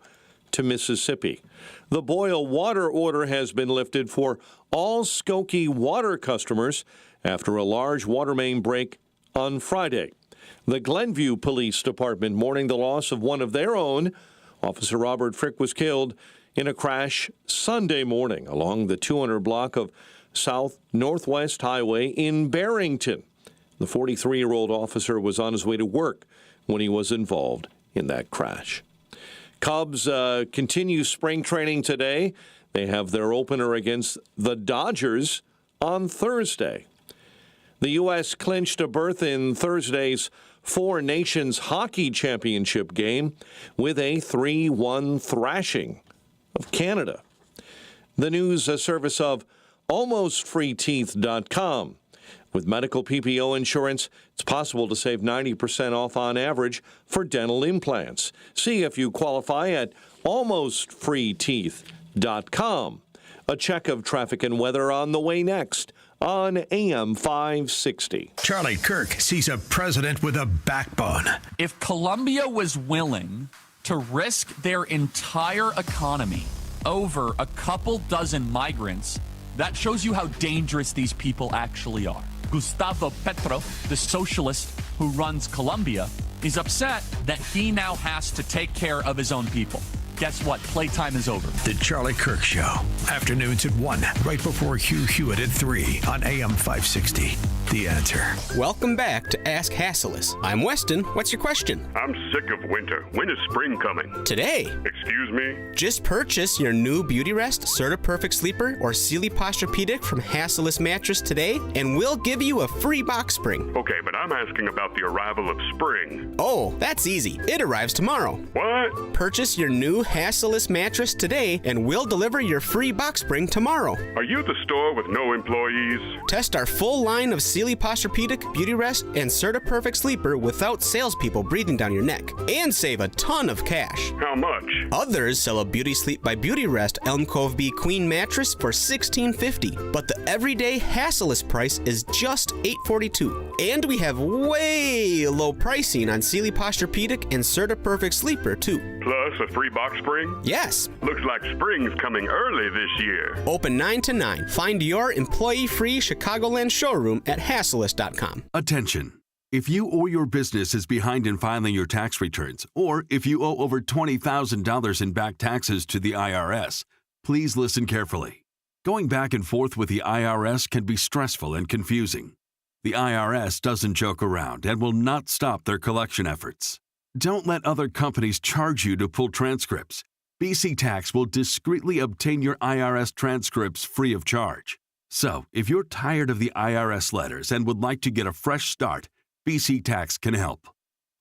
to Mississippi. The boil water order has been lifted for all Skokie water customers after a large water main break on Friday. The Glenview Police Department mourning the loss of one of their own. Officer Robert Frick was killed in a crash Sunday morning along the 200 block of South Northwest Highway in Barrington. The 43-year-old officer was on his way to work when he was involved in that crash. Cubs continue spring training today. They have their opener against the Dodgers on Thursday. The U.S. clinched a berth in Thursday's Four Nations Hockey Championship game with a 3-1 thrashing of Canada. The news service of AlmostFreeTeeth.com. With medical PPO insurance, it's possible to save 90% off on average for dental implants. See if you qualify at AlmostFreeTeeth.com. A check of traffic and weather on the way next on AM 560. Charlie Kirk sees a president with a backbone. If Colombia was willing to risk their entire economy over a couple dozen migrants, that shows you how dangerous these people actually are. Gustavo Petro, the socialist who runs Colombia, is upset that he now has to take care of his own people. Guess what? Playtime is over. The Charlie Kirk Show. Afternoons at 1, right before Hugh Hewitt at 3 on AM 560. The Answer. Welcome back to Ask Hassellus. I'm Weston. What's your question? I'm sick of winter. When is spring coming? Today. Excuse me? Just purchase your new Beauty Rest, Serta Perfect Sleeper, or Sealy Posturepedic from Hassellus Mattress today, and we'll give you a free box spring. Okay, but I'm asking about the arrival of spring. Oh, that's easy. It arrives tomorrow. What? Purchase your new Hassellus mattress today, and we'll deliver your free box spring tomorrow. Are you the store with no employees? Test our full line of Sealy Posturepedic, Beauty Rest, and Serta Perfect Sleeper without salespeople breathing down your neck, and save a ton of cash. How much? Others sell a Beauty Sleep by Beauty Rest Elm Cove B Queen mattress for $16.50, but the everyday Hassellus price is just $8.42. And we have way low pricing on Sealy Posturepedic and Serta Perfect Sleeper too. Plus a free box spring? Yes. Looks like spring's coming early this year. Open 9 to 9. Find your employee-free Chicagoland showroom at Hassellus.com. Attention. If you or your business is behind in filing your tax returns, or if you owe over $20,000 in back taxes to the IRS, please listen carefully. Going back and forth with the IRS can be stressful and confusing. The IRS doesn't joke around and will not stop their collection efforts. Don't let other companies charge you to pull transcripts. BC Tax will discreetly obtain your IRS transcripts free of charge. So, if you're tired of the IRS letters and would like to get a fresh start, BC Tax can help.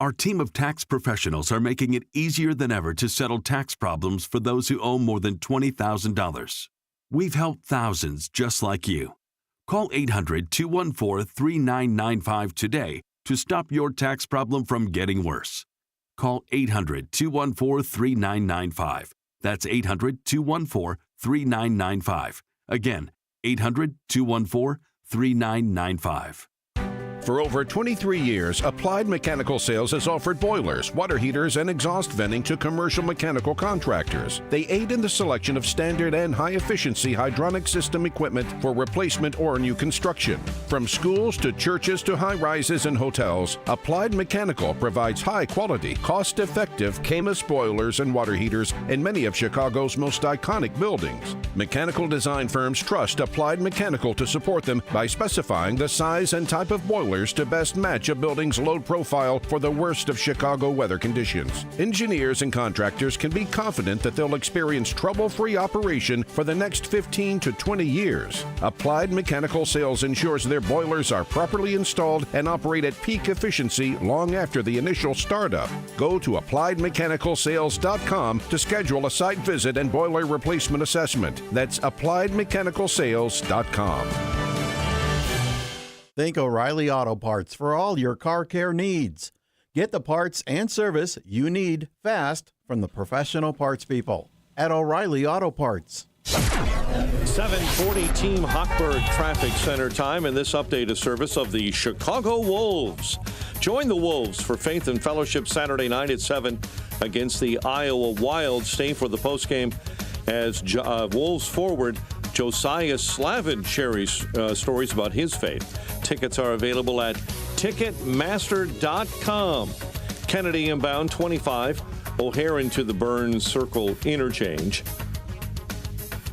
Our team of tax professionals are making it easier than ever to settle tax problems for those who owe more than $20,000. We've helped thousands just like you. Call 800-214-3995 today to stop your tax problem from getting worse. Call 800-214-3995. That's 800-214-3995. Again, 800-214-3995. For over 23 years, Applied Mechanical Sales has offered boilers, water heaters, and exhaust venting to commercial mechanical contractors. They aid in the selection of standard and high-efficiency hydronic system equipment for replacement or new construction. From schools to churches to high-rises and hotels, Applied Mechanical provides high-quality, cost-effective Camus boilers and water heaters in many of Chicago's most iconic buildings. Mechanical design firms trust Applied Mechanical to support them by specifying the size and type of boiler boilers to best match a building's load profile for the worst of Chicago weather conditions. Engineers and contractors can be confident that they'll experience trouble-free operation for the next 15 to 20 years. Applied Mechanical Sales ensures their boilers are properly installed and operate at peak efficiency long after the initial startup. Go to appliedmechanicalsales.com to schedule a site visit and boiler replacement assessment. That's appliedmechanicalsales.com. Think O'Reilly Auto Parts for all your car care needs. Get the parts and service you need fast from the professional parts people at O'Reilly Auto Parts. 7:40 Team Hochberg Traffic Center time, and this update is service of the Chicago Wolves. Join the Wolves for Faith and Fellowship Saturday night at 7 against the Iowa Wild. Stay for the postgame as Wolves forward Josiah Slavin shares stories about his faith. Tickets are available at Ticketmaster.com. Kennedy inbound 25, O'Hare to the Burns Circle interchange.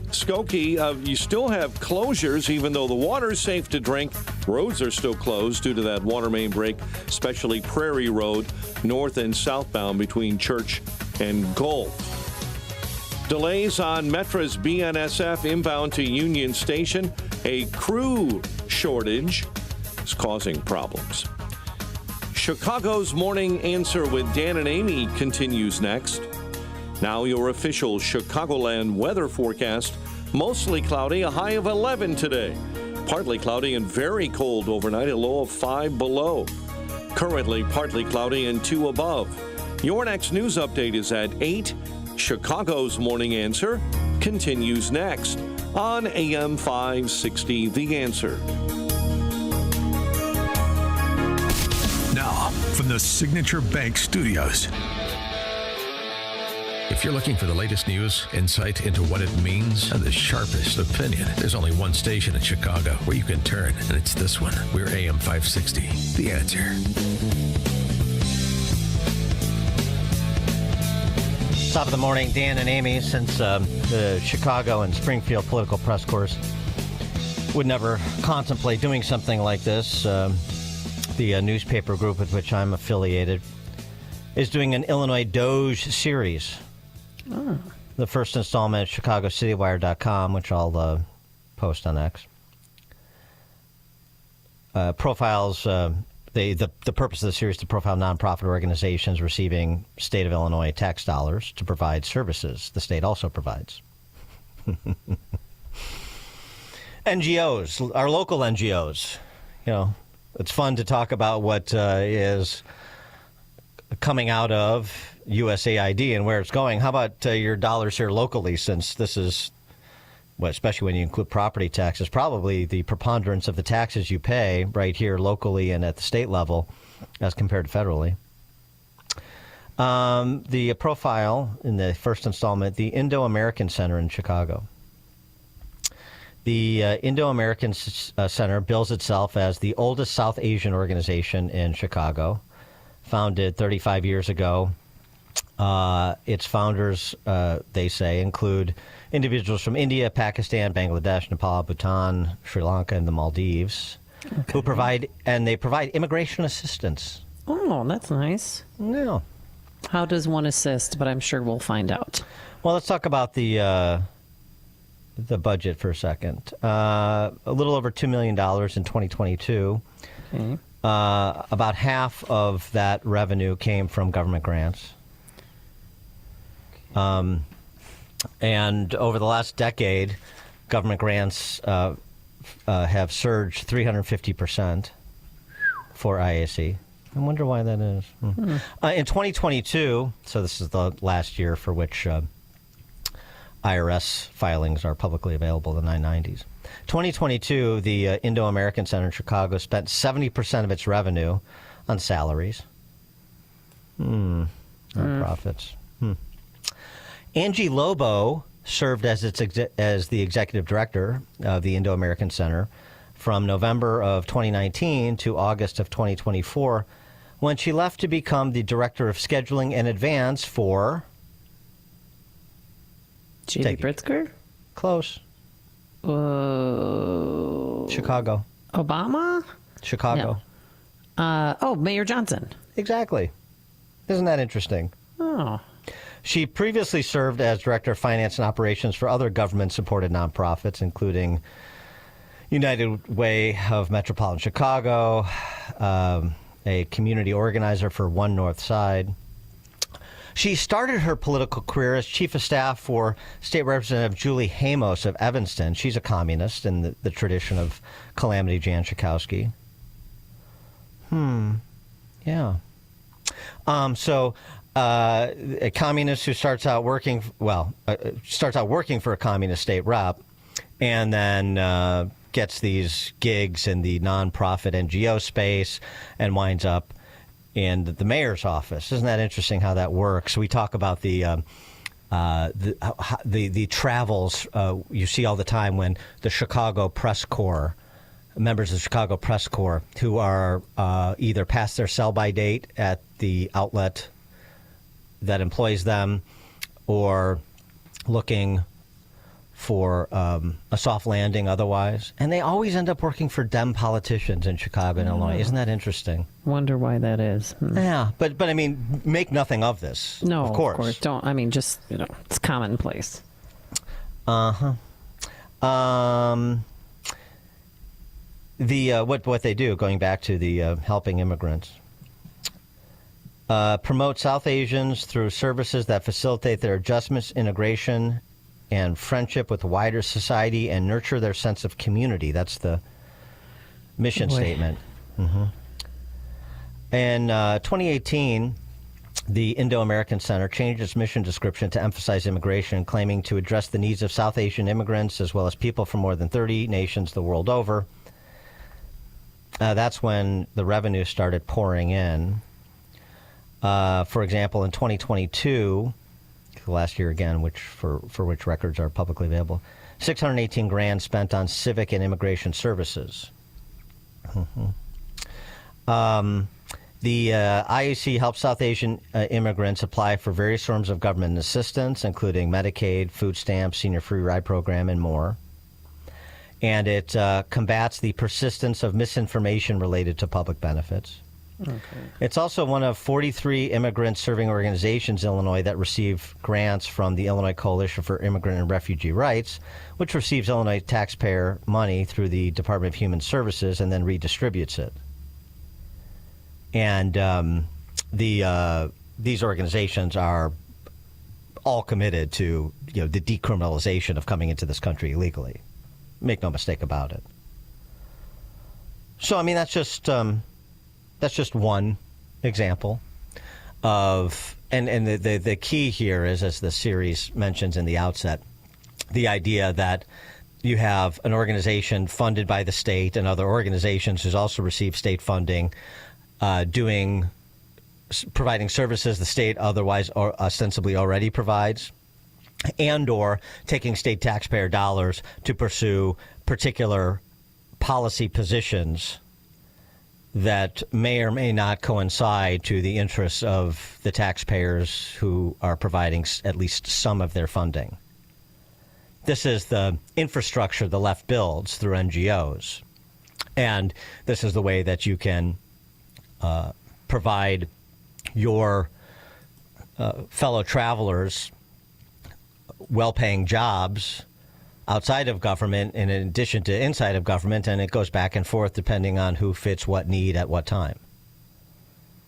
Skokie, you still have closures, even though the water is safe to drink. Roads are still closed due to that water main break, especially Prairie Road, north and southbound between Church and Gulf. Delays on Metra's BNSF inbound to Union Station. A crew shortage is causing problems. Chicago's Morning Answer with Dan and Amy continues next. Now your official Chicagoland weather forecast. Mostly cloudy, a high of 11 today. Partly cloudy and very cold overnight, a low of 5 below. Currently partly cloudy and 2 above. Your next news update is at 8. Chicago's Morning Answer continues next on AM 560, The Answer. Now, from the Signature Bank Studios. If you're looking for the latest news, insight into what it means, and the sharpest opinion, there's only one station in Chicago where you can turn, and it's this one. We're AM 560, The Answer. Top of the morning, Dan and Amy. Since the Chicago and Springfield political press corps would never contemplate doing something like this, the newspaper group with which I'm affiliated is doing an Illinois Doge series. Oh. The first installment at ChicagoCitywire.com, which I'll post on X. Profiles. The purpose of the series is to profile nonprofit organizations receiving state of Illinois tax dollars to provide services the state also provides. NGOs, our local NGOs. You know, it's fun to talk about what is coming out of USAID and where it's going. How about your dollars here locally, since this is, well, especially when you include property taxes, probably the preponderance of the taxes you pay right here locally and at the state level as compared to federally. The profile in the first installment, the Indo-American Center in Chicago. The Indo-American Center bills itself as the oldest South Asian organization in Chicago, founded 35 years ago. Its founders, they say, include individuals from India, Pakistan, Bangladesh, Nepal, Bhutan, Sri Lanka, and the Maldives, who provide immigration assistance. Oh, that's nice. Yeah. How does one assist? But I'm sure we'll find out. Well, let's talk about the budget for a second. A little over $2 million in 2022. Okay. About half of that revenue came from government grants. And over the last decade, government grants have surged 350% for IAC. I wonder why that is. In 2022, so this is the last year for which IRS filings are publicly available, the 990s. 2022, the Indo-American Center in Chicago spent 70% of its revenue on salaries. Profits. Angie Lobo served as the executive director of the Indo-American Center from November of 2019 to August of 2024, when she left to become the director of scheduling and advance for J.D. Pritzker? Close. Chicago. Obama? Chicago. Mayor Johnson. Exactly. Isn't that interesting? Oh. She previously served as Director of Finance and Operations for other government-supported nonprofits, including United Way of Metropolitan Chicago, a community organizer for One North Side. She started her political career as Chief of Staff for State Representative Julie Hamos of Evanston. She's a communist in the tradition of Calamity Jan Schakowsky. Yeah. A communist who starts out working for a communist state rep, and then gets these gigs in the nonprofit NGO space, and winds up in the mayor's office. Isn't that interesting how that works? We talk about the travels you see all the time when the Chicago Press Corps, members of the Chicago Press Corps, who are either past their sell-by date at the outlet that employs them, or looking for a soft landing otherwise. And they always end up working for Dem politicians in Chicago and Illinois. Isn't that interesting? Wonder why that is. Yeah, but I mean, make nothing of this. No, of course. Don't. I mean, just, it's commonplace. Uh-huh. What they do, going back to the helping immigrants, promote South Asians through services that facilitate their adjustments, integration, and friendship with wider society, and nurture their sense of community. That's the mission statement. Mm-hmm. In 2018, the Indo-American Center changed its mission description to emphasize immigration, claiming to address the needs of South Asian immigrants as well as people from more than 30 nations the world over. That's when the revenue started pouring in. For example, in 2022, last year again, for which records are publicly available, $618,000 spent on civic and immigration services. Mm-hmm. The IAC helps South Asian immigrants apply for various forms of government assistance, including Medicaid, food stamps, senior free ride program, and more. And it combats the persistence of misinformation related to public benefits. Okay. It's also one of 43 immigrant-serving organizations in Illinois that receive grants from the Illinois Coalition for Immigrant and Refugee Rights, which receives Illinois taxpayer money through the Department of Human Services and then redistributes it. And these organizations are all committed to the decriminalization of coming into this country illegally. Make no mistake about it. So, I mean, that's just one example of, and the key here is, as the series mentions in the outset, the idea that you have an organization funded by the state and other organizations who also receive state funding, providing services the state otherwise or ostensibly already provides, and or taking state taxpayer dollars to pursue particular policy positions that may or may not coincide to the interests of the taxpayers who are providing at least some of their funding. This is the infrastructure the left builds through NGOs. And this is the way that you can provide your fellow travelers well-paying jobs outside of government in addition to inside of government, and it goes back and forth depending on who fits what need at what time.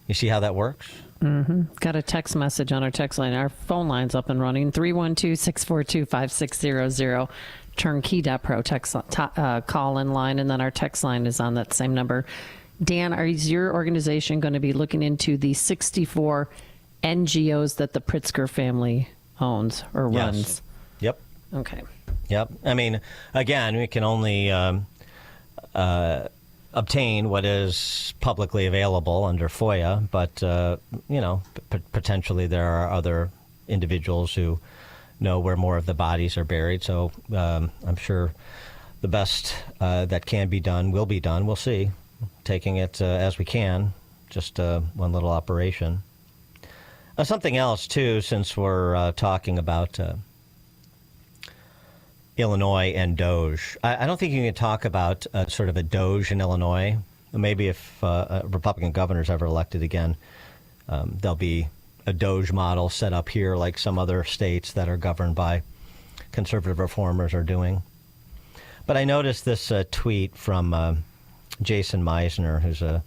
You see how that works? Mm-hmm. Got a text message on our text line. Our phone line's up and running, 312-642-5600. Turnkey.pro text call-in line, and then our text line is on that same number. Dan, is your organization going to be looking into the 64 NGOs that the Pritzker family owns or runs? Yes. Yep. Okay. Yep. I mean, again, we can only obtain what is publicly available under FOIA, but, potentially there are other individuals who know where more of the bodies are buried. So I'm sure the best that can be done will be done. We'll see. Taking it as we can, just one little operation. Something else, too, since we're talking about Illinois and Doge. I don't think you can talk about sort of a Doge in Illinois Maybe if Republican governor's ever elected again, there'll be a Doge model set up here like some other states that are governed by conservative reformers are doing. But I noticed this tweet from Jason Meisner, who's a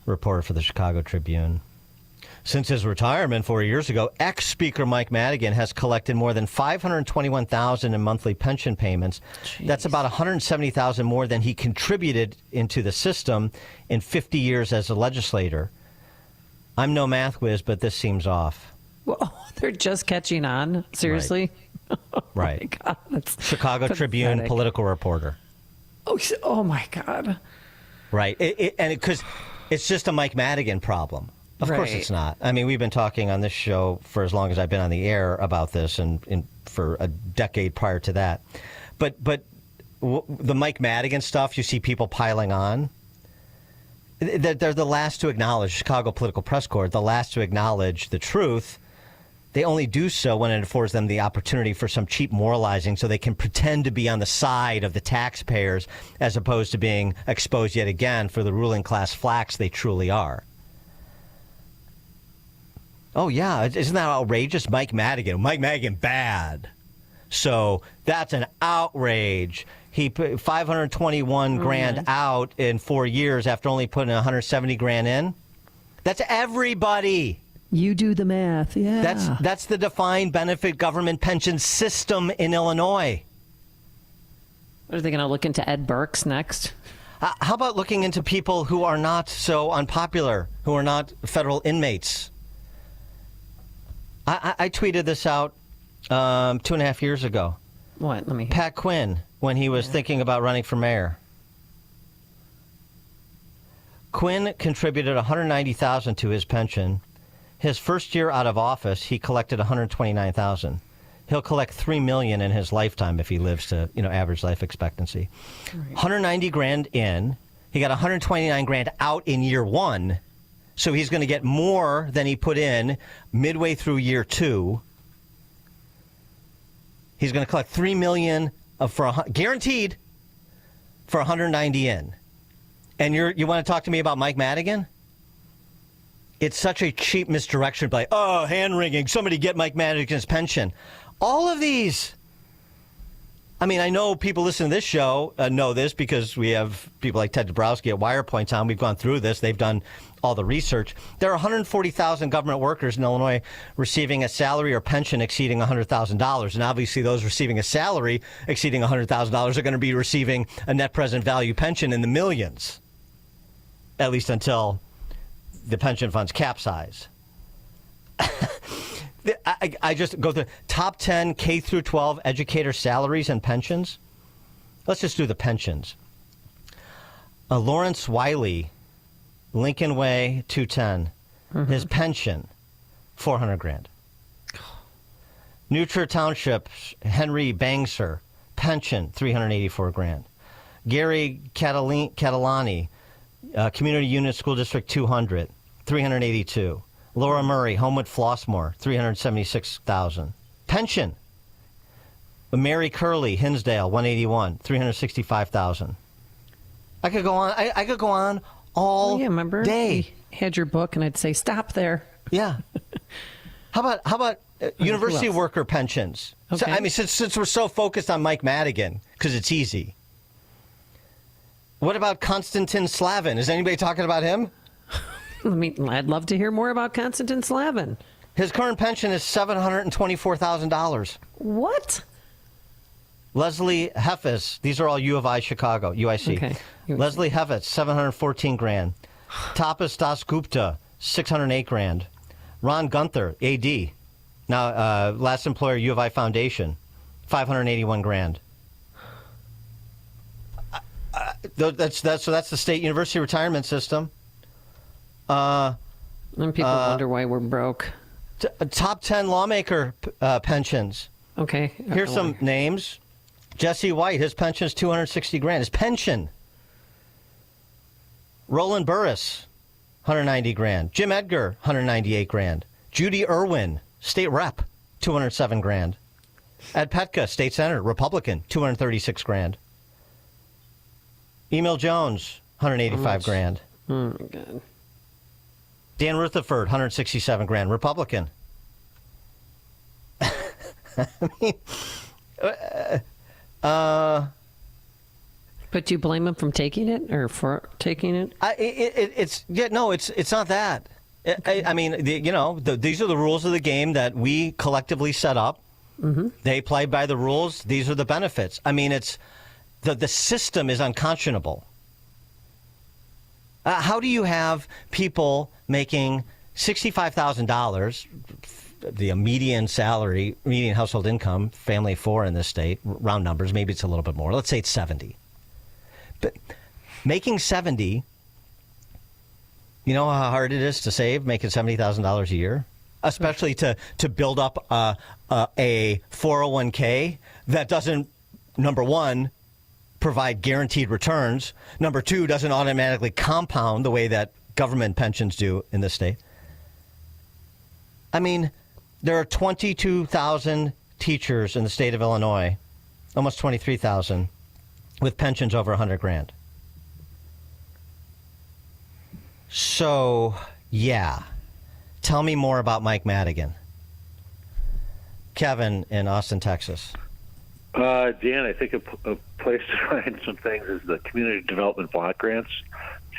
reporter for the Chicago Tribune. Since his retirement 4 years ago, ex-Speaker Mike Madigan has collected more than $521,000 in monthly pension payments. Jeez. That's about $170,000 more than he contributed into the system in 50 years as a legislator. I'm no math whiz, but this seems off. Well, they're just catching on? Seriously? Right. Oh, my God, that's Chicago pathetic. Tribune political reporter. Oh my God. Right. Because it's just a Mike Madigan problem. Of course it's not. I mean, we've been talking on this show for as long as I've been on the air about this and for a decade prior to that. But the Mike Madigan stuff, you see people piling on. They're the last to acknowledge, Chicago Political Press Corps, the last to acknowledge the truth. They only do so when it affords them the opportunity for some cheap moralizing so they can pretend to be on the side of the taxpayers as opposed to being exposed yet again for the ruling class flacks they truly are. Oh, yeah. Isn't that outrageous? Mike Madigan bad. So that's an outrage. He put 521 grand out in 4 years after only putting 170 grand in. That's everybody. You do the math, yeah. That's the defined benefit government pension system in Illinois. Are they going to look into Ed Burks next? How about looking into people who are not so unpopular, who are not federal inmates? I tweeted this out 2.5 years ago. What? Let me hear. Pat Quinn, when he was thinking about running for mayor. Quinn contributed $190,000 to his pension. His first year out of office, he collected $129,000. He'll collect $3 million in his lifetime if he lives to, average life expectancy. Right. 190 grand in. He got 129 grand out in year one. So he's going to get more than he put in midway through year two. He's going to collect $3 million guaranteed for 190 in. And you want to talk to me about Mike Madigan? It's such a cheap misdirection. Like, hand-wringing. Somebody get Mike Madigan's pension. All of these. I mean, I know people listening to this show know this because we have people like Ted Dabrowski at WirePoint on. We've gone through this. They've done all the research. There are 140,000 government workers in Illinois receiving a salary or pension exceeding $100,000. And obviously those receiving a salary exceeding $100,000 are going to be receiving a net present value pension in the millions, at least until the pension funds capsize. I just go through top 10 K through 12 educator salaries and pensions. Let's just do the pensions. Lawrence Wiley, Lincoln Way, 210. His pension, $400 grand. New Trier Township, Henry Bangser, pension, $384 grand. Gary Catalani, Community Unit School District 200, $382. Laura Murray, Homewood Flossmoor, $376,000. Pension. Mary Curley, Hinsdale, 181, $365,000. I could go on. I could go on all day. You had your book, and I'd say stop there. Yeah. How about university worker pensions? Okay. So, I mean, since we're so focused on Mike Madigan, because it's easy. What about Konstantin Slavin? Is anybody talking about him? I'd love to hear more about Konstantin Slavin. His current pension is $724,000. What? Leslie Heffes, these are all U of I Chicago, UIC. Okay. Leslie Heffes, $714 grand. Tapas Dasgupta, $608 grand. Ron Gunther, AD, now last employer U of I Foundation, $581 grand. That's the state university retirement system. And people wonder why we're broke. Top 10 lawmaker pensions. Okay. Here's some names. Jesse White, his pension is $260 grand. His pension. Roland Burris, $190 grand. Jim Edgar, $198 grand. Judy Irwin, state rep, $207 grand. Ed Petka, state senator, Republican, $236 grand. Emil Jones, $185,000. Oh, my God. Dan Rutherford, $167,000, Republican. I mean, But do you blame him from taking it or for taking it? It's not that. I mean, these are the rules of the game that we collectively set up. Mm-hmm. They play by the rules. These are the benefits. I mean, it's the system is unconscionable. How do you have people making $65,000, the median salary, median household income, family of four in this state, round numbers, maybe it's a little bit more. Let's say it's 70. But making 70, you know how hard it is to save, making $70,000 a year? Especially to build up a 401k that doesn't, number one, provide guaranteed returns. Number two, doesn't automatically compound the way that government pensions do in this state. I mean, there are 22,000 teachers in the state of Illinois, almost 23,000, with pensions over $100,000. So, yeah. Tell me more about Mike Madigan. Kevin in Austin, Texas. Dan, I think a place to find some things is the community development block grants,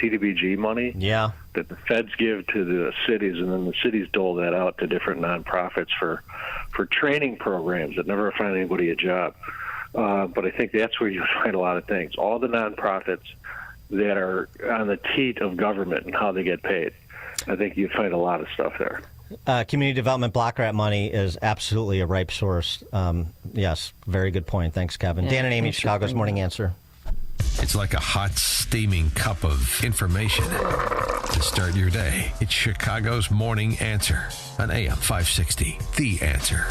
CDBG money. Yeah. That the feds give to the cities, and then the cities dole that out to different nonprofits for training programs that never find anybody a job. But I think that's where you find a lot of things. All the nonprofits that are on the teat of government and how they get paid. I think you find a lot of stuff there. Community development block grant money is absolutely a ripe source. Yes, very good point. Thanks, Kevin. Yeah, Dan and Amy, Chicago's Morning Answer. It's like a hot, steaming cup of information to start your day. It's Chicago's Morning Answer on AM 560. The Answer.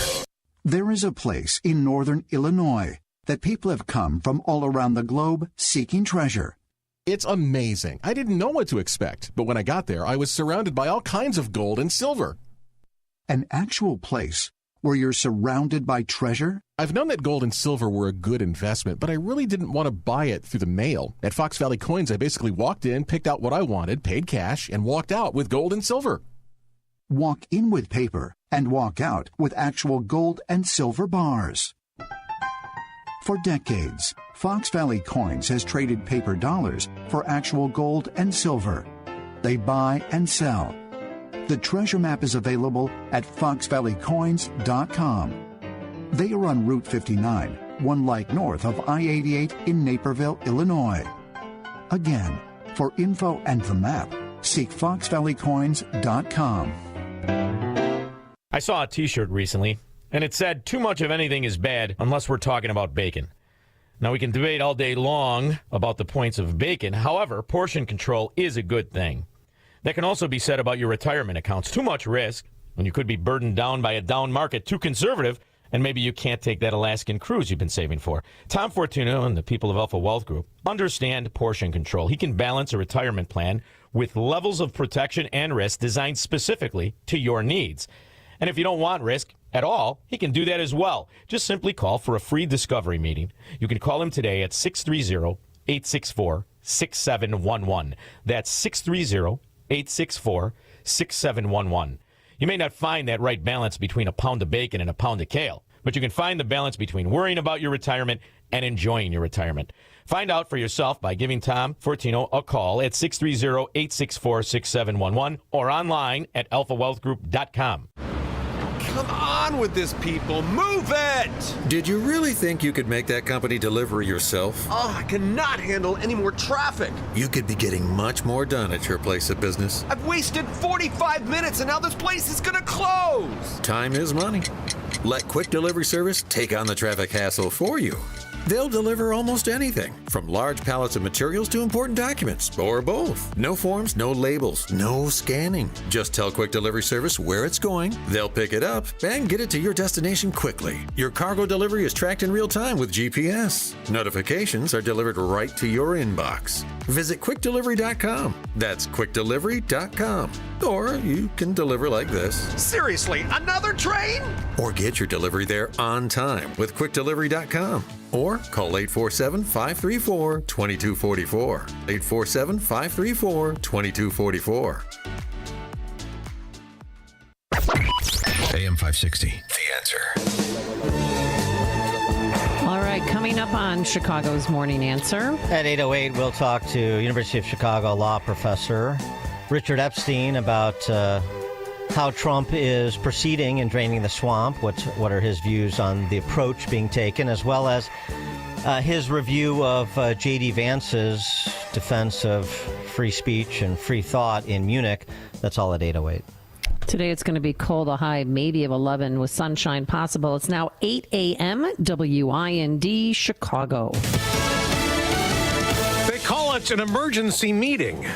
There is a place in northern Illinois that people have come from all around the globe seeking treasure. It's amazing. I didn't know what to expect, but when I got there, I was surrounded by all kinds of gold and silver. An actual place where you're surrounded by treasure? I've known that gold and silver were a good investment, but I really didn't want to buy it through the mail. At Fox Valley Coins, I basically walked in, picked out what I wanted, paid cash, and walked out with gold and silver. Walk in with paper and walk out with actual gold and silver bars. For decades, Fox Valley Coins has traded paper dollars for actual gold and silver. They buy and sell. The treasure map is available at foxvalleycoins.com. They are on Route 59, 1 light north of I-88 in Naperville, Illinois. Again, for info and the map, seek foxvalleycoins.com. I saw a t-shirt recently, and it said, "Too much of anything is bad unless we're talking about bacon." Now, we can debate all day long about the points of bacon. However, portion control is a good thing. That can also be said about your retirement accounts. Too much risk when you could be burdened down by a down market. Too conservative, and maybe you can't take that Alaskan cruise you've been saving for. Tom Fortuno and the people of Alpha Wealth Group understand portion control. He can balance a retirement plan with levels of protection and risk designed specifically to your needs. And if you don't want risk at all, he can do that as well. Just simply call for a free discovery meeting. You can call him today at 630-864-6711. That's 630-864-6711. You may not find that right balance between a pound of bacon and a pound of kale, but you can find the balance between worrying about your retirement and enjoying your retirement. Find out for yourself by giving Tom Fortuno a call at 630-864-6711 or online at alphawealthgroup.com. Come on with this, people. Move it! Did you really think you could make that company deliver yourself? Oh, I cannot handle any more traffic. You could be getting much more done at your place of business. I've wasted 45 minutes and now this place is gonna close. Time is money. Let Quick Delivery Service take on the traffic hassle for you. They'll deliver almost anything, from large pallets of materials to important documents, or both. No forms, no labels, no scanning. Just tell Quick Delivery Service where it's going, they'll pick it up, and get it to your destination quickly. Your cargo delivery is tracked in real time with GPS. Notifications are delivered right to your inbox. Visit QuickDelivery.com. That's QuickDelivery.com. Or you can deliver like this. Seriously, another train? Or get your delivery there on time with QuickDelivery.com. or call 847-534-2244. 847-534-2244. AM 560, The Answer. All right, coming up on Chicago's Morning Answer. At 8:08, we'll talk to University of Chicago law professor Richard Epstein about how Trump is proceeding in draining the swamp. What are his views on the approach being taken, as well as his review of J.D. Vance's defense of free speech and free thought in Munich. That's all at 8:08. Today it's going to be cold, a high maybe of 11 with sunshine possible. It's now 8 a.m. WIND Chicago. They call it an emergency meeting.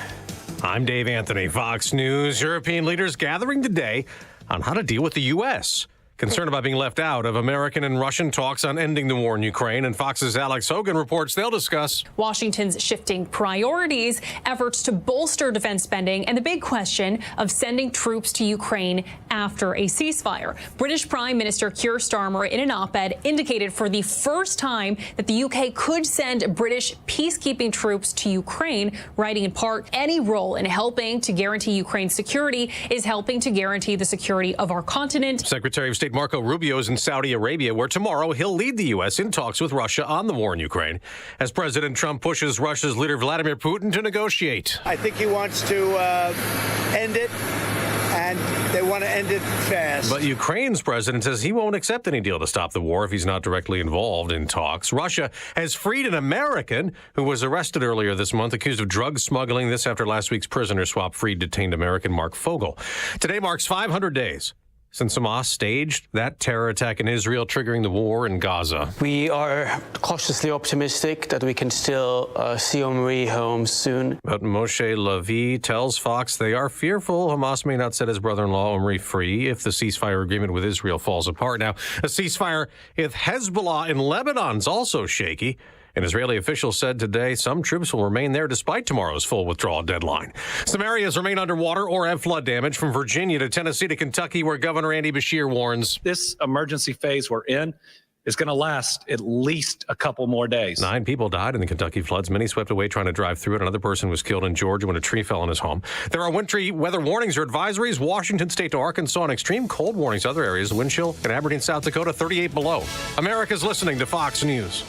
I'm Dave Anthony, Fox News. European leaders gathering today on how to deal with the U.S. concerned about being left out of American and Russian talks on ending the war in Ukraine. And Fox's Alex Hogan reports they'll discuss Washington's shifting priorities, efforts to bolster defense spending, and the big question of sending troops to Ukraine after a ceasefire. British Prime Minister Keir Starmer, in an op-ed, indicated for the first time that the UK could send British peacekeeping troops to Ukraine, writing in part, any role in helping to guarantee Ukraine's security is helping to guarantee the security of our continent. Secretary of State Marco Rubio is in Saudi Arabia, where tomorrow he'll lead the U.S. in talks with Russia on the war in Ukraine, as President Trump pushes Russia's leader Vladimir Putin to negotiate. I think he wants to end it, and they want to end it fast. But Ukraine's president says he won't accept any deal to stop the war if he's not directly involved in talks. Russia has freed an American who was arrested earlier this month, accused of drug smuggling. This after last week's prisoner swap freed detained American Mark Fogel. Today marks 500 days since Hamas staged that terror attack in Israel, triggering the war in Gaza. We are cautiously optimistic that we can still see Omri home soon. But Moshe Levi tells Fox they are fearful Hamas may not set his brother-in-law Omri free if the ceasefire agreement with Israel falls apart. Now, a ceasefire with Hezbollah in Lebanon is also shaky. An Israeli official said today some troops will remain there despite tomorrow's full withdrawal deadline. Some areas remain underwater or have flood damage, from Virginia to Tennessee to Kentucky, where Governor Andy Beshear warns. This emergency phase we're in is going to last at least a couple more days. 9 people died in the Kentucky floods. Many swept away trying to drive through it. Another person was killed in Georgia when a tree fell on his home. There are wintry weather warnings or advisories. Washington State to Arkansas, and extreme cold warnings. Other areas, wind chill in Aberdeen, South Dakota, 38 below. America's listening to Fox News.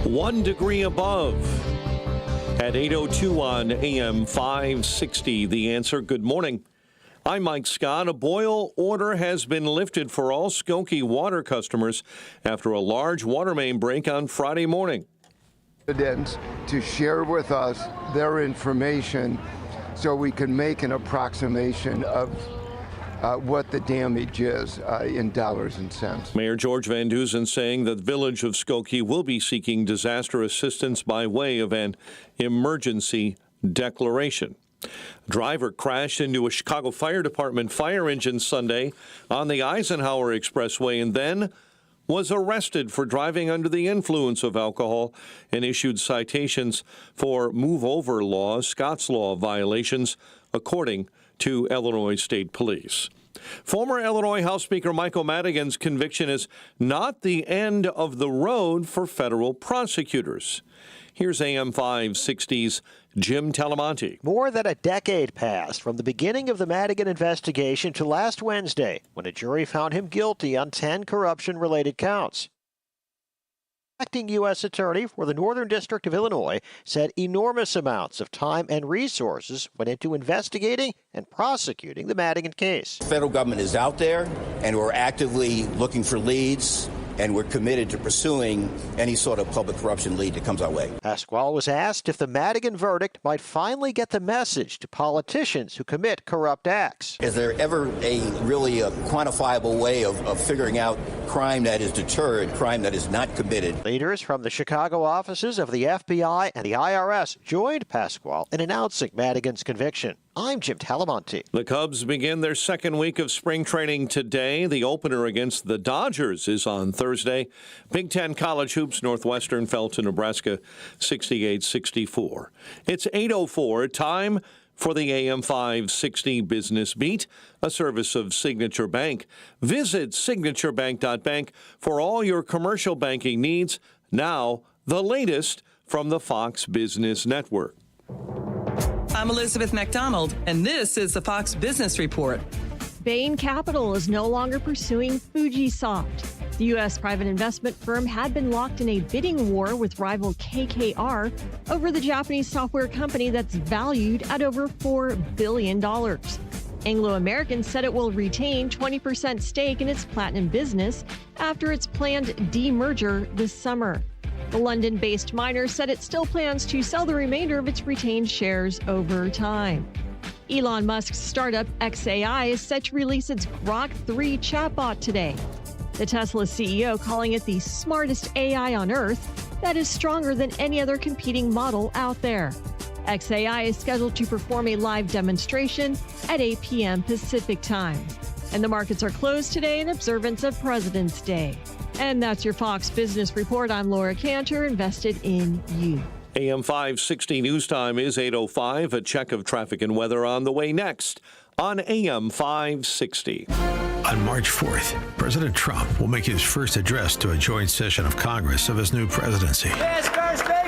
1 degree above at 8:02 on AM 560. The Answer. Good morning. I'm Mike Scott. A boil order has been lifted for all Skokie water customers after a large water main break on Friday morning. To share with us their information so we can make an approximation of what the damage is in dollars and cents. Mayor George Van Dusen saying that the village of Skokie will be seeking disaster assistance by way of an emergency declaration. Driver crashed into a Chicago Fire Department fire engine Sunday on the Eisenhower Expressway and then was arrested for driving under the influence of alcohol and issued citations for move-over laws, Scott's Law violations, according to Illinois State Police. Former Illinois House Speaker Michael Madigan's conviction is not the end of the road for federal prosecutors. Here's AM 560's Jim Talamonte. More than a decade passed from the beginning of the Madigan investigation to last Wednesday, when a jury found him guilty on 10 corruption-related counts. Acting U.S. Attorney for the Northern District of Illinois said enormous amounts of time and resources went into investigating and prosecuting the Madigan case. The federal government is out there, and we're actively looking for leads, and we're committed to pursuing any sort of public corruption lead that comes our way. Pasquale was asked if the Madigan verdict might finally get the message to politicians who commit corrupt acts. Is there ever a really quantifiable way of figuring out crime that is deterred, crime that is not committed? Leaders from the Chicago offices of the FBI and the IRS joined Pasquale in announcing Madigan's conviction. I'm Jim Talamonte. The Cubs begin their second week of spring training today. The opener against the Dodgers is on Thursday. Big Ten College Hoops, Northwestern fell to Nebraska 68-64. It's 8:04, time For the AM 560 Business Beat, a service of Signature Bank. Visit signaturebank.bank for all your commercial banking needs. Now, the latest from the Fox Business Network. I'm Elizabeth McDonald, and this is the Fox Business Report. Bain Capital is no longer pursuing Fujisoft. The U.S. private investment firm had been locked in a bidding war with rival KKR over the Japanese software company that's valued at over $4 billion. Anglo American said it will retain 20% stake in its platinum business after its planned demerger this summer. The London-based miner said it still plans to sell the remainder of its retained shares over time. Elon Musk's startup xAI is set to release its Grok 3 chatbot today. The Tesla CEO calling it the smartest AI on Earth that is stronger than any other competing model out there. xAI is scheduled to perform a live demonstration at 8 p.m. Pacific time. And the markets are closed today in observance of President's Day. And that's your Fox Business Report. I'm Laura Cantor, invested in you. AM 560 News Time is 8:05. A check of traffic and weather on the way next on AM 560. On March 4th, President Trump will make his first address to a joint session of Congress of his new presidency. Mr. Speaker,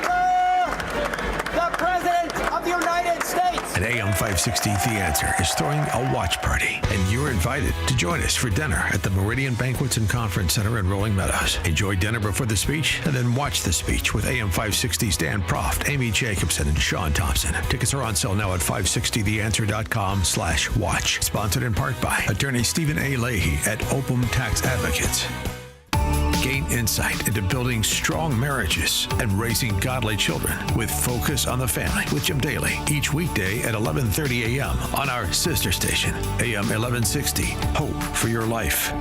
the President of the United States. And AM 560 The Answer is throwing a watch party, and you're invited to join us for dinner at the Meridian Banquets and Conference Center in Rolling Meadows. Enjoy dinner before the speech, and then watch the speech with AM 560's Dan Proft, Amy Jacobson, and Sean Thompson. Tickets are on sale now at 560theanswer.com/watch. Sponsored in part by attorney Stephen A. Leahy at Opum Tax Advocates. Gain insight into building strong marriages and raising godly children with Focus on the Family with Jim Daly each weekday at 11:30 a.m. on our sister station, AM 1160. Hope for your life.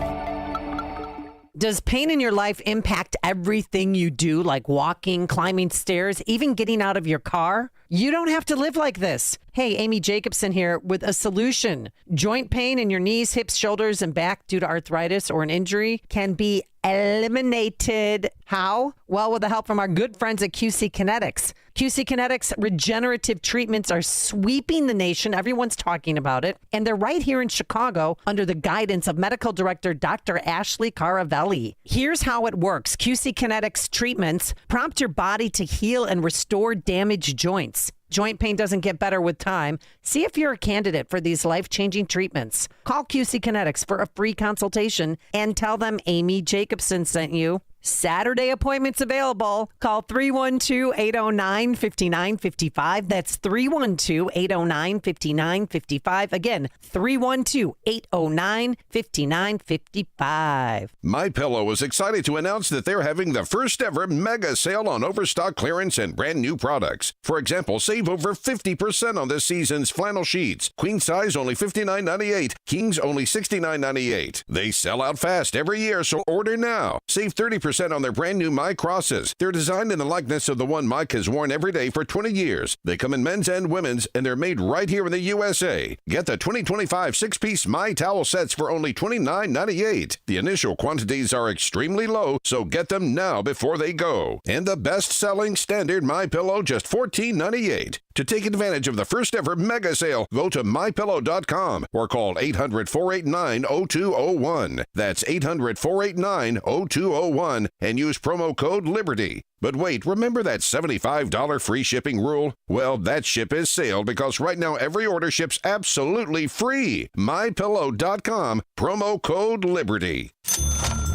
Does pain in your life impact everything you do, like walking, climbing stairs, even getting out of your car? You don't have to live like this. Hey, Amy Jacobson here with a solution. Joint pain in your knees, hips, shoulders, and back due to arthritis or an injury can be eliminated. How? Well, with the help from our good friends at QC Kinetics. QC Kinetics regenerative treatments are sweeping the nation. Everyone's talking about it. And they're right here in Chicago under the guidance of medical director Dr. Ashley Caravelli. Here's how it works. QC Kinetics treatments prompt your body to heal and restore damaged joints. Joint pain doesn't get better with time. See if you're a candidate for these life-changing treatments. Call QC Kinetics for a free consultation and tell them Amy Jacobson sent you. Saturday appointments available. Call 312-809-5955. That's 312-809-5955. Again, 312-809-5955. MyPillow is excited to announce that they're having the first ever mega sale on overstock clearance and brand new products. For example, save over 50% on this season's flannel sheets. Queen size only $59.98. Kings only $69.98. They sell out fast every year, so order now. Save 30% on their brand new My Crosses. They're designed in the likeness of the one Mike has worn every day for 20 years. They come in men's and women's, and they're made right here in the USA. Get the 2025 6-piece My Towel sets for only $29.98. The initial quantities are extremely low, so get them now before they go. And the best-selling standard MyPillow, just $14.98. To take advantage of the first ever mega sale, go to MyPillow.com or call 800-489-0201. That's 800-489-0201 and use promo code LIBERTY. But wait, remember that $75 free shipping rule? Well, that ship has sailed because right now every order ships absolutely free. MyPillow.com, promo code LIBERTY.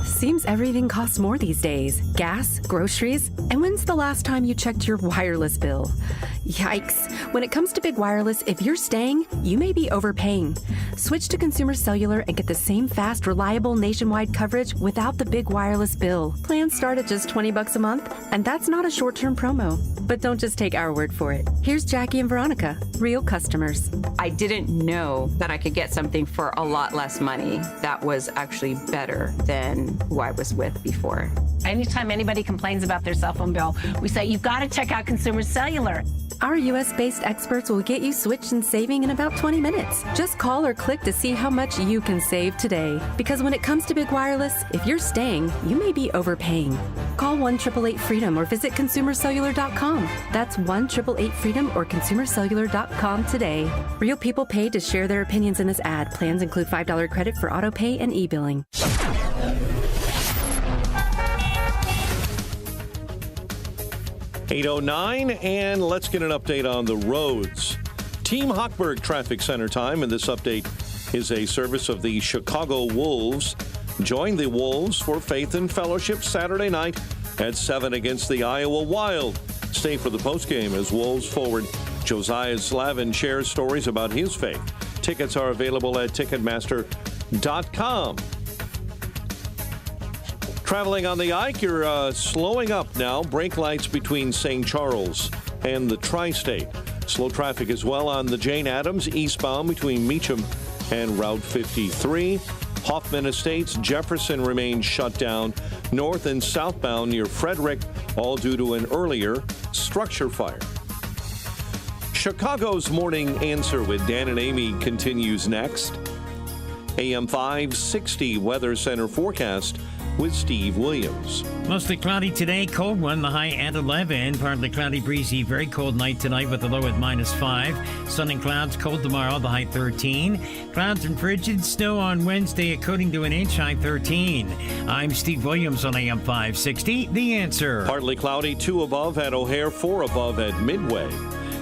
Seems everything costs more these days. Gas, groceries, and when's the last time you checked your wireless bill? Yikes. When it comes to big wireless, if you're staying, you may be overpaying. Switch to Consumer Cellular and get the same fast, reliable nationwide coverage without the big wireless bill. Plans start at just $20 a month, and that's not a short-term promo. But don't just take our word for it. Here's Jackie and Veronica, real customers. I didn't know that I could get something for a lot less money that was actually better than who I was with before. Anytime anybody complains about their cell phone bill, we say, you've got to check out Consumer Cellular. Our U.S.-based experts will get you switched and saving in about 20 minutes. Just call or click to see how much you can save today. Because when it comes to big wireless, if you're staying, you may be overpaying. Call 1-888-FREEDOM or visit ConsumerCellular.com. That's 1-888-FREEDOM or ConsumerCellular.com today. Real people pay to share their opinions in this ad. Plans include $5 credit for auto pay and e-billing. 8:09, and let's get an update on the roads. Team Hochberg Traffic Center time, and this update is a service of the Chicago Wolves. Join the Wolves for Faith and Fellowship Saturday night at 7 against the Iowa Wild. Stay for the postgame as Wolves forward Josiah Slavin shares stories about his faith. Tickets are available at Ticketmaster.com. Traveling on the Ike, you're slowing up now. Brake lights between St. Charles and the Tri-State. Slow traffic as well on the Jane Addams eastbound between Meacham and Route 53. Hoffman Estates, Jefferson remains shut down. North and southbound near Frederick, all due to an earlier structure fire. Chicago's Morning Answer with Dan and Amy continues next. AM 560 Weather Center forecast with Steve Williams. Mostly cloudy today, cold one, the high at 11. Partly cloudy, breezy, very cold night tonight with the low at -5. Sun and clouds, cold tomorrow, the high 13. Clouds and frigid snow on Wednesday, according to an inch, high 13. I'm Steve Williams on AM 560, The Answer. Partly cloudy, 2 above at O'Hare, 4 above at Midway.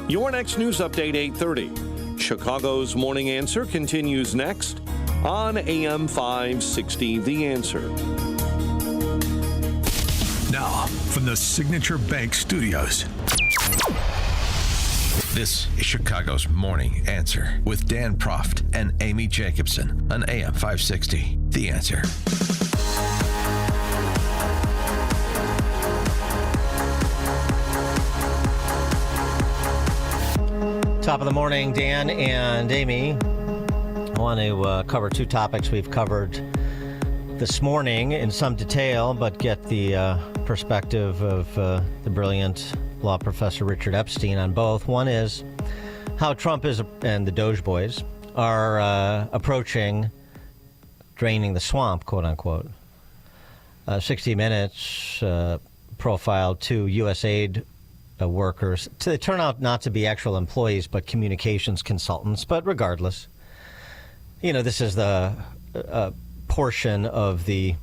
Your next news update, 8:30. Chicago's Morning Answer continues next on AM 560, The Answer. Now, from the Signature Bank Studios, this is Chicago's Morning Answer with Dan Proft and Amy Jacobson on AM 560, The Answer. Top of the morning, Dan and Amy. I want to cover 2 topics we've covered this morning in some detail, but get the perspective of the brilliant law professor Richard Epstein on both. One is how Trump and the Doge Boys are approaching draining the swamp, quote unquote. 60 Minutes profiled 2 USAID workers. They turn out not to be actual employees, but communications consultants. But regardless, this is the portion of the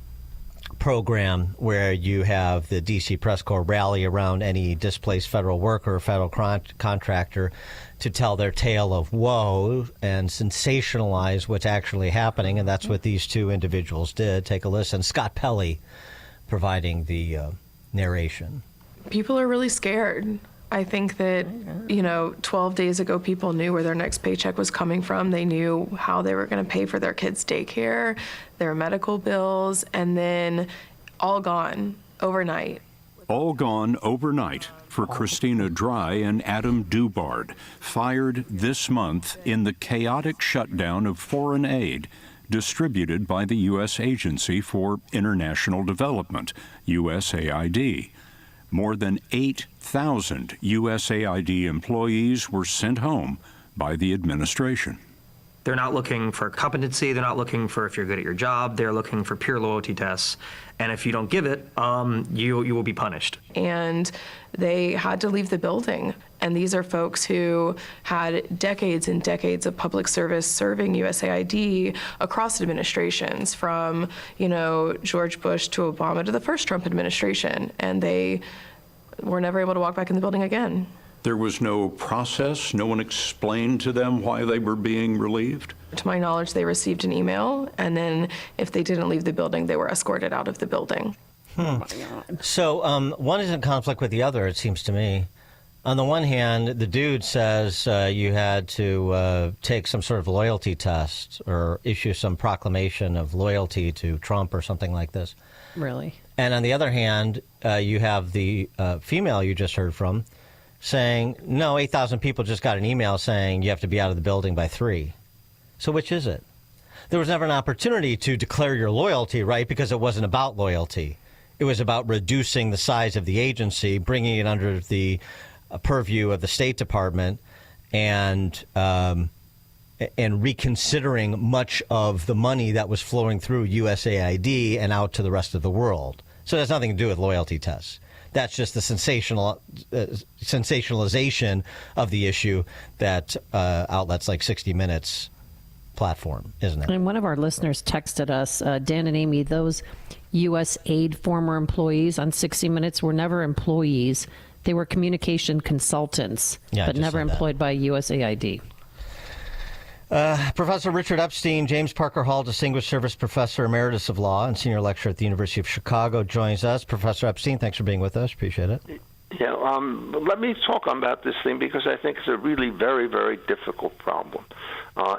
program where you have the D.C. Press Corps rally around any displaced federal worker or federal contractor to tell their tale of woe and sensationalize what's actually happening. And that's what these 2 individuals did. Take a listen. Scott Pelley providing the narration. People are really scared. I think that, 12 days ago, people knew where their next paycheck was coming from. They knew how they were going to pay for their kids' daycare, their medical bills, and then all gone overnight. All gone overnight for Christina Dry and Adam Dubard, fired this month in the chaotic shutdown of foreign aid distributed by the U.S. Agency for International Development, USAID. More than 8,000 USAID employees were sent home by the administration. They're not looking for competency. They're not looking for if you're good at your job. They're looking for pure loyalty tests. And if you don't give it, you will be punished. And they had to leave the building. And these are folks who had decades and decades of public service serving USAID across administrations, from, George Bush to Obama to the first Trump administration. And they were never able to walk back in the building again. There was no process? No one explained to them why they were being relieved? To my knowledge, they received an email, and then if they didn't leave the building, they were escorted out of the building. So one is in conflict with the other, it seems to me. On the one hand, the dude says you had to take some sort of loyalty test or issue some proclamation of loyalty to Trump or something like this. Really? And on the other hand, you have the female you just heard from saying, no, 8,000 people just got an email saying you have to be out of the building by 3. So which is it? there was never an opportunity to declare your loyalty, right? Because it wasn't about loyalty. It was about reducing the size of the agency, bringing it under the purview of the State Department, and reconsidering much of the money that was flowing through USAID and out to the rest of the world. So it has nothing to do with loyalty tests. That's just the sensationalization of the issue that outlets like 60 Minutes platform, isn't it? And one of our listeners texted us, Dan and Amy, those USAID former employees on 60 Minutes were never employees. They were communication consultants, but never employed by USAID. Professor Richard Epstein, James Parker Hall Distinguished Service Professor Emeritus of Law and Senior Lecturer at the University of Chicago, joins us. Professor Epstein, thanks for being with us. Appreciate it. Yeah, let me talk about this thing because I think it's a really very, very difficult problem.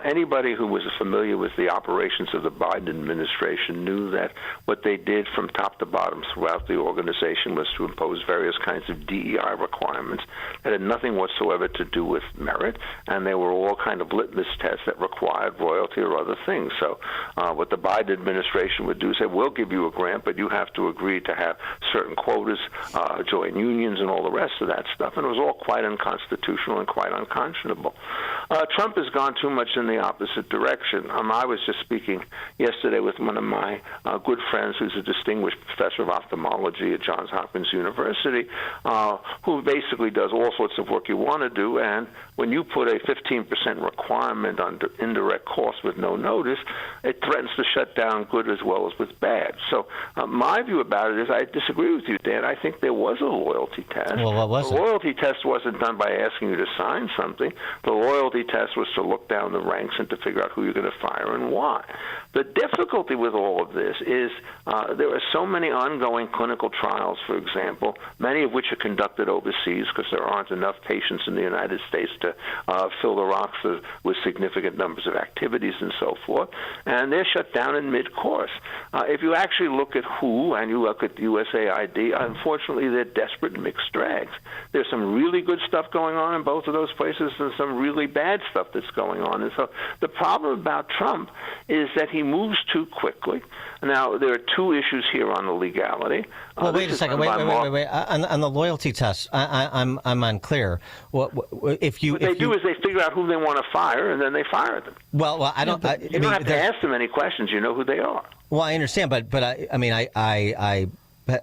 Anybody who was familiar with the operations of the Biden administration knew that what they did from top to bottom throughout the organization was to impose various kinds of DEI requirements that had nothing whatsoever to do with merit, and they were all kind of litmus tests that required royalty or other things. So what the Biden administration would do is say, we'll give you a grant, but you have to agree to have certain quotas, join unions, and all the rest of that stuff. And it was all quite unconstitutional and quite unconscionable. Trump has gone too much in the opposite direction. I was just speaking yesterday with one of my good friends who's a distinguished professor of ophthalmology at Johns Hopkins University, who basically does all sorts of work you want to do, and when you put a 15% requirement on indirect costs with no notice, it threatens to shut down good as well as with bad. So my view about it is I disagree with you, Dan. I think there was a loyalty test. Well, what was it? The loyalty test wasn't done by asking you to sign something. The loyalty test was to look down the ranks and to figure out who you're going to fire and why. The difficulty with all of this is there are so many ongoing clinical trials, for example, many of which are conducted overseas because there aren't enough patients in the United States to fill the rocks with significant numbers of activities and so forth, and they're shut down in mid-course. If you actually look at WHO and you look at USAID, unfortunately, they're desperate mixed drags. There's some really good stuff going on in both of those places and some really bad stuff that's going on. And so the problem about Trump is that he moves too quickly. Now, there are two issues here on the legality. Well, wait a second. Wait. On the loyalty test, I'm unclear. What they do is they figure out who they want to fire, and then they fire them. Well, I don't. You don't have to ask them any questions. You know who they are. Well, I understand, but I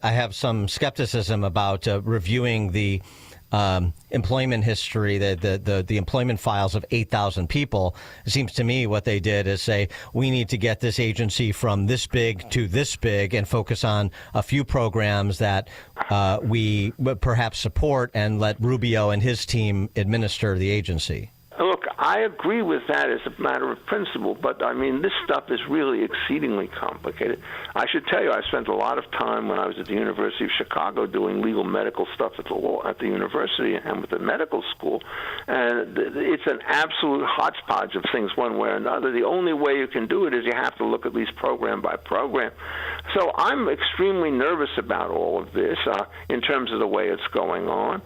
have some skepticism about reviewing the employment history, the employment files of 8,000 people. It seems to me what they did is say, we need to get this agency from this big to this big and focus on a few programs that we perhaps support and let Rubio and his team administer the agency. Look, I agree with that as a matter of principle, but I mean, this stuff is really exceedingly complicated. I should tell you, I spent a lot of time when I was at the University of Chicago doing legal medical stuff at the university and with the medical school, and it's an absolute hodgepodge of things one way or another. The only way you can do it is you have to look at least program by program. So I'm extremely nervous about all of this in terms of the way it's going on.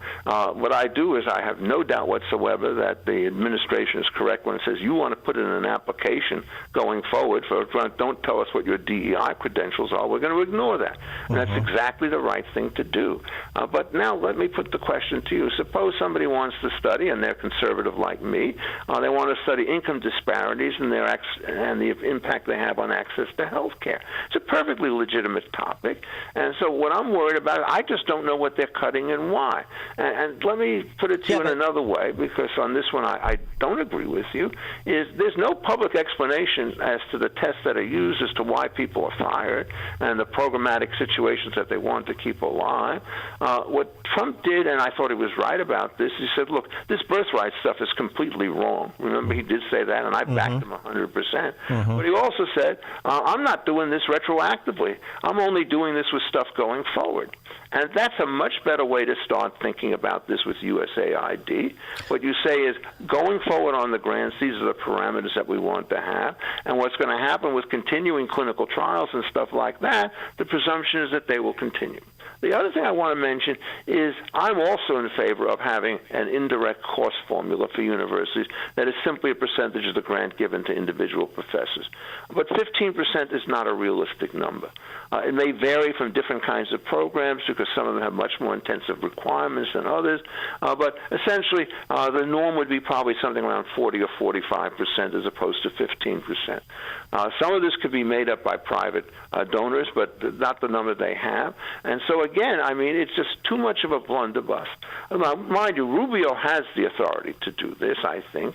What I do is I have no doubt whatsoever that the administration is correct when it says you want to put in an application going forward for don't tell us what your DEI credentials are. We're going to ignore that. And that's exactly the right thing to do. But now let me put the question to you. Suppose somebody wants to study, and they're conservative like me, they want to study income disparities and the impact they have on access to health care. It's a perfectly legitimate topic. And so what I'm worried about, I just don't know what they're cutting and why. And let me put it to you in another way, because on this one I don't agree with you, is there's no public explanation as to the tests that are used as to why people are fired and the programmatic situations that they want to keep alive. What Trump did, and I thought he was right about this, he said, look, this birthright stuff is completely wrong. Remember, he did say that, and I backed him 100%. But he also said, I'm not doing this retroactively. I'm only doing this with stuff going forward. And that's a much better way to start thinking about this with USAID. What you say is, going forward on the grants, these are the parameters that we want to have. And what's going to happen with continuing clinical trials and stuff like that, the presumption is that they will continue. The other thing I want to mention is I'm also in favor of having an indirect cost formula for universities that is simply a percentage of the grant given to individual professors. But 15% is not a realistic number. It may vary from different kinds of programs because some of them have much more intensive requirements than others. But essentially, the norm would be probably something around 40 or 45% as opposed to 15%. Some of this could be made up by private donors, but not the number they have. And so, again, I mean, it's just too much of a blunderbuss. Now, mind you, Rubio has the authority to do this, I think,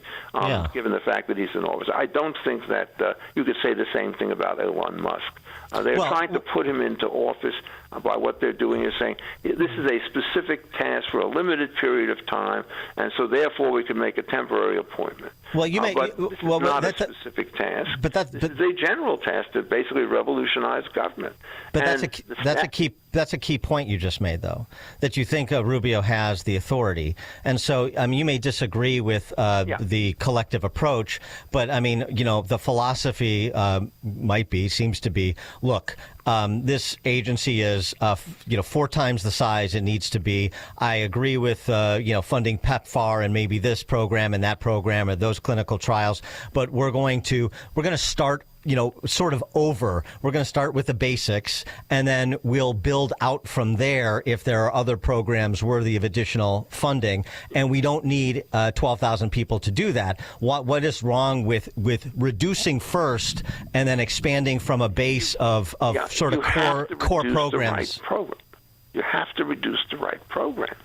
given the fact that he's in office. I don't think that you could say the same thing about Elon Musk. They're trying to put him into office by what they're doing is saying this is a specific task for a limited period of time, and so therefore we can make a temporary appointment. Well, you may. But this is not a specific task. But this is a general task to basically revolutionize government. But that's a key point you just made, though, that you think Rubio has the authority, and so you may disagree with the collective approach, but I mean, the philosophy seems to be, look, this agency is 4 times the size it needs to be. I agree with funding PEPFAR and maybe this program and that program or those clinical trials, but we're going to start sort of over. We're going to start with the basics, and then we'll build out from there if there are other programs worthy of additional funding. And we don't need 12,000 people to do that. What is wrong with reducing first and then expanding from a base of sort of core programs? You have to reduce the right programs.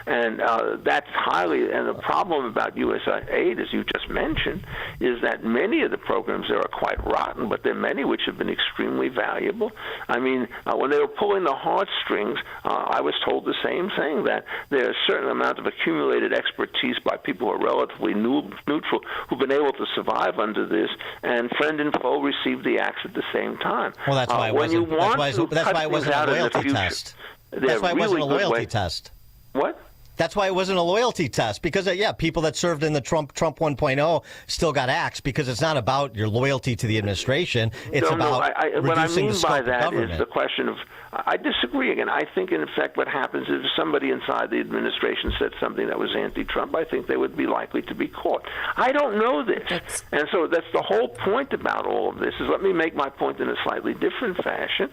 And that's and the problem about USAID, as you just mentioned, is that many of the programs there are quite rotten, but there are many which have been extremely valuable. I mean, when they were pulling the heartstrings, I was told the same thing, that there's a certain amount of accumulated expertise by people who are relatively neutral who've been able to survive under this, and friend and foe received the axe at the same time. Well, that's why it wasn't a loyalty test. That's why it wasn't a loyalty test. What? That's why it wasn't a loyalty test, because, people that served in the Trump 1.0 still got axed, because it's not about your loyalty to the administration. It's about reducing the scope of government. What I mean by that is the question of, I disagree again. I think, in effect, what happens is if somebody inside the administration said something that was anti-Trump, I think they would be likely to be caught. I don't know this. And so that's the whole point about all of this, is let me make my point in a slightly different fashion.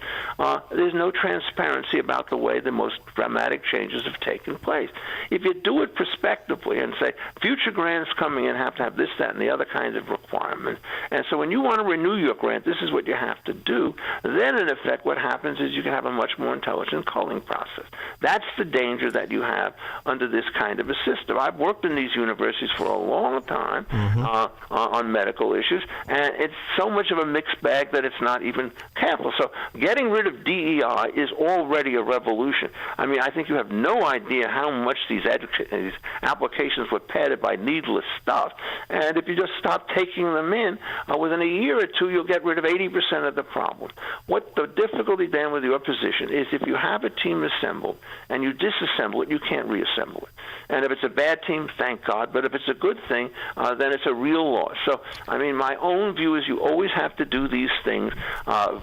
There's no transparency about the way the most dramatic changes have taken place. If you do it prospectively and say future grants coming in have to have this, that, and the other kinds of requirements, and so when you want to renew your grant, this is what you have to do, then in effect what happens is you can have a much more intelligent culling process. That's the danger that you have under this kind of a system. I've worked in these universities for a long time on medical issues, and it's so much of a mixed bag that it's not even careful. So getting rid of DEI is already a revolution. I mean, I think you have no idea how much these applications were padded by needless stuff. And if you just stop taking them in, within a year or two, you'll get rid of 80% of the problem. What the difficulty then with your position is, if you have a team assembled and you disassemble it, you can't reassemble it. And if it's a bad team, thank God. But if it's a good thing, then it's a real loss. So, I mean, my own view is you always have to do these things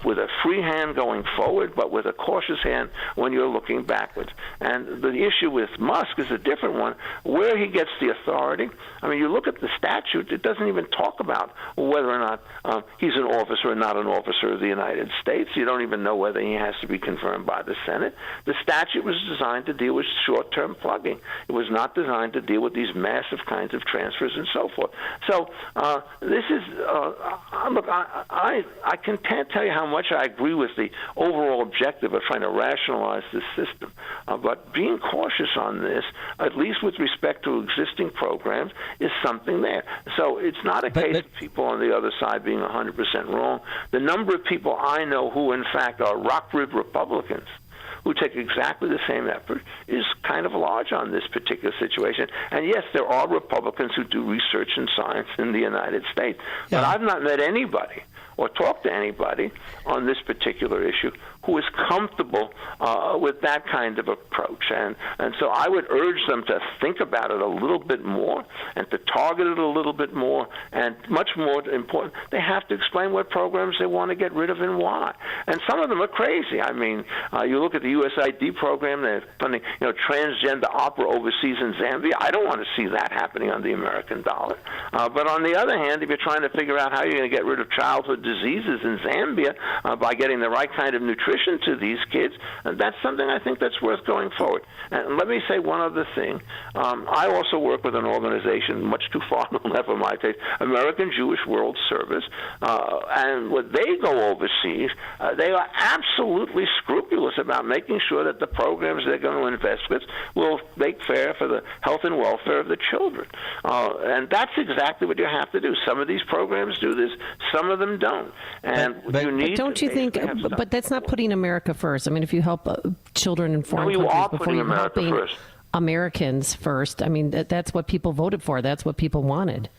with a free hand going forward, but with a cautious hand when you're looking backwards. And the issue with Musk is a different one, where he gets the authority. I mean, you look at the statute, it doesn't even talk about whether or not he's an officer or not an officer of the United States. You don't even know whether he has to be confirmed by the Senate. The statute was designed to deal with short-term plugging. It was not designed to deal with these massive kinds of transfers and so forth. So this is, look, I can't tell you how much I agree with the overall objective of trying to rationalize this system, but being cautious on this, at least with respect to existing programs, is something there. So it's not a case of people on the other side being 100% wrong. The number of people I know who, in fact, are rock-ribbed Republicans who take exactly the same effort is kind of large on this particular situation. And yes, there are Republicans who do research in science in the United States, but I've not met anybody or talked to anybody on this particular issue who is comfortable with that kind of approach. And so I would urge them to think about it a little bit more and to target it a little bit more. And much more important, they have to explain what programs they want to get rid of and why. And some of them are crazy. I mean, you look at the USAID program, they're funding, transgender opera overseas in Zambia. I don't want to see that happening on the American dollar. But on the other hand, if you're trying to figure out how you're going to get rid of childhood diseases in Zambia by getting the right kind of nutrition to these kids, that's something I think that's worth going forward. And let me say one other thing. I also work with an organization, much too far known for my taste, American Jewish World Service. And when they go overseas, they are absolutely scrupulous about making sure that the programs they're going to invest with will make fair for the health and welfare of the children. And that's exactly what you have to do. Some of these programs do this, some of them don't. And you need. But don't you think? But that's not putting America first. I mean, if you help children in foreign countries before you're helping Americans first, I mean, that's what people voted for. That's what people wanted.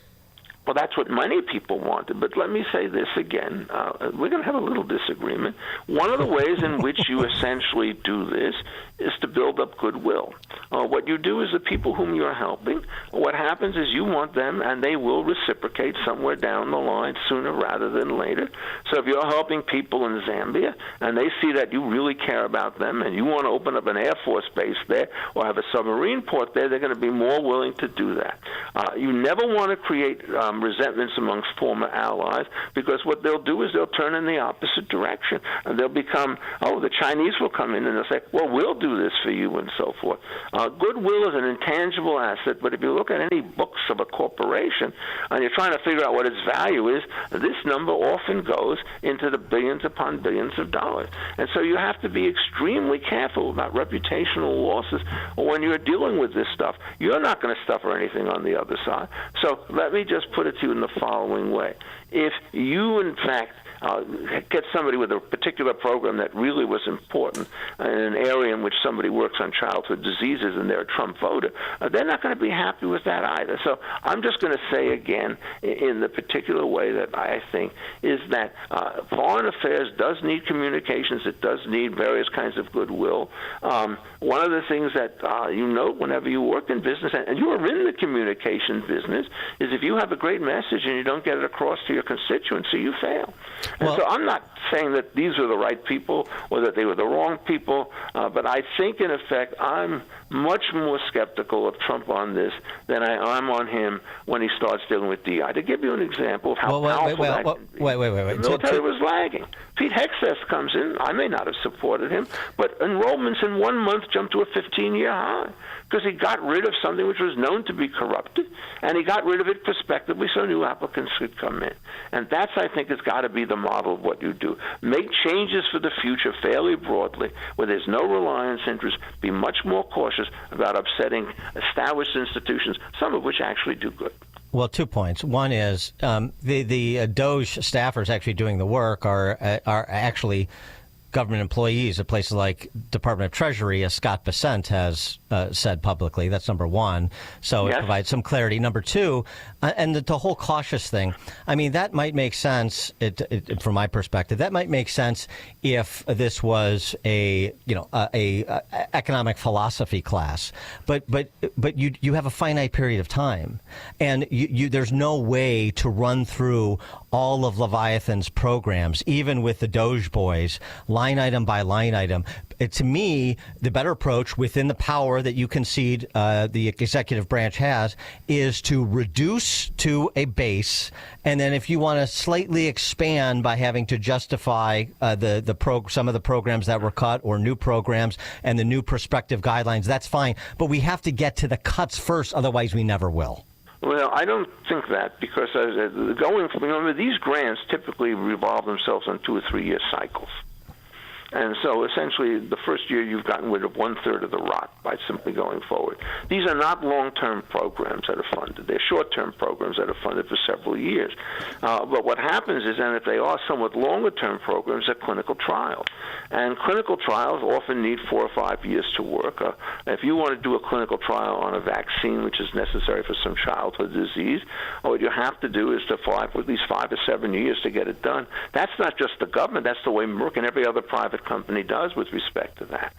Well, that's what many people wanted. But let me say this again. We're going to have a little disagreement. One of the ways in which you essentially do this is to build up goodwill. What you do is the people whom you're helping, what happens is you want them, and they will reciprocate somewhere down the line sooner rather than later. So if you're helping people in Zambia, and they see that you really care about them, and you want to open up an Air Force base there or have a submarine port there, they're going to be more willing to do that. You never want to create resentments amongst former allies, because what they'll do is they'll turn in the opposite direction, and they'll become, the Chinese will come in and they'll say, well, we'll do this for you, and so forth. Goodwill is an intangible asset, but if you look at any books of a corporation and you're trying to figure out what its value is, this number often goes into the billions upon billions of dollars. And so you have to be extremely careful about reputational losses when you're dealing with this stuff. You're not going to suffer anything on the other side. So let me just put it to you in the following way. If you, in fact, get somebody with a particular program that really was important in an area in which somebody works on childhood diseases and they're a Trump voter, they're not going to be happy with that either. So I'm just going to say again, in the particular way that I think, is that foreign affairs does need communications. It does need various kinds of goodwill. One of the things that you note whenever you work in business, and you are in the communication business, is if you have a great message and you don't get it across to your constituency, you fail. And so I'm not saying that these are the right people or that they were the wrong people, but I think, in effect, I'm much more skeptical of Trump on this than I'm on him when he starts dealing with DI. To give you an example of how powerful that can be. Wait. The military was lagging. Pete Hegseth comes in. I may not have supported him, but enrollments in 1 month jumped to a 15-year high because he got rid of something which was known to be corrupted, and he got rid of it prospectively so new applicants could come in. And that's, I think, has got to be the model of what you do. Make changes for the future fairly broadly, where there's no reliance interest. Be much more cautious about upsetting established institutions, some of which actually do good. Well, 2 points. One is the DOGE staffers actually doing the work are actually government employees at places like Department of Treasury, as Scott Bessent has said publicly. That's number one. So it provides some clarity. Number two, and the whole cautious thing, I mean, that might make sense from my perspective. That might make sense if this was a economic philosophy class. But you have a finite period of time, and there's no way to run through all of Leviathan's programs, even with the Doge boys, line item by line item. To me, the better approach within the power that you concede the executive branch has is to reduce to a base, and then if you want to slightly expand by having to justify some of the programs that were cut or new programs and the new prospective guidelines, that's fine. But we have to get to the cuts first, otherwise we never will. Well, I don't think that, because remember, these grants typically revolve themselves on 2 or 3 year cycles. And so essentially the first year you've gotten rid of 1/3 of the rot by simply going forward. These are not long-term programs that are funded. They're short-term programs that are funded for several years. But what happens is, and if they are somewhat longer-term programs, they're clinical trials. And clinical trials often need 4 or 5 years to work. If you want to do a clinical trial on a vaccine, which is necessary for some childhood disease, what you have to do is to fly for at least 5 to 7 years to get it done. That's not just the government. That's the way Merck and every other private the company does with respect to that.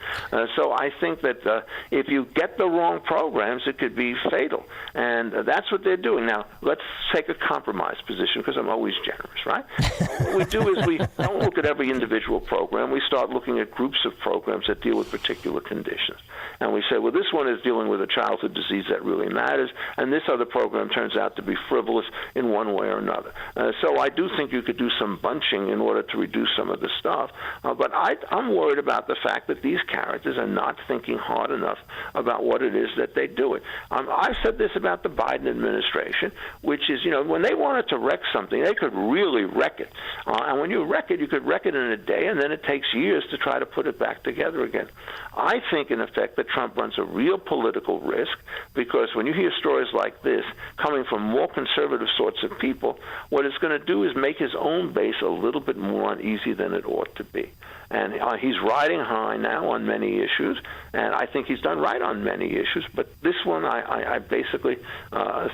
So I think that if you get the wrong programs, it could be fatal. And that's what they're doing. Now, let's take a compromise position, because I'm always generous, right? What we do is we don't look at every individual program. We start looking at groups of programs that deal with particular conditions. And we say, well, this one is dealing with a childhood disease that really matters, and this other program turns out to be frivolous in one way or another. So I do think you could do some bunching in order to reduce some of the stuff. But I'm worried about the fact that these characters are not thinking hard enough about what it is that they do it. I've said this about the Biden administration, which is, when they wanted to wreck something, they could really wreck it. And when you wreck it, you could wreck it in a day, and then it takes years to try to put it back together again. I think, in effect, that Trump runs a real political risk, because when you hear stories like this coming from more conservative sorts of people, what it's going to do is make his own base a little bit more uneasy than it ought to be. And he's riding high now on many issues, and I think he's done right on many issues. But this one, I basically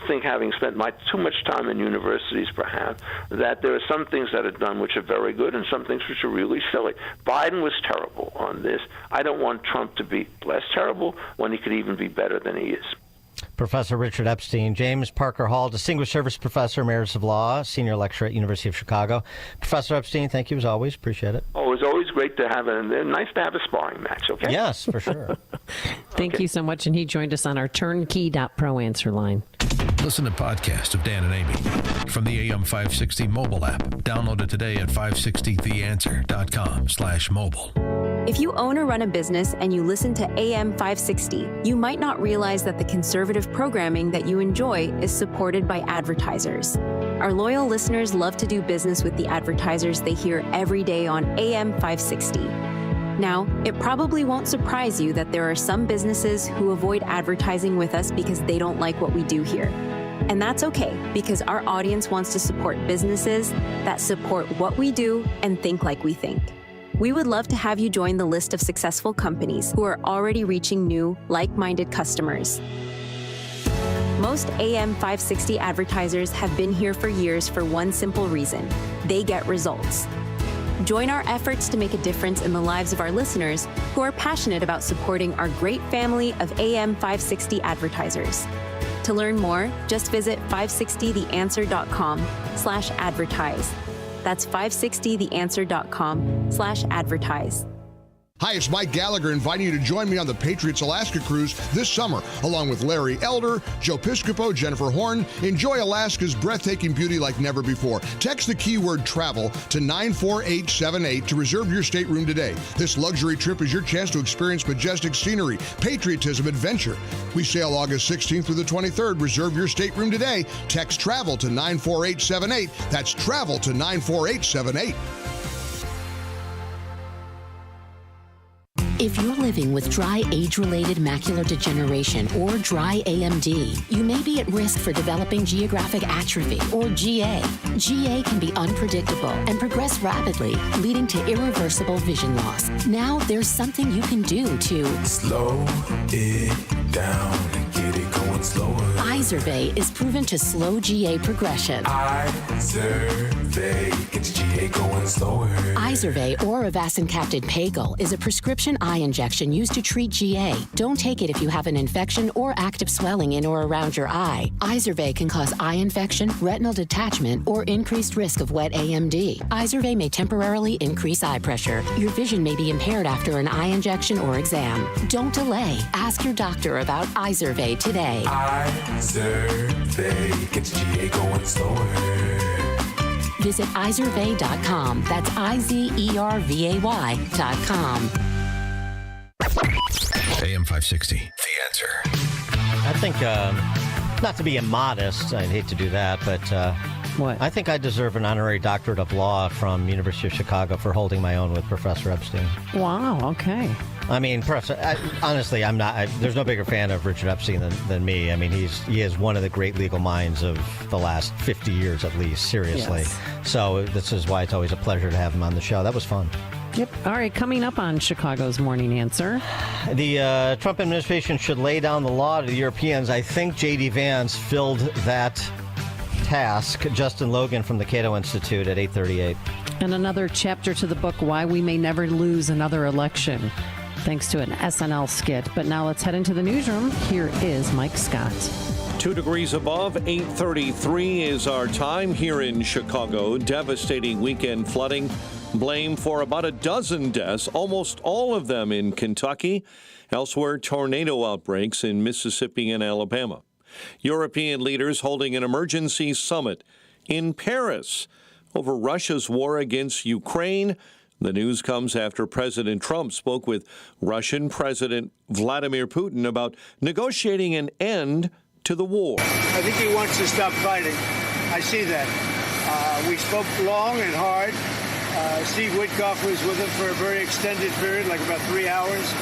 think, having spent too much time in universities perhaps, that there are some things that are done which are very good and some things which are really silly. Biden was terrible on this. I don't want Trump to be less terrible when he could even be better than he is. Professor Richard Epstein, James Parker Hall, Distinguished Service Professor, Emeritus of Law, Senior Lecturer at University of Chicago. Professor Epstein, thank you as always. Appreciate it. Oh, it's always great to have nice to have a sparring match, okay? Yes, for sure. Thank you so much. And he joined us on our turnkey.pro answer line. Listen to podcasts of Dan and Amy from the AM 560 mobile app. Download it today at 560theanswer.com/mobile. If you own or run a business and you listen to AM 560, you might not realize that the conservative programming that you enjoy is supported by advertisers. Our loyal listeners love to do business with the advertisers they hear every day on AM 560. Now, it probably won't surprise you that there are some businesses who avoid advertising with us because they don't like what we do here. And that's okay, because our audience wants to support businesses that support what we do and think like we think. We would love to have you join the list of successful companies who are already reaching new, like-minded customers. Most AM 560 advertisers have been here for years for one simple reason: they get results. Join our efforts to make a difference in the lives of our listeners who are passionate about supporting our great family of AM 560 advertisers. To learn more, just visit 560theanswer.com/advertise. That's 560theanswer.com/advertise. Hi, it's Mike Gallagher inviting you to join me on the Patriots Alaska Cruise this summer, along with Larry Elder, Joe Piscopo, Jennifer Horn. Enjoy Alaska's breathtaking beauty like never before. Text the keyword travel to 94878 to reserve your stateroom today. This luxury trip is your chance to experience majestic scenery, patriotism, adventure. We sail August 16th through the 23rd. Reserve your stateroom today. Text travel to 94878. That's travel to 94878. If you're living with dry age-related macular degeneration or dry AMD, you may be at risk for developing geographic atrophy or GA. GA can be unpredictable and progress rapidly, leading to irreversible vision loss. Now there's something you can do to slow it down and get it going slower. Izervay is proven to slow GA progression. Izervay gets GA going slower. Izervay or avacincaptad pagel is a prescription eye injection used to treat GA. Don't take it if you have an infection or active swelling in or around your eye. Izervay can cause eye infection, retinal detachment, or increased risk of wet AMD. Izervay may temporarily increase eye pressure. Your vision may be impaired after an eye injection or exam. Don't delay. Ask your doctor about Izervay today. Izervay gets GA going slower. Visit Izervay.com. That's IZERVAY.com. AM 560, The Answer. I think, not to be immodest, I'd hate to do that, but what? I think I deserve an honorary doctorate of law from University of Chicago for holding my own with Professor Epstein. Wow, okay. I mean, honestly, I'm not. There's no bigger fan of Richard Epstein than me. I mean, he is one of the great legal minds of the last 50 years at least, seriously. Yes. So this is why it's always a pleasure to have him on the show. That was fun. Yep. All right, coming up on Chicago's Morning Answer. The Trump administration should lay down the law to the Europeans. I think J.D. Vance filled that task. Justin Logan from the Cato Institute at 8:38. And another chapter to the book, Why We May Never Lose Another Election, thanks to an SNL skit. But now let's head into the newsroom. Here is Mike Scott. 2 degrees above, 8:33 is our time here in Chicago. Devastating weekend flooding. Blame for about a dozen deaths, almost all of them in Kentucky. Elsewhere, tornado outbreaks in Mississippi and Alabama. European leaders holding an emergency summit in Paris over Russia's war against Ukraine. The news comes after President Trump spoke with Russian President Vladimir Putin about negotiating an end to the war. I think he wants to stop fighting. I see that. We spoke long and hard. Steve Witkoff was with him for a very extended period, like about 3 hours.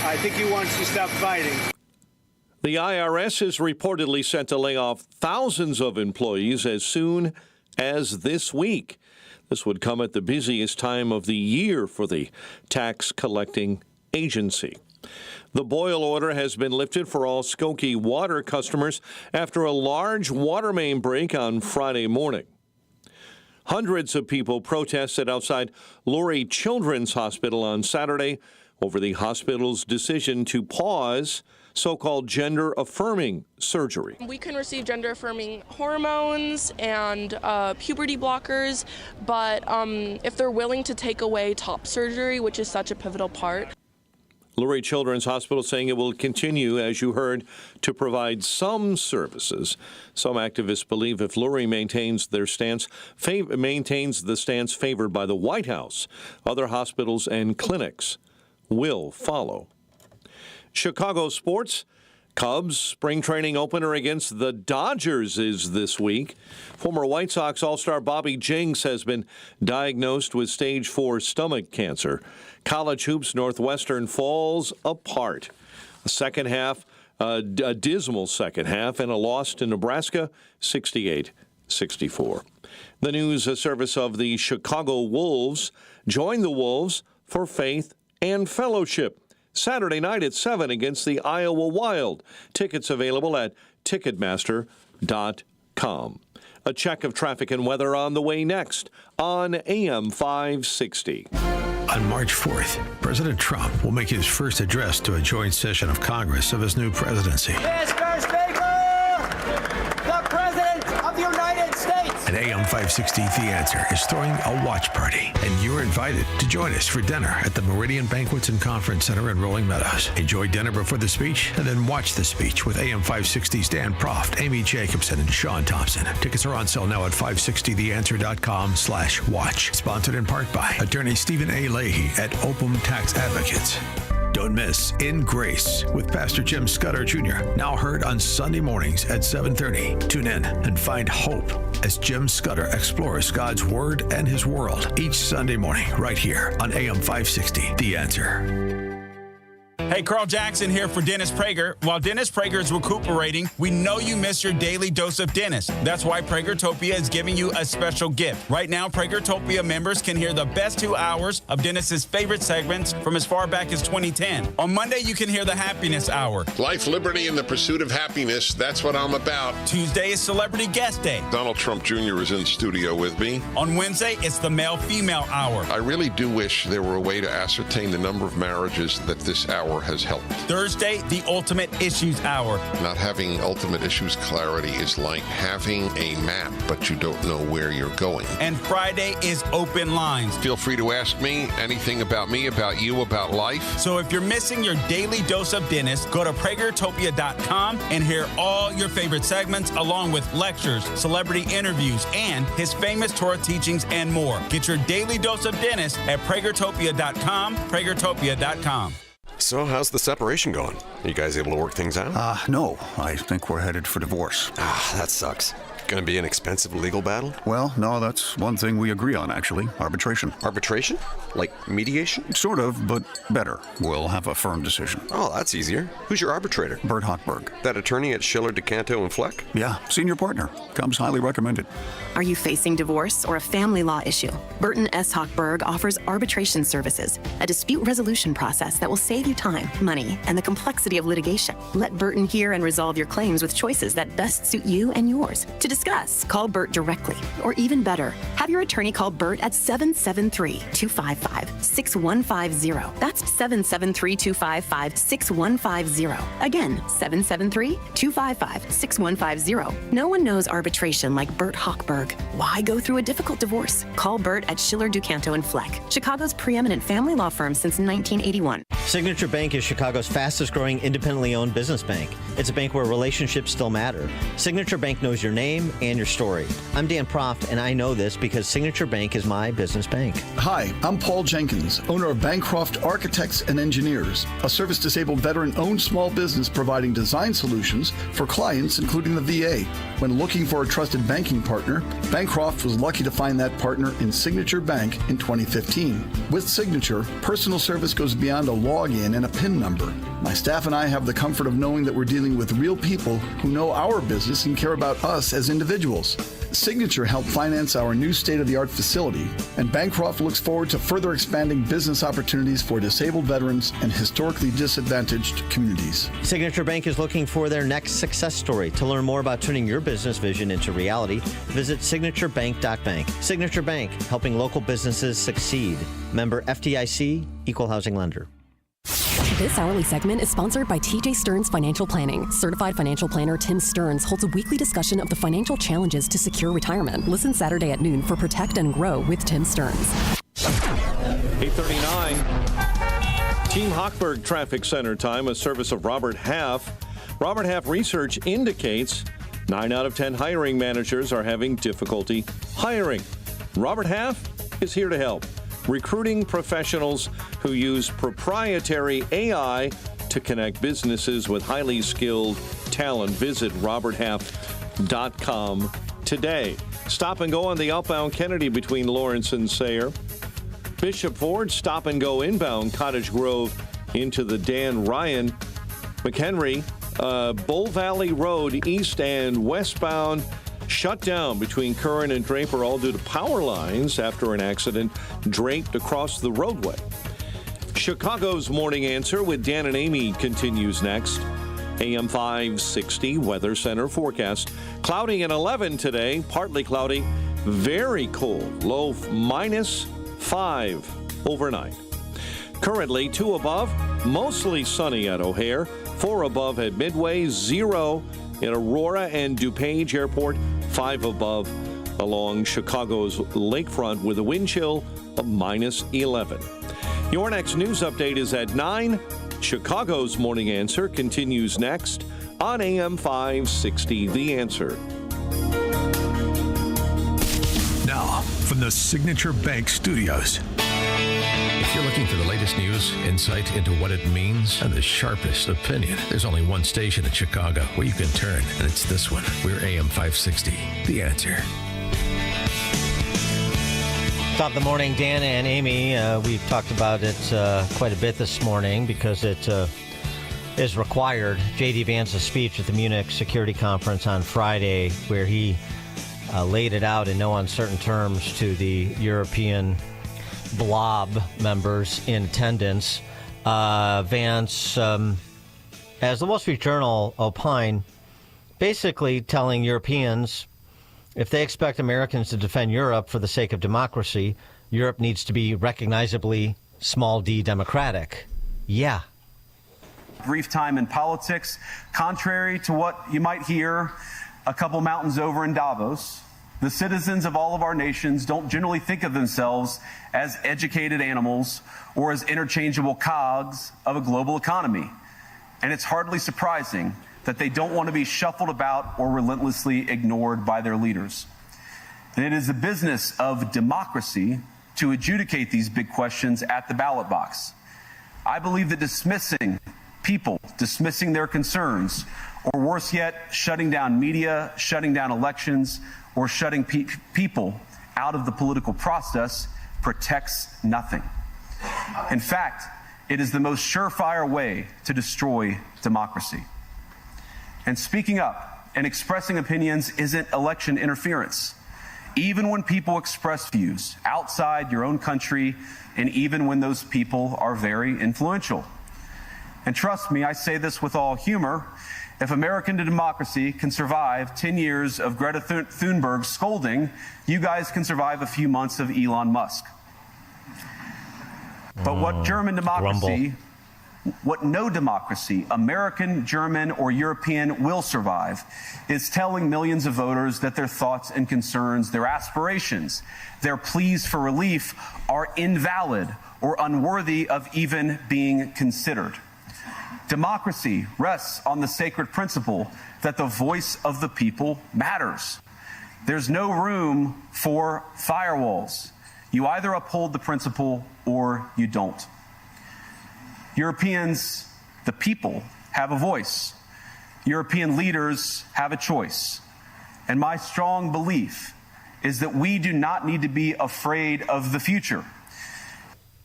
I think he wants to stop fighting. The IRS is reportedly set to lay off thousands of employees as soon as this week. This would come at the busiest time of the year for the tax collecting agency. The boil order has been lifted for all Skokie Water customers after a large water main break on Friday morning. Hundreds of people protested outside Lurie Children's Hospital on Saturday over the hospital's decision to pause so-called gender-affirming surgery. We can receive gender-affirming hormones and puberty blockers, but if they're willing to take away top surgery, which is such a pivotal part. Lurie Children's Hospital saying it will continue, as you heard, to provide some services. Some activists believe if Lurie maintains the stance favored by the White House, other hospitals and clinics will follow. Chicago sports. Cubs spring training opener against the Dodgers is this week. Former White Sox All-Star Bobby Jenks has been diagnosed with stage 4 stomach cancer. College hoops, Northwestern falls apart. The second half, a dismal second half, and a loss to Nebraska, 68-64. The news service of the Chicago Wolves. Join the Wolves for faith and fellowship. Saturday night at 7 against the Iowa Wild. Tickets available at Ticketmaster.com. A check of traffic and weather on the way next on AM 560. On March 4th, President Trump will make his first address to a joint session of Congress of his new presidency. Mr. Speaker, the President of the United States. And AM 560 The Answer is throwing a watch party, and you're invited to join us for dinner at the Meridian Banquets and Conference Center in Rolling Meadows. Enjoy dinner before the speech, and then watch the speech with AM 560's Dan Proft, Amy Jacobson, and Sean Thompson. Tickets are on sale now at 560theanswer.com/watch. Sponsored in part by Attorney Stephen A. Leahy at Opum Tax Advocates. Don't miss In Grace with Pastor Jim Scudder Jr., now heard on Sunday mornings at 7:30. Tune in and find hope as Jim Scudder explores God's Word and His world each Sunday morning right here on AM 560, The Answer. Hey, Carl Jackson here for Dennis Prager. While Dennis Prager is recuperating, we know you miss your daily dose of Dennis. That's why Pragertopia is giving you a special gift. Right now, Pragertopia members can hear the best 2 hours of Dennis's favorite segments from as far back as 2010. On Monday, you can hear the Happiness Hour. Life, liberty, and the pursuit of happiness. That's what I'm about. Tuesday is Celebrity Guest Day. Donald Trump Jr. is in the studio with me. On Wednesday, it's the Male-Female Hour. I really do wish there were a way to ascertain the number of marriages that this hour has helped. Thursday, the Ultimate Issues Hour. Not having ultimate issues clarity is like having a map, but you don't know where you're going. And Friday is Open Lines. Feel free to ask me anything about me, about you, about life. So if you're missing your daily dose of Dennis, go to Pragertopia.com and hear all your favorite segments along with lectures, celebrity interviews, and his famous Torah teachings and more. Get your daily dose of Dennis at Pragertopia.com, Pragertopia.com. So how's the separation going? Are you guys able to work things out? No. I think we're headed for divorce. That sucks. Gonna be an expensive legal battle? Well, no, that's one thing we agree on, actually. Arbitration. Arbitration? Like mediation? Sort of, but better. We'll have a firm decision. Oh, that's easier. Who's your arbitrator? Bert Hochberg. That attorney at Schiller, DeCanto, and Fleck? Yeah, senior partner. Comes highly recommended. Are you facing divorce or a family law issue? Burton S. Hochberg offers arbitration services, a dispute resolution process that will save you time, money, and the complexity of litigation. Let Burton hear and resolve your claims with choices that best suit you and yours. To discuss discuss, call Bert directly. Or even better, have your attorney call Bert at 773-255-6150. That's 773-255-6150. Again, 773-255-6150. No one knows arbitration like Bert Hochberg. Why go through a difficult divorce? Call Bert at Schiller, Ducanto, and Fleck, Chicago's preeminent family law firm since 1981. Signature Bank is Chicago's fastest-growing independently owned business bank. It's a bank where relationships still matter. Signature Bank knows your name and your story. I'm Dan Proft, and I know this because Signature Bank is my business bank. Hi, I'm Paul Jenkins, owner of Bancroft Architects and Engineers, a service-disabled veteran-owned small business providing design solutions for clients, including the VA. When looking for a trusted banking partner, Bancroft was lucky to find that partner in Signature Bank in 2015. With Signature, personal service goes beyond a login and a PIN number. My staff and I have the comfort of knowing that we're dealing with real people who know our business and care about us as individuals. Signature helped finance our new state-of-the-art facility, and Bancroft looks forward to further expanding business opportunities for disabled veterans and historically disadvantaged communities. Signature Bank is looking for their next success story. To learn more about turning your business vision into reality, visit signaturebank.bank. Signature Bank, helping local businesses succeed. Member FDIC, Equal Housing Lender. This hourly segment is sponsored by TJ Stearns Financial Planning. Certified financial planner Tim Stearns holds a weekly discussion of the financial challenges to secure retirement. Listen Saturday at noon for Protect and Grow with Tim Stearns. 8:39. Team Hochberg Traffic Center time, a service of Robert Half. Robert Half research indicates 9 out of 10 hiring managers are having difficulty hiring. Robert Half is here to help. Recruiting professionals who use proprietary AI to connect businesses with highly skilled talent. Visit roberthalf.com today. Stop and go on the outbound Kennedy between Lawrence and Sayre. Bishop Ford, stop and go inbound Cottage Grove into the Dan Ryan. McHenry, Bull Valley Road east and westbound shut down between Curran and Draper, all due to power lines after an accident draped across the roadway. Chicago's Morning Answer with Dan and Amy continues next. AM 560 Weather Center forecast. Cloudy and 11 today, partly cloudy, very cold, low -5 overnight. Currently 2 above, mostly sunny at O'Hare, 4 above at Midway, 0 in Aurora and DuPage Airport, 5 above along Chicago's lakefront with a wind chill of -11. Your next news update is at 9. Chicago's Morning Answer continues next on AM 560, The Answer. Now, from the Signature Bank Studios. If you're looking for the latest news, insight into what it means, and the sharpest opinion, there's only one station in Chicago where you can turn, and it's this one. We're AM 560, The Answer. Top of the morning, Dan and Amy. We've talked about it quite a bit this morning because it is required. J.D. Vance's speech at the Munich Security Conference on Friday, where he laid it out in no uncertain terms to the European blob members in attendance. Vance, as the Wall Street Journal opined, basically telling Europeans if they expect Americans to defend Europe for the sake of democracy, Europe needs to be recognizably small d democratic. Yeah. Brief time in politics. Contrary to what you might hear a couple mountains over in Davos, the citizens of all of our nations don't generally think of themselves as educated animals or as interchangeable cogs of a global economy. And it's hardly surprising that they don't want to be shuffled about or relentlessly ignored by their leaders. And it is the business of democracy to adjudicate these big questions at the ballot box. I believe that dismissing people, dismissing their concerns, or worse yet, shutting down media, shutting down elections, or shutting people out of the political process protects nothing. In fact, it is the most surefire way to destroy democracy. And speaking up and expressing opinions isn't election interference. Even when people express views outside your own country, and even when those people are very influential. And trust me, I say this with all humor. If American democracy can survive 10 years of Greta Thunberg scolding, you guys can survive a few months of Elon Musk. But what German democracy, what no democracy, American, German, or European, will survive is telling millions of voters that their thoughts and concerns, their aspirations, their pleas for relief are invalid or unworthy of even being considered. Democracy rests on the sacred principle that the voice of the people matters. There's no room for firewalls. You either uphold the principle or you don't. Europeans, the people, have a voice. European leaders have a choice. And my strong belief is that we do not need to be afraid of the future.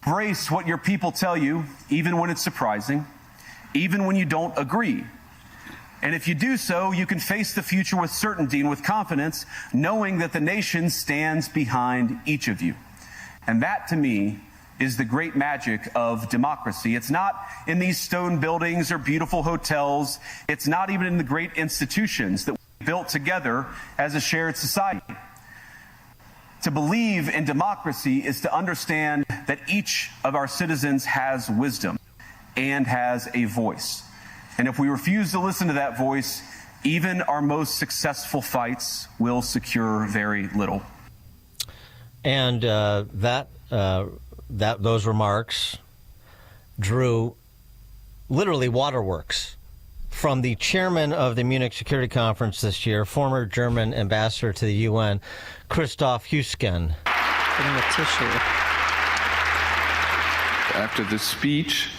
Embrace what your people tell you, even when it's surprising, even when you don't agree. And if you do so, you can face the future with certainty and with confidence, knowing that the nation stands behind each of you. And that, to me, is the great magic of democracy. It's not in these stone buildings or beautiful hotels. It's not even in the great institutions that we built together as a shared society. To believe in democracy is to understand that each of our citizens has wisdom and has a voice. And if we refuse to listen to that voice, even our most successful fights will secure very little. And those remarks drew literally waterworks from the chairman of the Munich Security Conference this year, former German ambassador to the UN, Christoph Heusgen. After the speech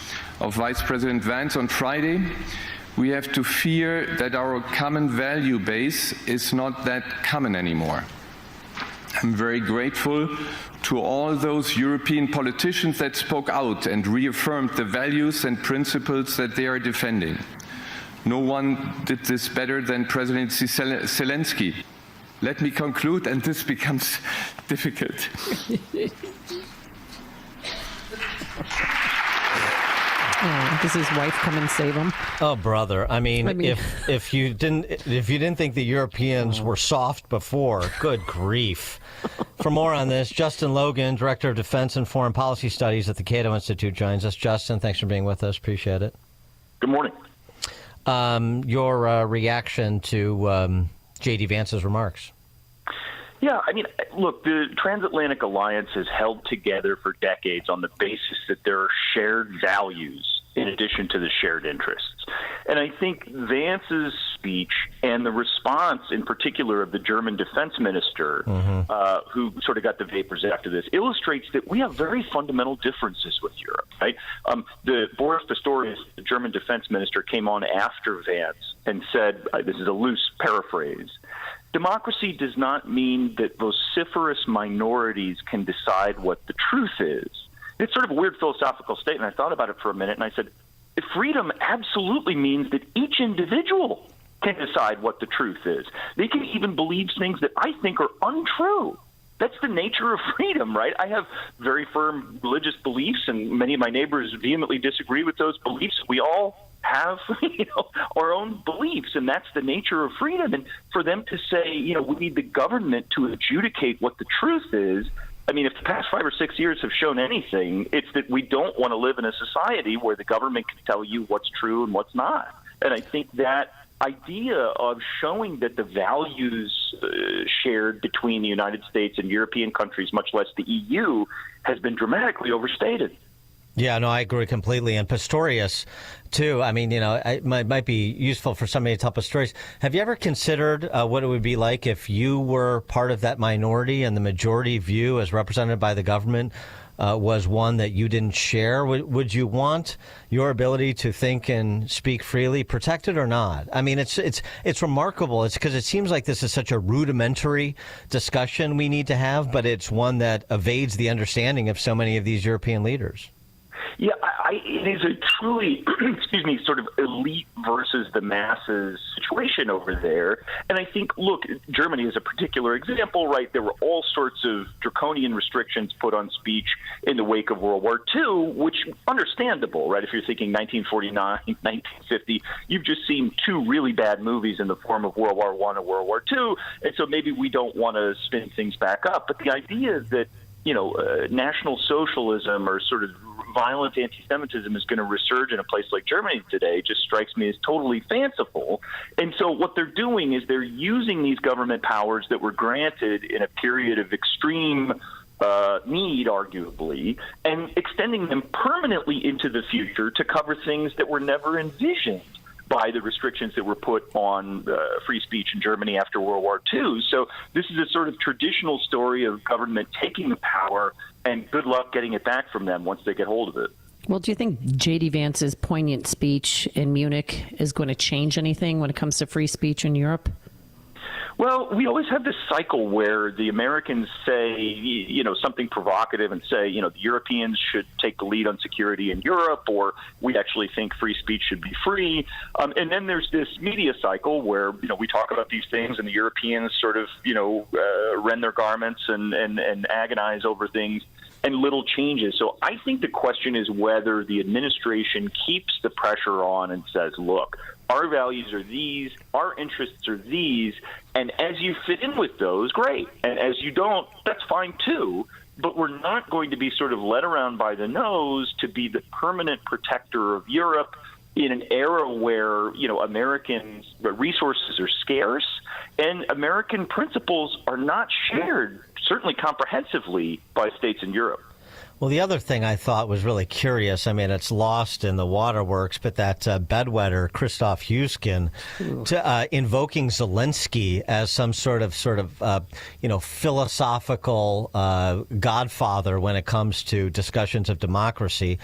of Vice President Vance on Friday, we have to fear that our common value base is not that common anymore. I'm very grateful to all those European politicians that spoke out and reaffirmed the values and principles that they are defending. No one did this better than President Zelensky. Let me conclude, and this becomes difficult. Does his wife come and save him? Oh, brother! I mean, if you didn't think the Europeans were soft before, good grief! For more on this, Justin Logan, Director of Defense and Foreign Policy Studies at the Cato Institute, joins us. Justin, thanks for being with us. Appreciate it. Good morning. Your reaction to J.D. Vance's remarks? Yeah, I mean, look, the transatlantic alliance has held together for decades on the basis that there are shared values in addition to the shared interests. And I think Vance's speech and the response in particular of the German defense minister, who sort of got the vapors after this, illustrates that we have very fundamental differences with Europe, right? The Boris Pistorius, the German defense minister, came on after Vance and said, this is a loose paraphrase, democracy does not mean that vociferous minorities can decide what the truth is. It's sort of a weird philosophical statement. I thought about it for a minute, and I said, freedom absolutely means that each individual can decide what the truth is. They can even believe things that I think are untrue. That's the nature of freedom, right? I have very firm religious beliefs, and many of my neighbors vehemently disagree with those beliefs. We all have, our own beliefs, and that's the nature of freedom. And for them to say, we need the government to adjudicate what the truth is, I mean, if the past 5 or 6 years have shown anything, it's that we don't want to live in a society where the government can tell you what's true and what's not. And I think that idea of showing that the values shared between the United States and European countries, much less the EU, has been dramatically overstated. Yeah, no, I agree completely. And Pistorius, too. I mean, it might be useful for somebody to tell Pistorius. Have you ever considered what it would be like if you were part of that minority and the majority view as represented by the government was one that you didn't share? Would you want your ability to think and speak freely protected or not? I mean, it's remarkable. It's because it seems like this is such a rudimentary discussion we need to have, but it's one that evades the understanding of so many of these European leaders. Yeah, it is a truly, excuse me, sort of elite versus the masses situation over there. And I think, look, Germany is a particular example, right? There were all sorts of draconian restrictions put on speech in the wake of World War II, which understandable, right? If you're thinking 1949, 1950, you've just seen two really bad movies in the form of World War I and World War II. And so maybe we don't want to spin things back up. But the idea is that, National Socialism or sort of violent anti-Semitism is going to resurge in a place like Germany today just strikes me as totally fanciful. And so what they're doing is they're using these government powers that were granted in a period of extreme need, arguably, and extending them permanently into the future to cover things that were never envisioned by the restrictions that were put on free speech in Germany after World War II. So this is a sort of traditional story of government taking the power, and good luck getting it back from them once they get hold of it. Well, do you think J.D. Vance's poignant speech in Munich is going to change anything when it comes to free speech in Europe? Well, we always have this cycle where the Americans say, something provocative and say, the Europeans should take the lead on security in Europe, or we actually think free speech should be free. And then there's this media cycle where, we talk about these things and the Europeans sort of, rend their garments and agonize over things, and little changes. So I think the question is whether the administration keeps the pressure on and says, look, our values are these, our interests are these, and as you fit in with those, great. And as you don't, that's fine too. But we're not going to be sort of led around by the nose to be the permanent protector of Europe in an era where, American resources are scarce and American principles are not shared, certainly comprehensively, by states in Europe. Well, the other thing I thought was really curious, it's lost in the waterworks, but that bedwetter, Christoph Huskin, invoking Zelensky as some sort of philosophical godfather when it comes to discussions of democracy.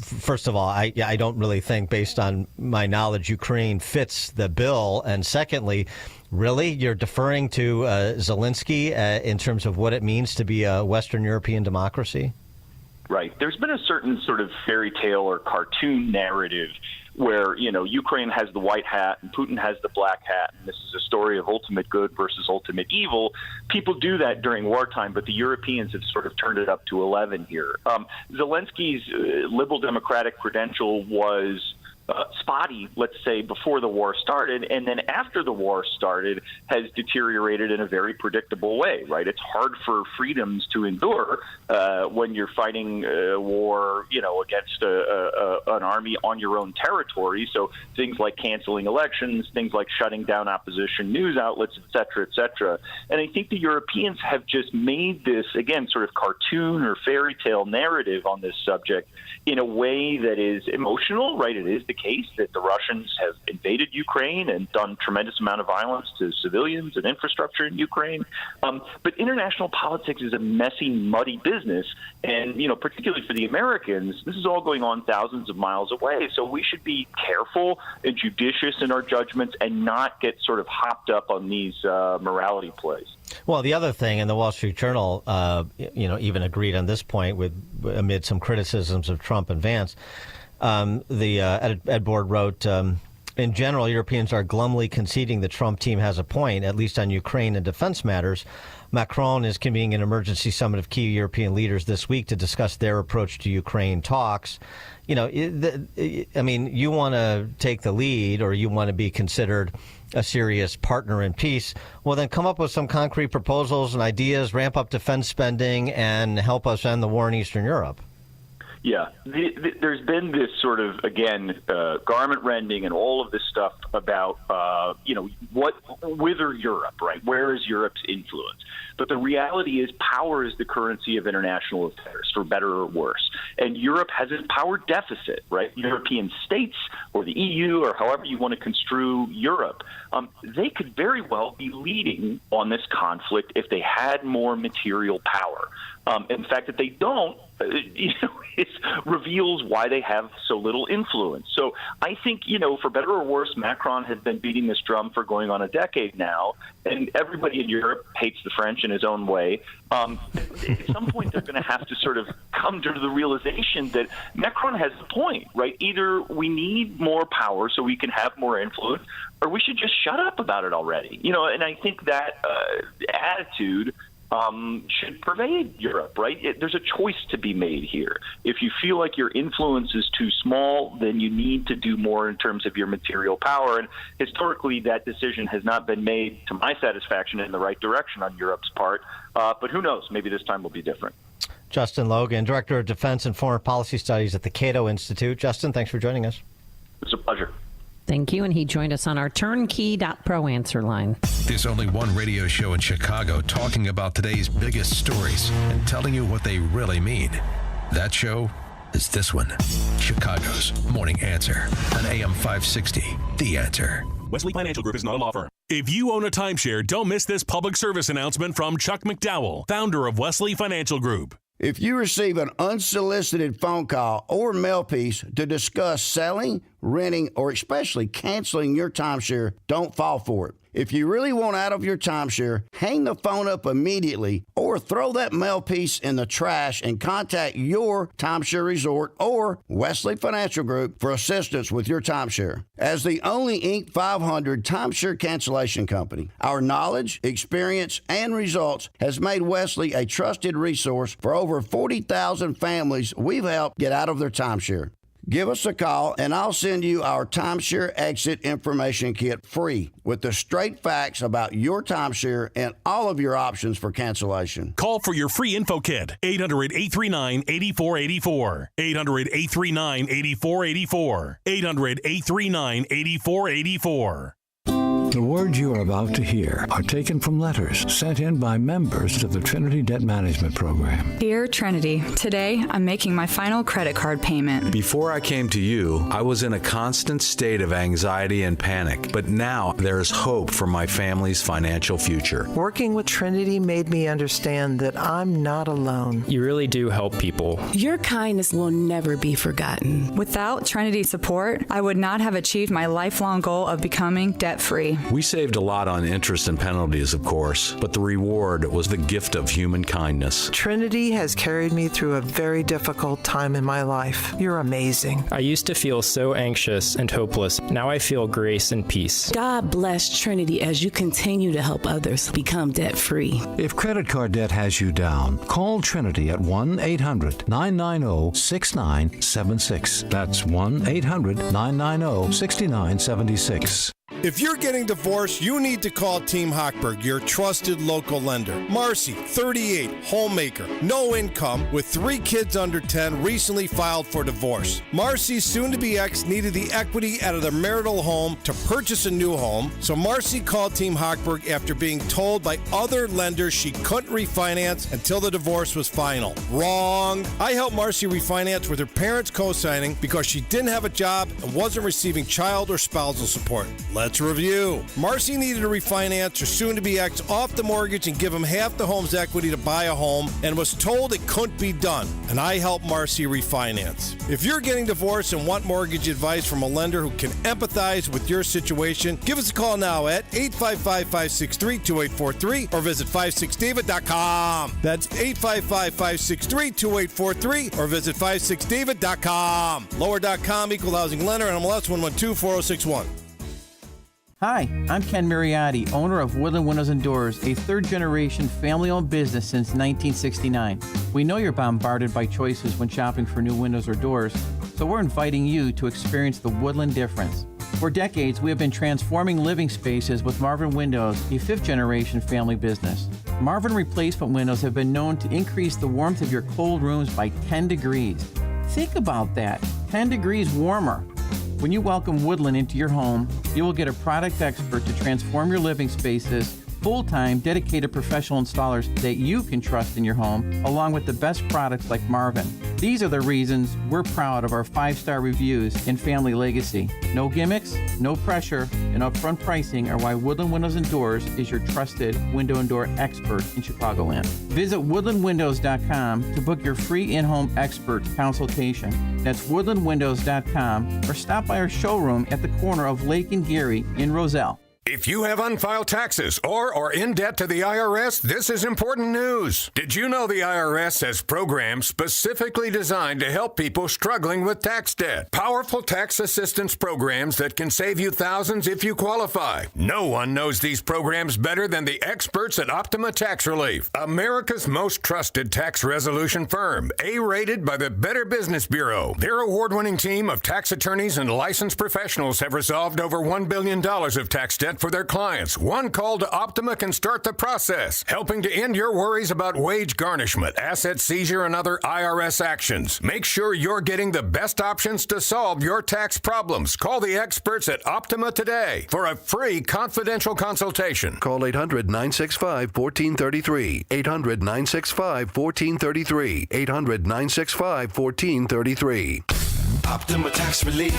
First of all, I don't really think, based on my knowledge, Ukraine fits the bill. And secondly, really, you're deferring to Zelensky in terms of what it means to be a Western European democracy? Right. There's been a certain sort of fairy tale or cartoon narrative where, Ukraine has the white hat and Putin has the black hat, and this is a story of ultimate good versus ultimate evil. People do that during wartime, but the Europeans have sort of turned it up to 11 here. Zelensky's liberal democratic credential was spotty, let's say, before the war started, and then after the war started has deteriorated in a very predictable way, right? It's hard for freedoms to endure when you're fighting war, against an army on your own territory. So things like canceling elections, things like shutting down opposition news outlets, et cetera, et cetera. And I think the Europeans have just made this, again, sort of cartoon or fairy tale narrative on this subject in a way that is emotional, right? It is the case that the Russians have invaded Ukraine and done tremendous amount of violence to civilians and infrastructure in Ukraine. But international politics is a messy, muddy business. And, particularly for the Americans, this is all going on thousands of miles away. So we should be careful and judicious in our judgments and not get sort of hopped up on these morality plays. Well, the other thing, and the Wall Street Journal, even agreed on this point amid some criticisms of Trump and Vance. The Ed Board wrote, in general, Europeans are glumly conceding the Trump team has a point, at least on Ukraine and defense matters. Macron is convening an emergency summit of key European leaders this week to discuss their approach to Ukraine talks. You want to take the lead, or you want to be considered a serious partner in peace. Well, then come up with some concrete proposals and ideas, ramp up defense spending, and help us end the war in Eastern Europe. Yeah, there's been this sort of, again, garment rending and all of this stuff about, whither Europe, right? Where is Europe's influence? But the reality is power is the currency of international affairs, for better or worse. And Europe has a power deficit, right? European states or the EU or however you want to construe Europe, they could very well be leading on this conflict if they had more material power. And the fact that they don't, is reveals why they have so little influence. So I think, for better or worse, Macron has been beating this drum for going on a decade now, and everybody in Europe hates the French in his own way. At some point, they're going to have to sort of come to the realization that Macron has a point, right? Either we need more power so we can have more influence, or we should just shut up about it already. And I think that attitude should pervade Europe, right? There's a choice to be made here. If you feel like your influence is too small, then you need to do more in terms of your material power. And historically, that decision has not been made to my satisfaction in the right direction on Europe's part. But who knows? Maybe this time will be different. Justin Logan, Director of Defense and Foreign Policy Studies at the Cato Institute. Justin, thanks for joining us. It's a pleasure. Thank you. And he joined us on our turnkey.pro answer line. There's only one radio show in Chicago talking about today's biggest stories and telling you what they really mean. That show is this one, Chicago's Morning Answer on AM 560, The Answer. Wesley Financial Group is not a law firm. If you own a timeshare, don't miss this public service announcement from Chuck McDowell, founder of Wesley Financial Group. If you receive an unsolicited phone call or mail piece to discuss selling, renting, or especially canceling your timeshare, don't fall for it. If you really want out of your timeshare, hang the phone up immediately or throw that mail piece in the trash and contact your timeshare resort or Wesley Financial Group for assistance with your timeshare. As the only Inc. 500 timeshare cancellation company, our knowledge, experience, and results has made Wesley a trusted resource for over 40,000 families we've helped get out of their timeshare. Give us a call, and I'll send you our Timeshare Exit Information Kit free with the straight facts about your timeshare and all of your options for cancellation. Call for your free info kit, 800-839-8484. 800-839-8484. 800-839-8484. The words you are about to hear are taken from letters sent in by members of the Trinity Debt Management Program. Dear Trinity, today I'm making my final credit card payment. Before I came to you, I was in a constant state of anxiety and panic, but now there is hope for my family's financial future. Working with Trinity made me understand that I'm not alone. You really do help people. Your kindness will never be forgotten. Without Trinity's support, I would not have achieved my lifelong goal of becoming debt-free. We saved a lot on interest and penalties, of course, but the reward was the gift of human kindness. Trinity has carried me through a very difficult time in my life. You're amazing. I used to feel so anxious and hopeless. Now I feel grace and peace. God bless Trinity as you continue to help others become debt-free. If credit card debt has you down, call Trinity at 1-800-990-6976. That's 1-800-990-6976. If you're getting divorced, you need to call Team Hochberg, your trusted local lender. Marcy, 38, homemaker, no income, with 3 kids under 10, recently filed for divorce. Marcy's soon-to-be ex needed the equity out of their marital home to purchase a new home, so Marcy called Team Hochberg after being told by other lenders she couldn't refinance until the divorce was final. Wrong. I helped Marcy refinance with her parents co-signing because she didn't have a job and wasn't receiving child or spousal support. Let's review. Marcy needed to refinance her soon-to-be ex off the mortgage and give him half the home's equity to buy a home and was told it couldn't be done. And I helped Marcy refinance. If you're getting divorced and want mortgage advice from a lender who can empathize with your situation, give us a call now at 855-563-2843 or visit 56david.com. That's 855-563-2843 or visit 56david.com. Lower.com, equal housing lender, and MLS 112-4061. Hi, I'm Ken Mariotti, owner of Woodland Windows and Doors, a third-generation family-owned business since 1969. We know you're bombarded by choices when shopping for new windows or doors, so we're inviting you to experience the Woodland difference. For decades, we have been transforming living spaces with Marvin Windows, a fifth-generation family business. Marvin replacement windows have been known to increase the warmth of your cold rooms by 10 degrees. Think about that, 10 degrees warmer. When you welcome Woodland into your home, you will get a product expert to transform your living spaces, full-time, dedicated professional installers that you can trust in your home, along with the best products like Marvin. These are the reasons we're proud of our 5-star reviews and family legacy. No gimmicks, no pressure, and upfront pricing are why Woodland Windows and Doors is your trusted window and door expert in Chicagoland. Visit woodlandwindows.com to book your free in-home expert consultation. That's woodlandwindows.com, or stop by our showroom at the corner of Lake and Geary in Roselle. If you have unfiled taxes or are in debt to the IRS, this is important news. Did you know the IRS has programs specifically designed to help people struggling with tax debt? Powerful tax assistance programs that can save you thousands if you qualify. No one knows these programs better than the experts at Optima Tax Relief, America's most trusted tax resolution firm, A-rated by the Better Business Bureau. Their award-winning team of tax attorneys and licensed professionals have resolved over $1 billion of tax debt for their clients. One call to Optima can start the process, helping to end your worries about wage garnishment, asset seizure, and other IRS actions. Make sure you're getting the best options to solve your tax problems. Call the experts at Optima today for a free confidential consultation. Call 800-965-1433. 800-965-1433. 800-965-1433. Optima Tax Relief.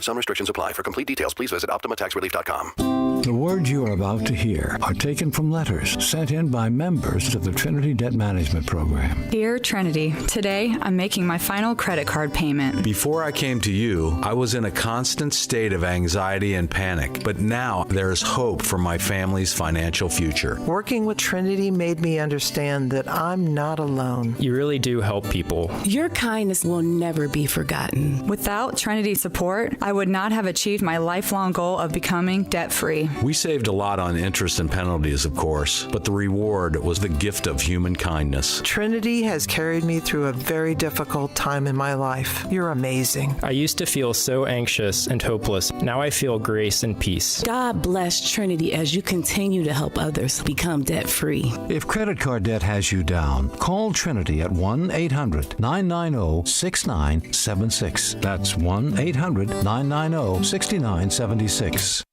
Some restrictions apply. For complete details, please visit OptimaTaxRelief.com. The words you are about to hear are taken from letters sent in by members of the Trinity Debt Management Program. Dear Trinity, today I'm making my final credit card payment. Before I came to you, I was in a constant state of anxiety and panic, but now there is hope for my family's financial future. Working with Trinity made me understand that I'm not alone. You really do help people. Your kindness will never be forgotten. Without Trinity's support, I would not have achieved my lifelong goal of becoming debt-free. We saved a lot on interest and penalties, of course, but the reward was the gift of human kindness. Trinity has carried me through a very difficult time in my life. You're amazing. I used to feel so anxious and hopeless. Now I feel grace and peace. God bless Trinity as you continue to help others become debt-free. If credit card debt has you down, call Trinity at 1-800-990-6976. That's 1-800-990-6976.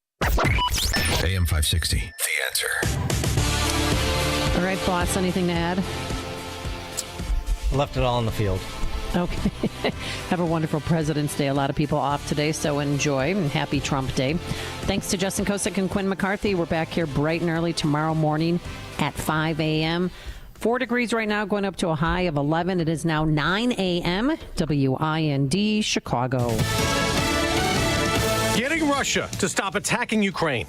AM 560, The Answer. All right, boss, anything to add? Left it all in the field. Okay. Have a wonderful President's Day. A lot of people off today, so enjoy. And happy Trump Day. Thanks to Justin Kosick and Quinn McCarthy. We're back here bright and early tomorrow morning at 5 a.m. 4 degrees right now, going up to a high of 11. It is now 9 a.m. WIND, Chicago. Getting Russia to stop attacking Ukraine.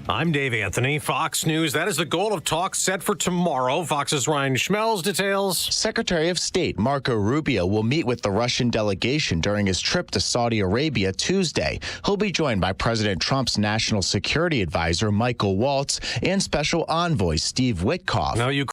I'm Dave Anthony, Fox News. That is the goal of talks set for tomorrow. Fox's Ryan Schmelz details. Secretary of State Marco Rubio will meet with the Russian delegation during his trip to Saudi Arabia Tuesday. He'll be joined by President Trump's national security advisor, Michael Waltz, and special envoy Steve Witkoff. Now,